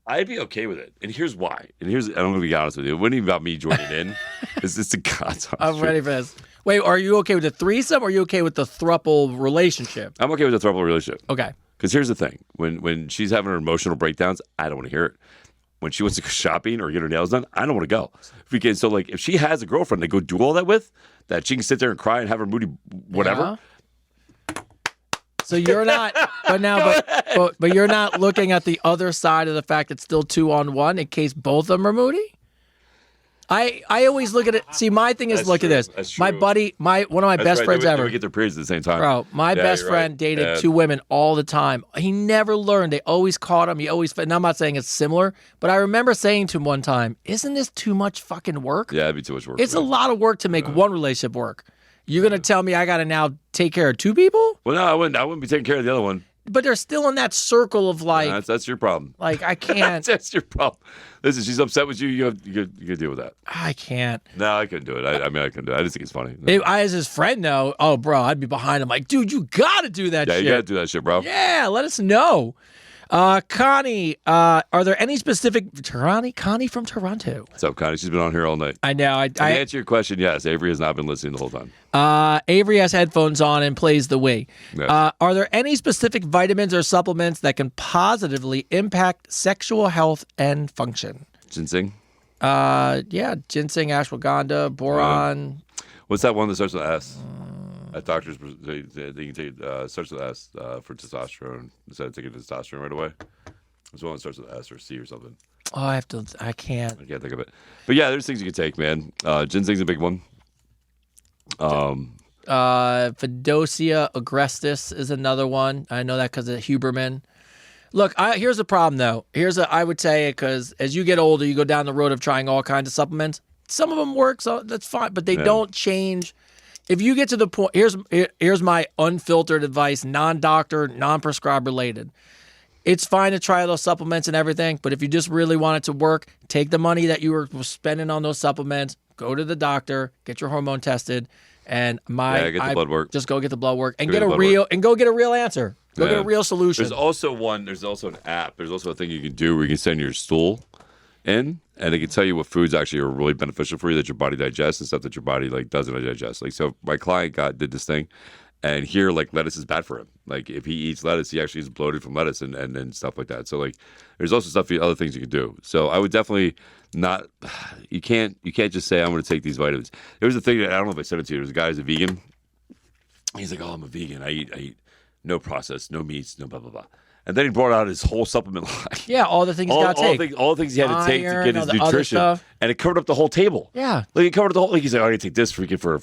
[SPEAKER 1] I'd be okay with it, and here's why. And I'm gonna be honest with you: it wasn't even about me joining in. It's the God's honest
[SPEAKER 2] I'm ready for this. Wait, are you okay with the threesome or are you okay with the throuple relationship?
[SPEAKER 1] I'm okay with the throuple relationship.
[SPEAKER 2] Okay.
[SPEAKER 1] Because here's the thing. When she's having her emotional breakdowns, I don't want to hear it. When she wants to go shopping or get her nails done, I don't want to go. If she has a girlfriend to go do all that with, that she can sit there and cry and have her moody whatever.
[SPEAKER 2] Yeah. So you're not, but you're not looking at the other side of the fact it's still 2-on-1 in case both of them are moody? I always look at it. See, my thing is,
[SPEAKER 1] That's
[SPEAKER 2] look
[SPEAKER 1] true.
[SPEAKER 2] at this.
[SPEAKER 1] That's
[SPEAKER 2] My
[SPEAKER 1] true.
[SPEAKER 2] buddy, one of my best friends
[SPEAKER 1] They
[SPEAKER 2] ever.
[SPEAKER 1] would get their periods at the same time.
[SPEAKER 2] Bro, my
[SPEAKER 1] Yeah,
[SPEAKER 2] best
[SPEAKER 1] you're
[SPEAKER 2] friend
[SPEAKER 1] right.
[SPEAKER 2] dated
[SPEAKER 1] Yeah.
[SPEAKER 2] 2 women all the time. He never learned. They always caught him. He always. And I'm not saying it's similar, but I remember saying to him one time, "Isn't this too much fucking work?
[SPEAKER 1] Yeah, it'd be too much work.
[SPEAKER 2] It's
[SPEAKER 1] for
[SPEAKER 2] a
[SPEAKER 1] me.
[SPEAKER 2] lot of work to make one relationship work. You're gonna tell me I gotta now take care of 2 people,
[SPEAKER 1] Well, no, I wouldn't be taking care of the other one.
[SPEAKER 2] but they're still in that circle of like,
[SPEAKER 1] That's your problem.
[SPEAKER 2] I can't.
[SPEAKER 1] That's your problem. Listen, she's upset with you. You gotta deal with that.
[SPEAKER 2] I can't.
[SPEAKER 1] No, I couldn't do it. I mean, I couldn't do it. I just think it's funny.
[SPEAKER 2] I, as his friend, though, oh, bro, I'd be behind him like, dude, you gotta do that
[SPEAKER 1] Yeah,
[SPEAKER 2] shit.
[SPEAKER 1] you gotta do that shit, bro.
[SPEAKER 2] Yeah, let us know. Connie, are there any specific Connie from Toronto?
[SPEAKER 1] What's up, Connie? She's been on here all night.
[SPEAKER 2] I know.
[SPEAKER 1] To answer your question, yes, Avery has not been listening the whole time.
[SPEAKER 2] Avery has headphones on and plays the Wii.
[SPEAKER 1] Yes.
[SPEAKER 2] Are there any specific vitamins or supplements that can positively impact sexual health and function?
[SPEAKER 1] Ginseng?
[SPEAKER 2] Yeah, ginseng, ashwagandha, boron.
[SPEAKER 1] What's that one that starts with S? At doctors, they can take starts with S for testosterone instead of taking testosterone right away. There's one that starts with S or C or something.
[SPEAKER 2] Oh, I can't.
[SPEAKER 1] I can't think of it. But yeah, there's things you can take, man. Ginseng's a big one.
[SPEAKER 2] Fidosia agrestis is another one. I know that because of Huberman. Look, here's the problem, though. I would say, because as you get older, you go down the road of trying all kinds of supplements. Some of them work, so that's fine, but they don't change. If you get to the point, here's my unfiltered advice, non-doctor, non-prescribed related. It's fine to try those supplements and everything, but if you just really want it to work, take the money that you were spending on those supplements, go to the doctor, get your hormone tested, and
[SPEAKER 1] get the blood work.
[SPEAKER 2] Just go get the blood work and
[SPEAKER 1] Go
[SPEAKER 2] get
[SPEAKER 1] get
[SPEAKER 2] a
[SPEAKER 1] the blood
[SPEAKER 2] real answer. Go get a real solution.
[SPEAKER 1] There's also an app. There's also a thing you can do where you can send your stool in, and it can tell you what foods actually are really beneficial for you that your body digests and stuff that your body doesn't digest. So my client did this thing, and here lettuce is bad for him. Like if he eats lettuce, he actually is bloated from lettuce and stuff like that. So there's also other things you can do. So I would definitely not. You can't just say I'm going to take these vitamins. There was a thing that I don't know if I said it to you. There's a guy who's a vegan. He's like, oh, I'm a vegan. I eat no processed, no meats, no blah blah blah. And then he brought out his whole supplement line.
[SPEAKER 2] Yeah, all the things you got to take.
[SPEAKER 1] All the things he had to take to get his
[SPEAKER 2] Iron, all the other
[SPEAKER 1] nutrition,
[SPEAKER 2] stuff.
[SPEAKER 1] and it covered up the whole table.
[SPEAKER 2] Yeah.
[SPEAKER 1] Like it covered the whole. Like he's like, I gotta take this freaking for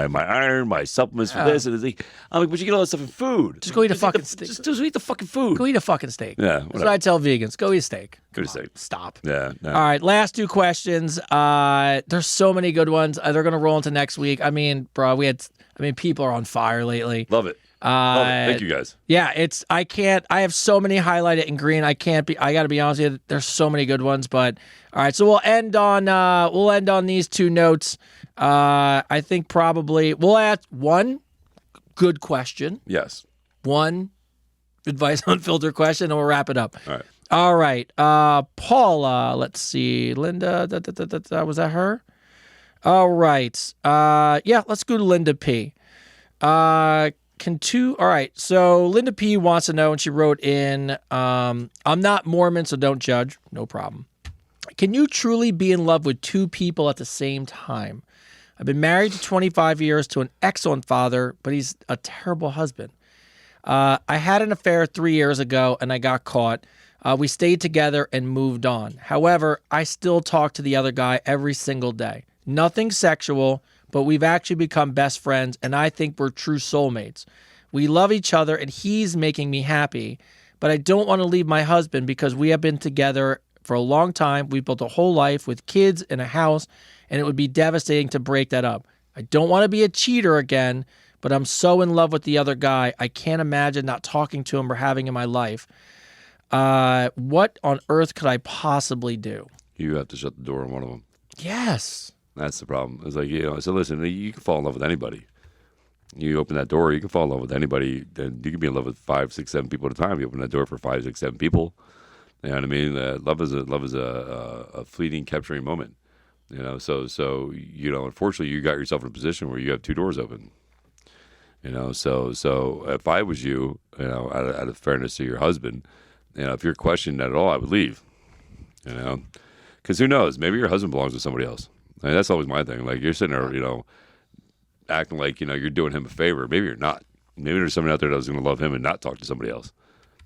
[SPEAKER 1] my iron, my supplements for this, and it's like, I'm like, but you get all that stuff in food.
[SPEAKER 2] Just go eat a fucking steak.
[SPEAKER 1] Just eat the fucking food.
[SPEAKER 2] Go eat a fucking steak.
[SPEAKER 1] Yeah,
[SPEAKER 2] That's what I tell vegans. Go eat a steak.
[SPEAKER 1] Go to steak.
[SPEAKER 2] Stop.
[SPEAKER 1] Yeah. No.
[SPEAKER 2] All right, last 2 questions. There's so many good ones. They're gonna roll into next week. I mean, bro, people are on fire lately.
[SPEAKER 1] Love it. Love it. Thank you guys.
[SPEAKER 2] Yeah, I have so many highlighted in green. I gotta be honest with you. There's so many good ones, but all right, so we'll end on these 2 notes. I think probably we'll ask one good question,
[SPEAKER 1] Yes.
[SPEAKER 2] one advice unfiltered question, and we'll wrap it up.
[SPEAKER 1] All right.
[SPEAKER 2] All right. Paula, let's see. Linda, was that her? All right. Yeah, let's go to Linda P. All right. So Linda P wants to know, and she wrote in, I'm not Mormon, so don't judge. No problem. Can you truly be in love with 2 people at the same time? I've been married to 25 years to an excellent father, but he's a terrible husband. I had an affair 3 years ago, and I got caught. We stayed together and moved on. However, I still talk to the other guy every single day. Nothing sexual, but we've actually become best friends, and I think we're true soulmates. We love each other, and he's making me happy, but I don't want to leave my husband because we have been together for a long time. We've built a whole life with kids and a house, and it would be devastating to break that up. I don't want to be a cheater again, but I'm so in love with the other guy, I can't imagine not talking to him or having him in my life. What on earth could I possibly do?
[SPEAKER 1] You have to shut the door on one of them.
[SPEAKER 2] Yes.
[SPEAKER 1] That's the problem. It's like, so listen, you can fall in love with anybody. You open that door, you can fall in love with anybody. Then you can be in love with 5, 6, 7 people at a time. You open that door for 5, 6, 7 people. You know what I mean? Love is a fleeting, capturing moment. So unfortunately, you got yourself in a position where you have 2 doors open. So if I was you, out of fairness to your husband, if you're questioning that at all, I would leave. Because who knows? Maybe your husband belongs to somebody else. I mean, that's always my thing. Like you're sitting there, acting like you're doing him a favor. Maybe you're not. Maybe there's somebody out there that's going to love him and not talk to somebody else.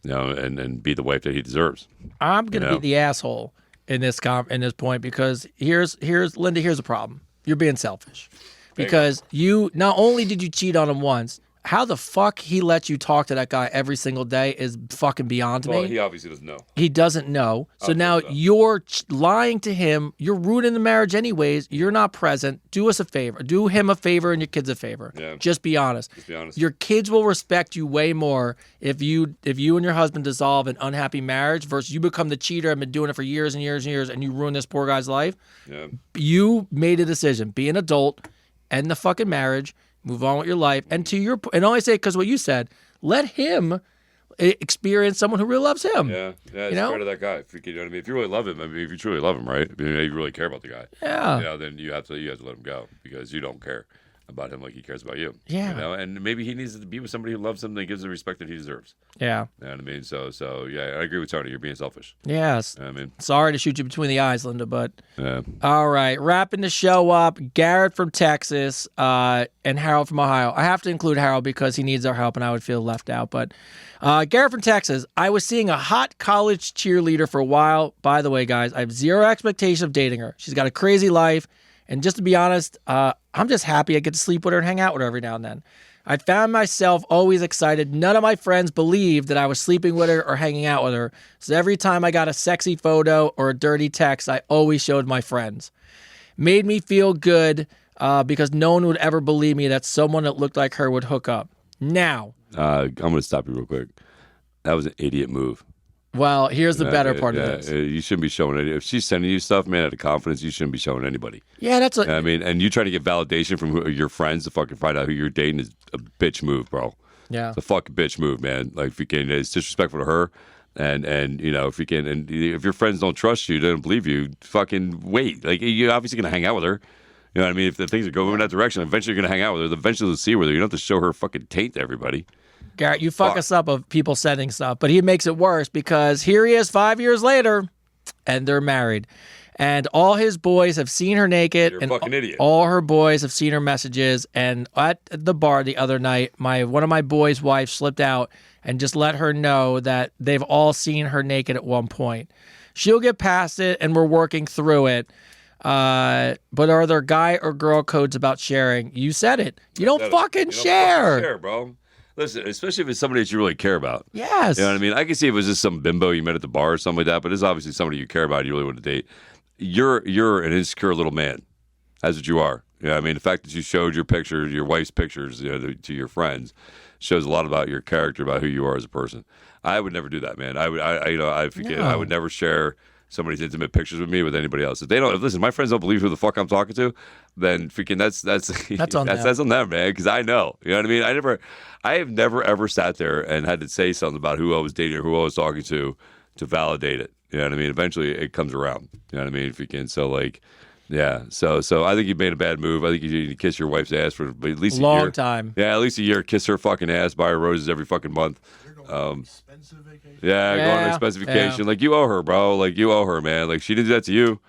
[SPEAKER 1] And be the wife that he deserves.
[SPEAKER 2] I'm going to be the asshole. in this point, because here's Linda. Here's the problem. You're being selfish because you not only did you cheat on him once. How the fuck he lets you talk to that guy every single day is fucking beyond me.
[SPEAKER 1] Well, he obviously doesn't know.
[SPEAKER 2] He doesn't know. So now you're lying to him. You're ruining the marriage anyways. You're not present. Do us a favor. Do him a favor and your kids a favor.
[SPEAKER 1] Yeah.
[SPEAKER 2] Just be honest. Your kids will respect you way more if you and your husband dissolve an unhappy marriage versus you become the cheater and been doing it for years and years and years and you ruin this poor guy's life.
[SPEAKER 1] Yeah.
[SPEAKER 2] You made a decision. Be an adult. End the fucking marriage. Move on with your life. And to your and only say because what you said, let him experience someone who really loves him.
[SPEAKER 1] Yeah, it's fair to that guy. If you know what I mean? If you really love him, if you truly love him, right? If you really care about the guy.
[SPEAKER 2] Yeah.
[SPEAKER 1] Then you have to let him go because you don't care about him like he cares about you.
[SPEAKER 2] Yeah.
[SPEAKER 1] And maybe he needs to be with somebody who loves him and gives him the respect that he deserves.
[SPEAKER 2] Yeah.
[SPEAKER 1] You know what I mean? So yeah, I agree with Tony. You're being selfish.
[SPEAKER 2] Yes.
[SPEAKER 1] You know what I mean?
[SPEAKER 2] Sorry to shoot you between the eyes, Linda, but
[SPEAKER 1] Yeah.
[SPEAKER 2] all right. Wrapping the show up, Garrett from Texas and Harold from Ohio. I have to include Harold because he needs our help and I would feel left out. But Garrett from Texas, I was seeing a hot college cheerleader for a while. By the way, guys, I have zero expectation of dating her. She's got a crazy life. And just to be honest, I'm just happy I get to sleep with her and hang out with her every now and then. I found myself always excited. None of my friends believed that I was sleeping with her or hanging out with her. So every time I got a sexy photo or a dirty text, I always showed my friends. Made me feel good because no one would ever believe me that someone that looked like her would hook up. Now.
[SPEAKER 1] I'm going to stop you real quick. That was an idiot move.
[SPEAKER 2] Well, here's the better part of this.
[SPEAKER 1] You shouldn't be showing it. If she's sending you stuff, man, out of confidence, you shouldn't be showing anybody.
[SPEAKER 2] Yeah, that's
[SPEAKER 1] I mean, and you trying to get validation from your friends to fucking find out who you're dating is a bitch move, bro.
[SPEAKER 2] Yeah.
[SPEAKER 1] It's a fucking bitch move, man. Like, if you can, it's disrespectful to her. And you know, if you can, and if your friends don't trust you, they don't believe you, fucking wait. Like, you're obviously going to hang out with her. You know what I mean? If the things are going in that direction, eventually you're going to hang out with her. Eventually you'll see with her. You don't have to show her fucking taint to everybody.
[SPEAKER 2] Garrett, you fuck us up of people sending stuff, but he makes it worse because here he is 5 years later, and they're married. And all his boys have seen her naked.
[SPEAKER 1] You're a
[SPEAKER 2] and
[SPEAKER 1] fucking idiot.
[SPEAKER 2] All her boys have seen her messages. And at the bar the other night, one of my boys' wives slipped out and just let her know that they've all seen her naked at one point. She'll get past it, and we're working through it. But are there guy or girl codes about sharing? You said it. You don't fucking share.
[SPEAKER 1] Share, bro. Listen, especially if it's somebody that you really care about.
[SPEAKER 2] Yes.
[SPEAKER 1] You know what I mean? I can see if it was just some bimbo you met at the bar or something like that, but it's obviously somebody you care about, you really want to date. You're an insecure little man. That's what you are. You know what I mean? The fact that you showed your pictures, your wife's pictures, to your friends shows a lot about your character, about who you are as a person. I would never do that, man. I would never share somebody's intimate pictures with me with anybody else. Listen, my friends don't believe who the fuck I'm talking to, then freaking that's
[SPEAKER 2] on them.
[SPEAKER 1] That's on them, man. Because I know, you know what I mean. I have never ever sat there and had to say something about who I was dating or who I was talking to validate it. You know what I mean. Eventually, it comes around. You know what I mean. Freaking so like. Yeah, so I think you made a bad move. I think you need to kiss your wife's ass for at least a year.
[SPEAKER 2] Long time.
[SPEAKER 1] Yeah, at least a year. Kiss her fucking ass. Buy her roses every fucking month.
[SPEAKER 4] Expensive vacation.
[SPEAKER 1] Yeah, go on an expensive vacation.
[SPEAKER 2] Yeah.
[SPEAKER 1] Like, you owe her, bro. Like, you owe her, man. Like, she didn't do that to you.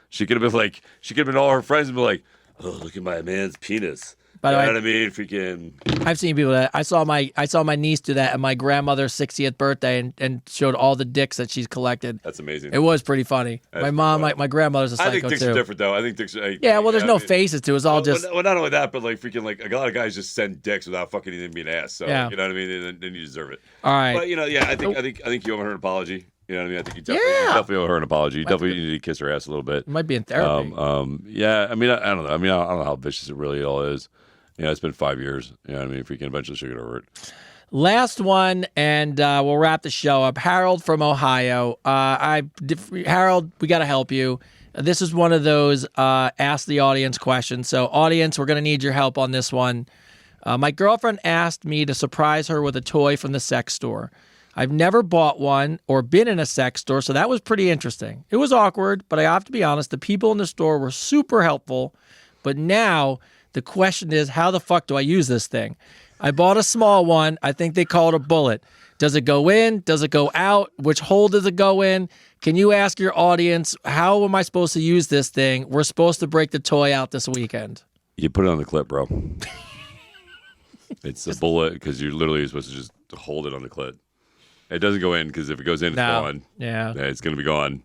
[SPEAKER 1] She could have been all her friends and be like, oh, look at my man's penis.
[SPEAKER 2] By the
[SPEAKER 1] you
[SPEAKER 2] way,
[SPEAKER 1] know what I mean? Freaking.
[SPEAKER 2] I've seen people that I saw my niece do that at my grandmother's 60th birthday and showed all the dicks that she's collected.
[SPEAKER 1] That's amazing.
[SPEAKER 2] It was pretty funny.
[SPEAKER 1] That's
[SPEAKER 2] My grandmother's a psycho
[SPEAKER 1] I think dicks
[SPEAKER 2] too.
[SPEAKER 1] are different, though. I think dicks are.
[SPEAKER 2] Yeah, well, there's no faces to it. It's all just.
[SPEAKER 1] Well, not only that, but like freaking, like a lot of guys just send dicks without fucking even being asked. So
[SPEAKER 2] Yeah.
[SPEAKER 1] you know what I mean? And then you deserve it.
[SPEAKER 2] All right.
[SPEAKER 1] But yeah, I think you owe her an apology. You know what I mean? I think you definitely owe her an apology. You definitely need to kiss her ass a little bit.
[SPEAKER 2] It might be in therapy.
[SPEAKER 1] Yeah. I mean, I don't know. I mean, I don't know how vicious it really all is. It's been 5 years. You know what I mean? Freaking eventually she'll get over it.
[SPEAKER 2] Last one, and we'll wrap the show up. Harold from Ohio. Harold, we got to help you. This is one of those ask the audience questions. So, audience, we're going to need your help on this one. My girlfriend asked me to surprise her with a toy from the sex store. I've never bought one or been in a sex store, so that was pretty interesting. It was awkward, but I have to be honest, the people in the store were super helpful. But now the question is, how the fuck do I use this thing? I bought a small one. I think they call it a bullet. Does it go in? Does it go out? Which hole does it go in? Can you ask your audience, how am I supposed to use this thing? We're supposed to break the toy out this weekend.
[SPEAKER 1] You put it on the clip, bro. It's a bullet because you're literally supposed to just hold it on the clit. It doesn't go in because if it goes in, it's gone.
[SPEAKER 2] Yeah.
[SPEAKER 1] It's going to be gone.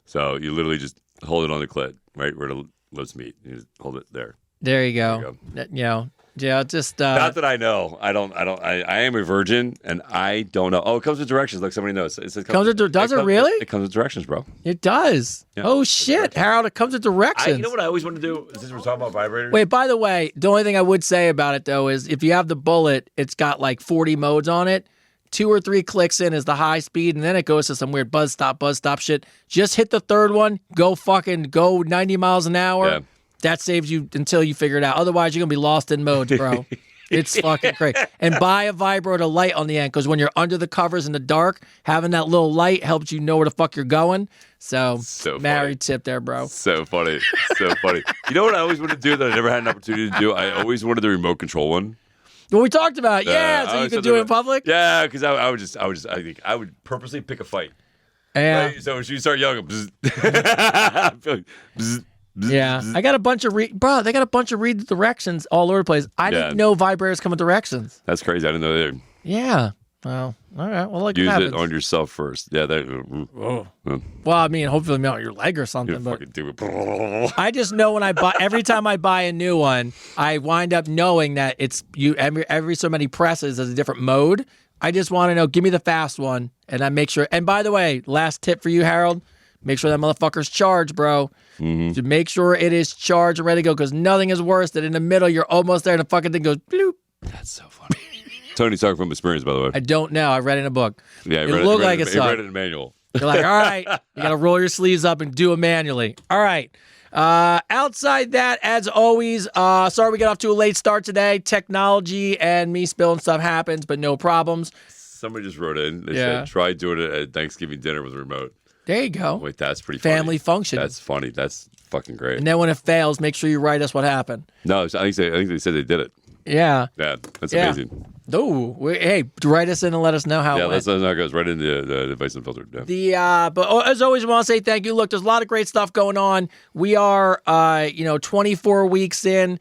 [SPEAKER 1] So you literally just hold it on the clit, right where the lips meet. You just hold it there.
[SPEAKER 2] There you go. Just
[SPEAKER 1] Not that I know. I am a virgin, and I don't know. Oh, it comes with directions, like somebody knows. Does it
[SPEAKER 2] really?
[SPEAKER 1] It comes with directions, bro.
[SPEAKER 2] It does.
[SPEAKER 1] Yeah.
[SPEAKER 2] Oh shit, Harold! It comes with directions.
[SPEAKER 1] You know what I always want to do? Since we're talking about vibrators.
[SPEAKER 2] Wait, by the way, the only thing I would say about it though is if you have the bullet, it's got like 40 modes on it. 2 or 3 clicks in is the high speed, and then it goes to some weird buzz stop shit. Just hit the third one, go 90 miles an hour.
[SPEAKER 1] Yeah.
[SPEAKER 2] That saves you until you figure it out. Otherwise, you're gonna be lost in modes, bro. It's fucking great. And buy a vibrator light on the end, because when you're under the covers in the dark, having that little light helps you know where the fuck you're going. So married tip there, bro.
[SPEAKER 1] So funny. So funny. You know what I always wanted to do that I never had an opportunity to do? I always wanted the remote control one.
[SPEAKER 2] Well, we talked about it. So you could do it in public?
[SPEAKER 1] Yeah, because I think I would purposely pick a fight.
[SPEAKER 2] Yeah.
[SPEAKER 1] Right? So when you start yelling, bzz, bzz,
[SPEAKER 2] yeah. I got a bunch of they got a bunch of read directions all over the place. I didn't know vibrators come with directions.
[SPEAKER 1] That's crazy. I didn't know either.
[SPEAKER 2] Yeah. Well, all right. Well,
[SPEAKER 1] use it on yourself first. Yeah.
[SPEAKER 2] Well, I mean, hopefully not on your leg or something. But
[SPEAKER 1] fucking do it.
[SPEAKER 2] I just know when every time I buy a new one, I wind up knowing that it's every so many presses is a different mode. I just want to know, give me the fast one, and I make sure. And by the way, last tip for you, Harold, make sure that motherfucker's charged, bro.
[SPEAKER 1] Mm-hmm.
[SPEAKER 2] To make sure it is charged and ready to go, because nothing is worse than in the middle, you're almost there, and the fucking thing goes bloop.
[SPEAKER 1] That's so funny. Tony's talking from experience, by the way.
[SPEAKER 2] I don't know. I read it in a book.
[SPEAKER 1] Yeah,
[SPEAKER 2] it looked like it sucked.
[SPEAKER 1] He read it in a manual.
[SPEAKER 2] You're like, all right, you got to roll your sleeves up and do it manually. All right. Outside that, as always, sorry we got off to a late start today. Technology and me spilling stuff happens, but no problems.
[SPEAKER 1] Somebody just wrote in. They said, try doing it at Thanksgiving dinner with a remote.
[SPEAKER 2] There you go.
[SPEAKER 1] Wait, that's pretty funny.
[SPEAKER 2] Family function.
[SPEAKER 1] That's funny. That's fucking great.
[SPEAKER 2] And then when it fails, make sure you write us what happened.
[SPEAKER 1] No, I think they said they did it.
[SPEAKER 2] Yeah.
[SPEAKER 1] Yeah, that's amazing.
[SPEAKER 2] Oh, hey, write us in and let us know how it went.
[SPEAKER 1] Let's know how it goes. Right into the Advice Unfiltered.
[SPEAKER 2] Yeah. But as always, we want to say thank you. Look, there's a lot of great stuff going on. We are, 24 weeks in.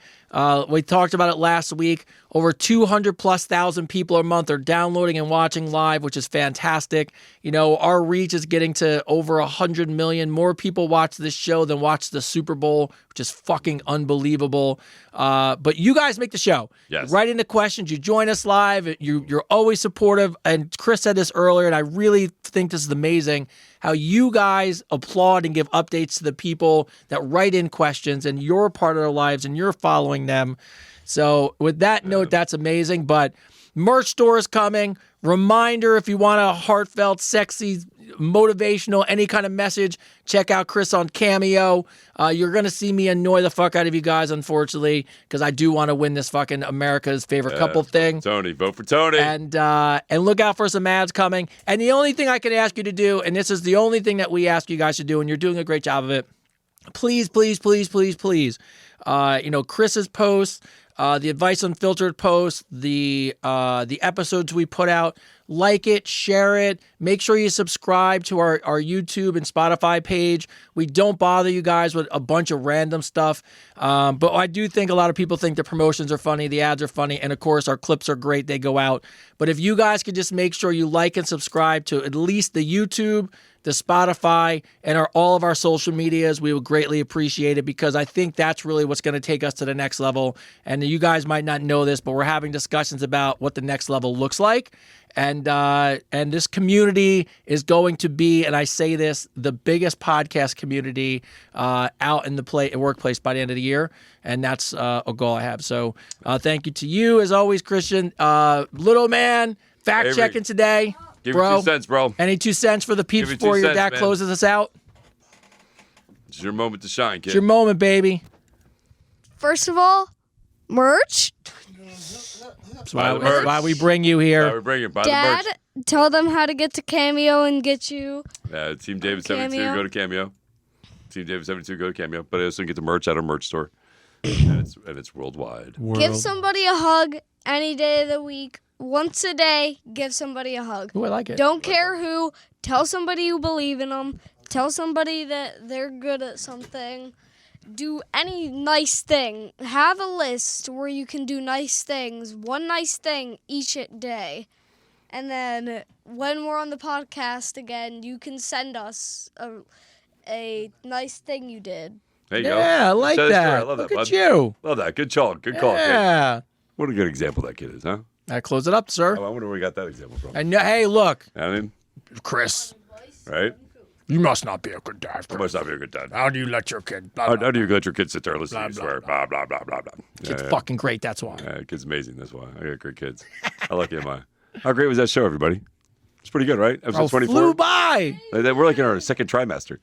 [SPEAKER 2] We talked about it last week. Over 200,000+ people a month are downloading and watching live, which is fantastic. Our reach is getting to over 100 million. More people watch this show than watch the Super Bowl, which is fucking unbelievable. But you guys make the show.
[SPEAKER 1] Yes.
[SPEAKER 2] Write into questions. You join us live. You're always supportive. And Chris said this earlier, and I really think this is amazing, how you guys applaud and give updates to the people that write in questions, and you're a part of their lives and you're following them. So with that note, that's amazing. But merch store is coming. Reminder, if you want a heartfelt, sexy, motivational, any kind of message, check out Chris on Cameo. You're going to see me annoy the fuck out of you guys, unfortunately, because I do want to win this fucking America's favorite couple thing.
[SPEAKER 1] Tony, vote for Tony.
[SPEAKER 2] And look out for some ads coming. And the only thing I can ask you to do, and this is the only thing that we ask you guys to do, and you're doing a great job of it, please, please, please, please, please, Chris's posts, the Advice Unfiltered post, the episodes we put out, like it, share it, make sure you subscribe to our YouTube and Spotify page. We don't bother you guys with a bunch of random stuff, but I do think a lot of people think the promotions are funny, the ads are funny, and of course our clips are great, they go out. But if you guys could just make sure you like and subscribe to at least the YouTube, the Spotify, and all of our social medias, we would greatly appreciate it, because I think that's really what's going to take us to the next level. And you guys might not know this, but we're having discussions about what the next level looks like. And this community is going to be, and I say this, the biggest podcast community out in the workplace by the end of the year. And that's a goal I have. So thank you to you, as always, Christian. Little man, fact checking today.
[SPEAKER 1] Give me 2 cents, bro.
[SPEAKER 2] Any 2 cents for the peeps before your dad closes us out?
[SPEAKER 1] It's your moment to shine, kid.
[SPEAKER 2] It's your moment, baby.
[SPEAKER 3] First of all, merch.
[SPEAKER 2] That's why we bring you here.
[SPEAKER 1] Why we bring you. Buy
[SPEAKER 3] Dad,
[SPEAKER 1] the merch.
[SPEAKER 3] tell them how to get to Cameo and get you.
[SPEAKER 1] Team David 72, go to Cameo. Team David 72, go to Cameo. But I also get the merch at our merch store, and it's worldwide.
[SPEAKER 3] Give somebody a hug any day of the week. Once a day, give somebody a hug.
[SPEAKER 2] Ooh, I like it.
[SPEAKER 3] Don't care who. Tell somebody you believe in them. Tell somebody that they're good at something. Do any nice thing. Have a list where you can do nice things. One nice thing each day. And then when we're on the podcast again, you can send us a nice thing you did.
[SPEAKER 1] There you go.
[SPEAKER 2] Yeah, I like
[SPEAKER 1] Tell the story.
[SPEAKER 2] that.
[SPEAKER 1] I love
[SPEAKER 2] Look
[SPEAKER 1] that,
[SPEAKER 2] at
[SPEAKER 1] bud.
[SPEAKER 2] you.
[SPEAKER 1] Love that. Good call. Good call. Kid.
[SPEAKER 2] Yeah.
[SPEAKER 1] What a good example that kid is, huh?
[SPEAKER 2] I close it up, sir.
[SPEAKER 1] Oh, I wonder where we got that example from.
[SPEAKER 2] And hey, look,
[SPEAKER 1] I mean,
[SPEAKER 2] Chris,
[SPEAKER 1] right?
[SPEAKER 2] you must not be a good dad.
[SPEAKER 1] That must not be a good dad.
[SPEAKER 2] How do you let your kid? Blah,
[SPEAKER 1] How
[SPEAKER 2] blah,
[SPEAKER 1] do you let your kid sit there and listen to you
[SPEAKER 2] Blah,
[SPEAKER 1] swear? Blah, blah, blah, blah, blah.
[SPEAKER 2] Kid's fucking great. That's why.
[SPEAKER 1] Yeah, kid's amazing. That's why. I got great kids. How lucky am I? How great was that show, everybody? It's pretty good, right? Episode 24.
[SPEAKER 2] Flew by.
[SPEAKER 1] We're like in our second trimester.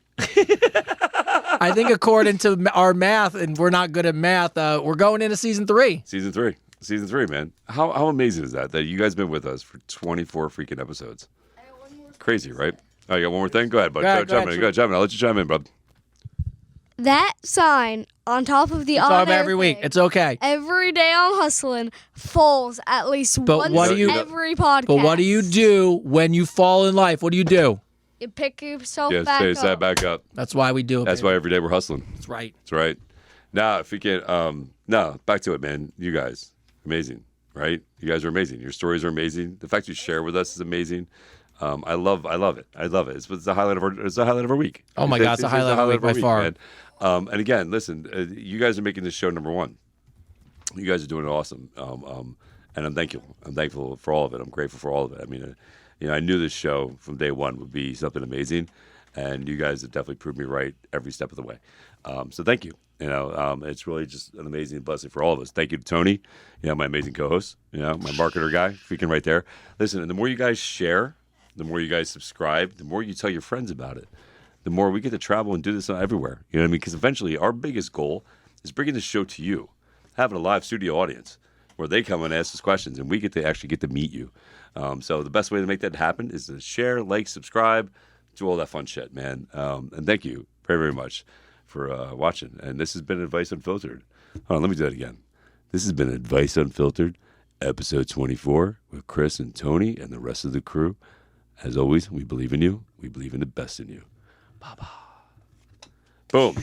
[SPEAKER 2] I think according to our math, and we're not good at math, we're going into season 3.
[SPEAKER 1] Season 3, man. How amazing is that you guys been with us for 24 freaking episodes? Crazy, right? Oh, you got one more thing? Go ahead, bud.
[SPEAKER 2] Go ahead,
[SPEAKER 1] Chime in. I'll let you chime in, bud.
[SPEAKER 3] That sign on top of the
[SPEAKER 2] It's
[SPEAKER 3] on
[SPEAKER 2] on
[SPEAKER 3] air
[SPEAKER 2] every week.
[SPEAKER 3] thing,
[SPEAKER 2] It's okay.
[SPEAKER 3] every day I'm hustling falls at least
[SPEAKER 2] But
[SPEAKER 3] once
[SPEAKER 2] what do you-
[SPEAKER 3] every podcast.
[SPEAKER 2] But what do you do when you fall in life? What do you do?
[SPEAKER 3] You pick yourself
[SPEAKER 1] Yeah,
[SPEAKER 3] back
[SPEAKER 1] stay
[SPEAKER 3] up.
[SPEAKER 1] back up.
[SPEAKER 2] That's why we do it.
[SPEAKER 1] That's
[SPEAKER 2] baby.
[SPEAKER 1] why every day we're hustling.
[SPEAKER 2] That's right.
[SPEAKER 1] That's right. Now, if we can, no, back to it, man. You guys, amazing, right? You guys are amazing. Your stories are amazing. The fact you share with us is amazing. I love it. It's the highlight of our week.
[SPEAKER 2] Oh my God, it's the highlight of our week by far.
[SPEAKER 1] Man. And again, listen, you guys are making this show number one. You guys are doing it awesome. And I'm thankful. I'm thankful for all of it. I'm grateful for all of it. I mean, I knew this show from day one would be something amazing, and you guys have definitely proved me right every step of the way. So thank you. It's really just an amazing blessing for all of us. Thank you to Tony, my amazing co-host, my marketer guy, freaking right there. Listen, and the more you guys share, the more you guys subscribe, the more you tell your friends about it, the more we get to travel and do this everywhere. You know what I mean? Because eventually our biggest goal is bringing this show to you, having a live studio audience where they come and ask us questions, and we get to meet you. So the best way to make that happen is to share, like, subscribe, do all that fun shit, man. And thank you very, very much for watching. And this has been Advice Unfiltered. Hold on, let me do that again. This has been Advice Unfiltered, episode 24, with Chris and Tony and the rest of the crew. As always, we believe in you. We believe in the best in you. Bye-bye. Boom.